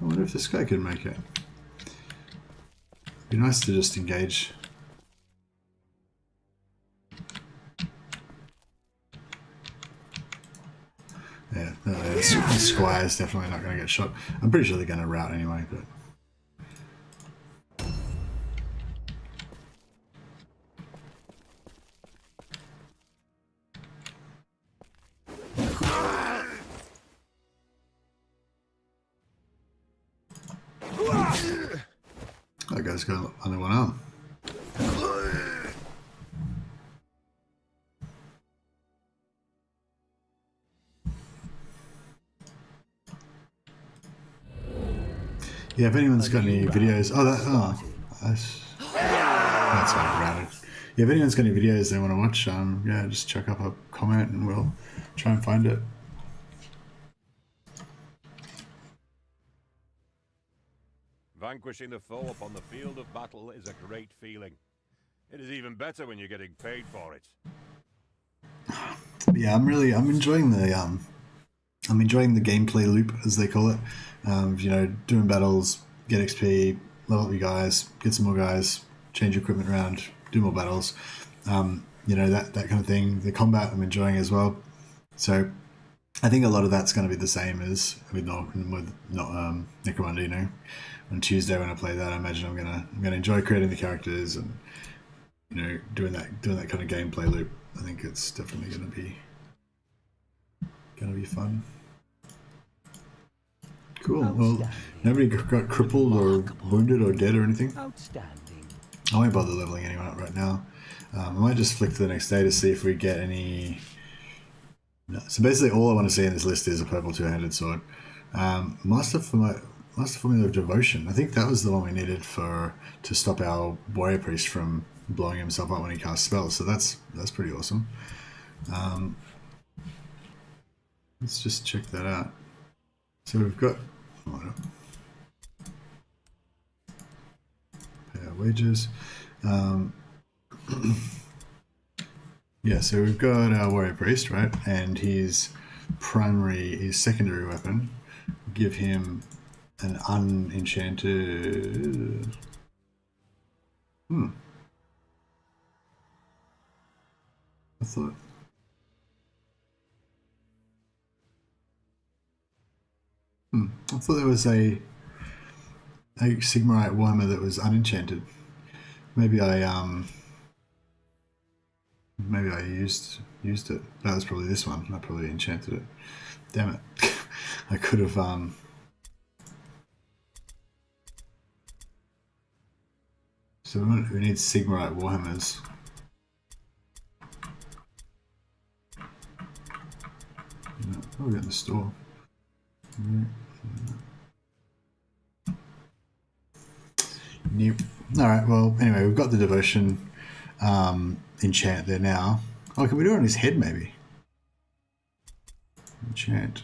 I wonder if this guy could make it. It'd be nice to just engage. Yeah, no, the Squire's definitely not going to get shot. I'm pretty sure they're going to rout anyway, but... That guy's got only one arm. Yeah, if anyone's got any videos, that's like routed. Yeah, if anyone's got any videos they want to watch, yeah, just chuck up a comment and we'll try and find it. Vanquishing the foe upon the field of battle is a great feeling. It is even better when you're getting paid for it. Yeah, I'm enjoying the gameplay loop, as they call it. Doing battles, get XP, level up your guys, get some more guys, change your equipment around, do more battles. That kind of thing. The combat I'm enjoying as well. So I think a lot of that's going to be the same as with Necromunda. On Tuesday when I play that, I imagine I'm gonna enjoy creating the characters and you know, doing that kind of gameplay loop. I think it's definitely going to be fun. Cool. Well, nobody got crippled or wounded or dead or anything. Outstanding. I won't bother leveling anyone up right now. I might just flick to the next day to see if we get any. No. So basically, all I want to see in this list is a purple two-handed sword. Master Formula of Devotion. I think that was the one we needed to stop our warrior priest from blowing himself up when he casts spells. So that's pretty awesome. Let's just check that out. So we've got pay our wages. Yeah, so we've got our warrior priest, right? And his secondary weapon, give him an unenchanted. I thought. I thought there was a Sigmarite Warhammer that was unenchanted. Maybe I used it. That was probably this one. I probably enchanted it. Damn it. I could have So we need Sigmarite Warhammers. Oh, we got in the store. Nope. Alright, well, anyway, we've got the devotion enchant there now. Oh, can we do it on his head, maybe? Enchant.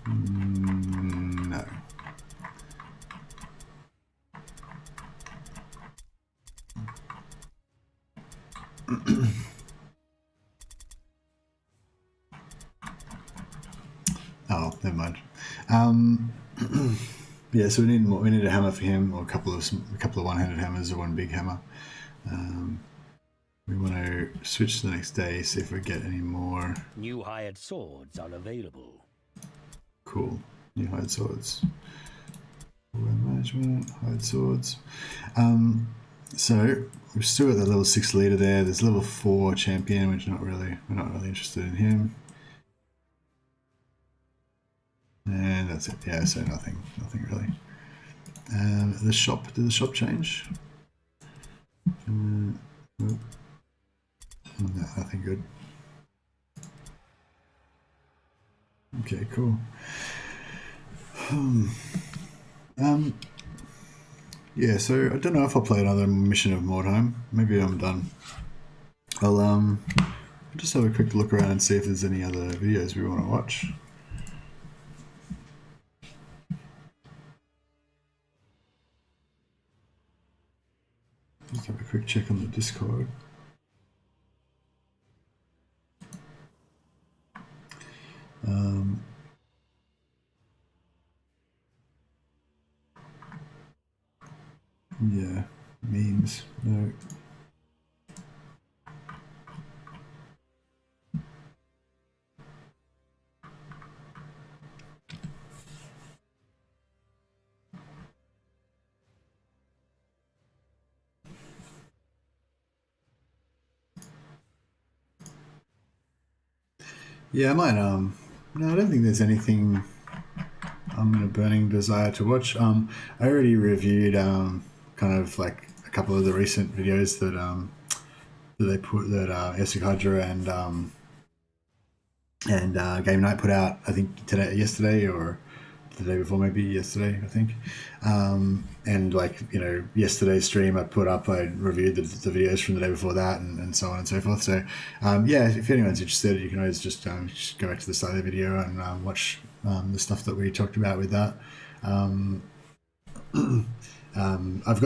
No. Oh, never mind. Yeah, so we need a hammer for him, or a couple of one-handed hammers, or one big hammer. We want to switch to the next day, see if we get any more. New hired swords are available. Cool. New hired swords. Management, hired swords. So we've still got the level 6 leader there. There's level 4 champion, which we're not really interested in him. And that's it. Yeah, so nothing really. The shop. Did the shop change? No, nothing good. Okay, cool. Yeah, so I don't know if I'll play another mission of Mordheim. Maybe I'm done. I'll just have a quick look around and see if there's any other videos we want to watch. Just have a quick check on the Discord. Yeah, memes. No. Yeah, I might, no, I don't think there's anything I'm in a burning desire to watch. I already reviewed, kind of like a couple of the recent videos that they put, that AEST and kNight put out, I think yesterday or the day before, maybe yesterday, I think. And like, you know, yesterday's stream I reviewed the videos from the day before that, and so on and so forth. So yeah, if anyone's interested, you can always just go back to the start of the video and watch the stuff that we talked about with that. I think I've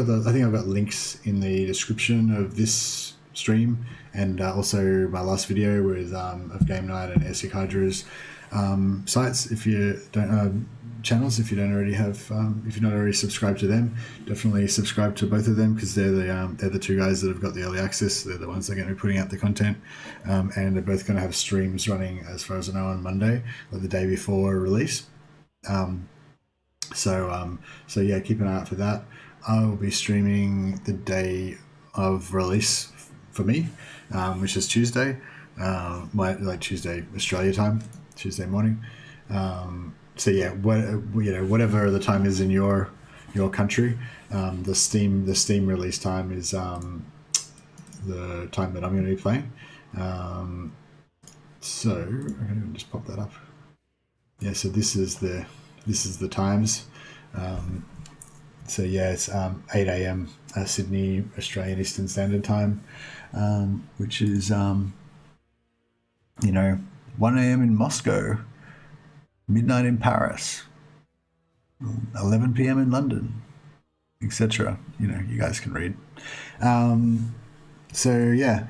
got links in the description of this stream, and also my last video with of kNight and AEST sites. If you don't channels, if you don't already have, if you're not already subscribed to them, definitely subscribe to both of them, because they're the two guys that have got the early access. They're the ones that are going to be putting out the content, and they're both going to have streams running, as far as I know, on Monday, or the day before release. So yeah, keep an eye out for that. I will be streaming the day of release for me, which is Tuesday, Tuesday Australia time, Tuesday morning. So yeah, whatever the time is in your country, the Steam release time is the time that I'm going to be playing. So I'm going to just pop that up. Yeah, so this is the times. So yeah, it's 8 a.m. Sydney, Australian Eastern Standard Time, which is 1 a.m. in Moscow, midnight in Paris, 11 p.m. in London, etc. You guys can read. So yeah,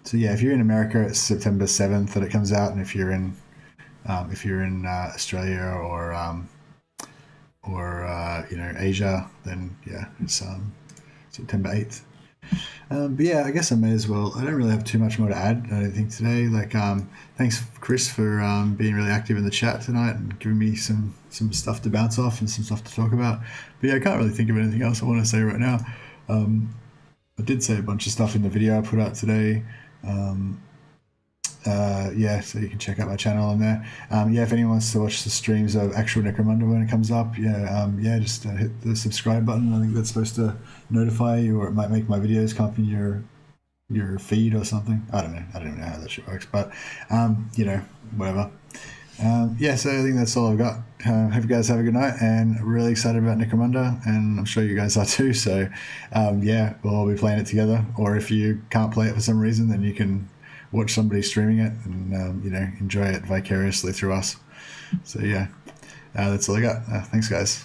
if you're in America, it's September 7th that it comes out, and if you're in Australia or Asia, then yeah, it's September 8th. But yeah, I guess I may as well. I don't really have too much more to add, I don't think, today. Thanks, Chris, for being really active in the chat tonight and giving me some stuff to bounce off and some stuff to talk about. But yeah, I can't really think of anything else I want to say right now. I did say a bunch of stuff in the video I put out today. So you can check out my channel on there. If anyone wants to watch the streams of actual Necromunda when it comes up, just hit the subscribe button. I think that's supposed to notify you, or it might make my videos come up in your feed or something. I don't even know how that shit works, but whatever. So I think that's all I've got. Hope you guys have a good night, and really excited about Necromunda, and I'm sure you guys are too. So we'll all be playing it together, or if you can't play it for some reason, then you can watch somebody streaming it and enjoy it vicariously through us. So that's all I got. Thanks, guys.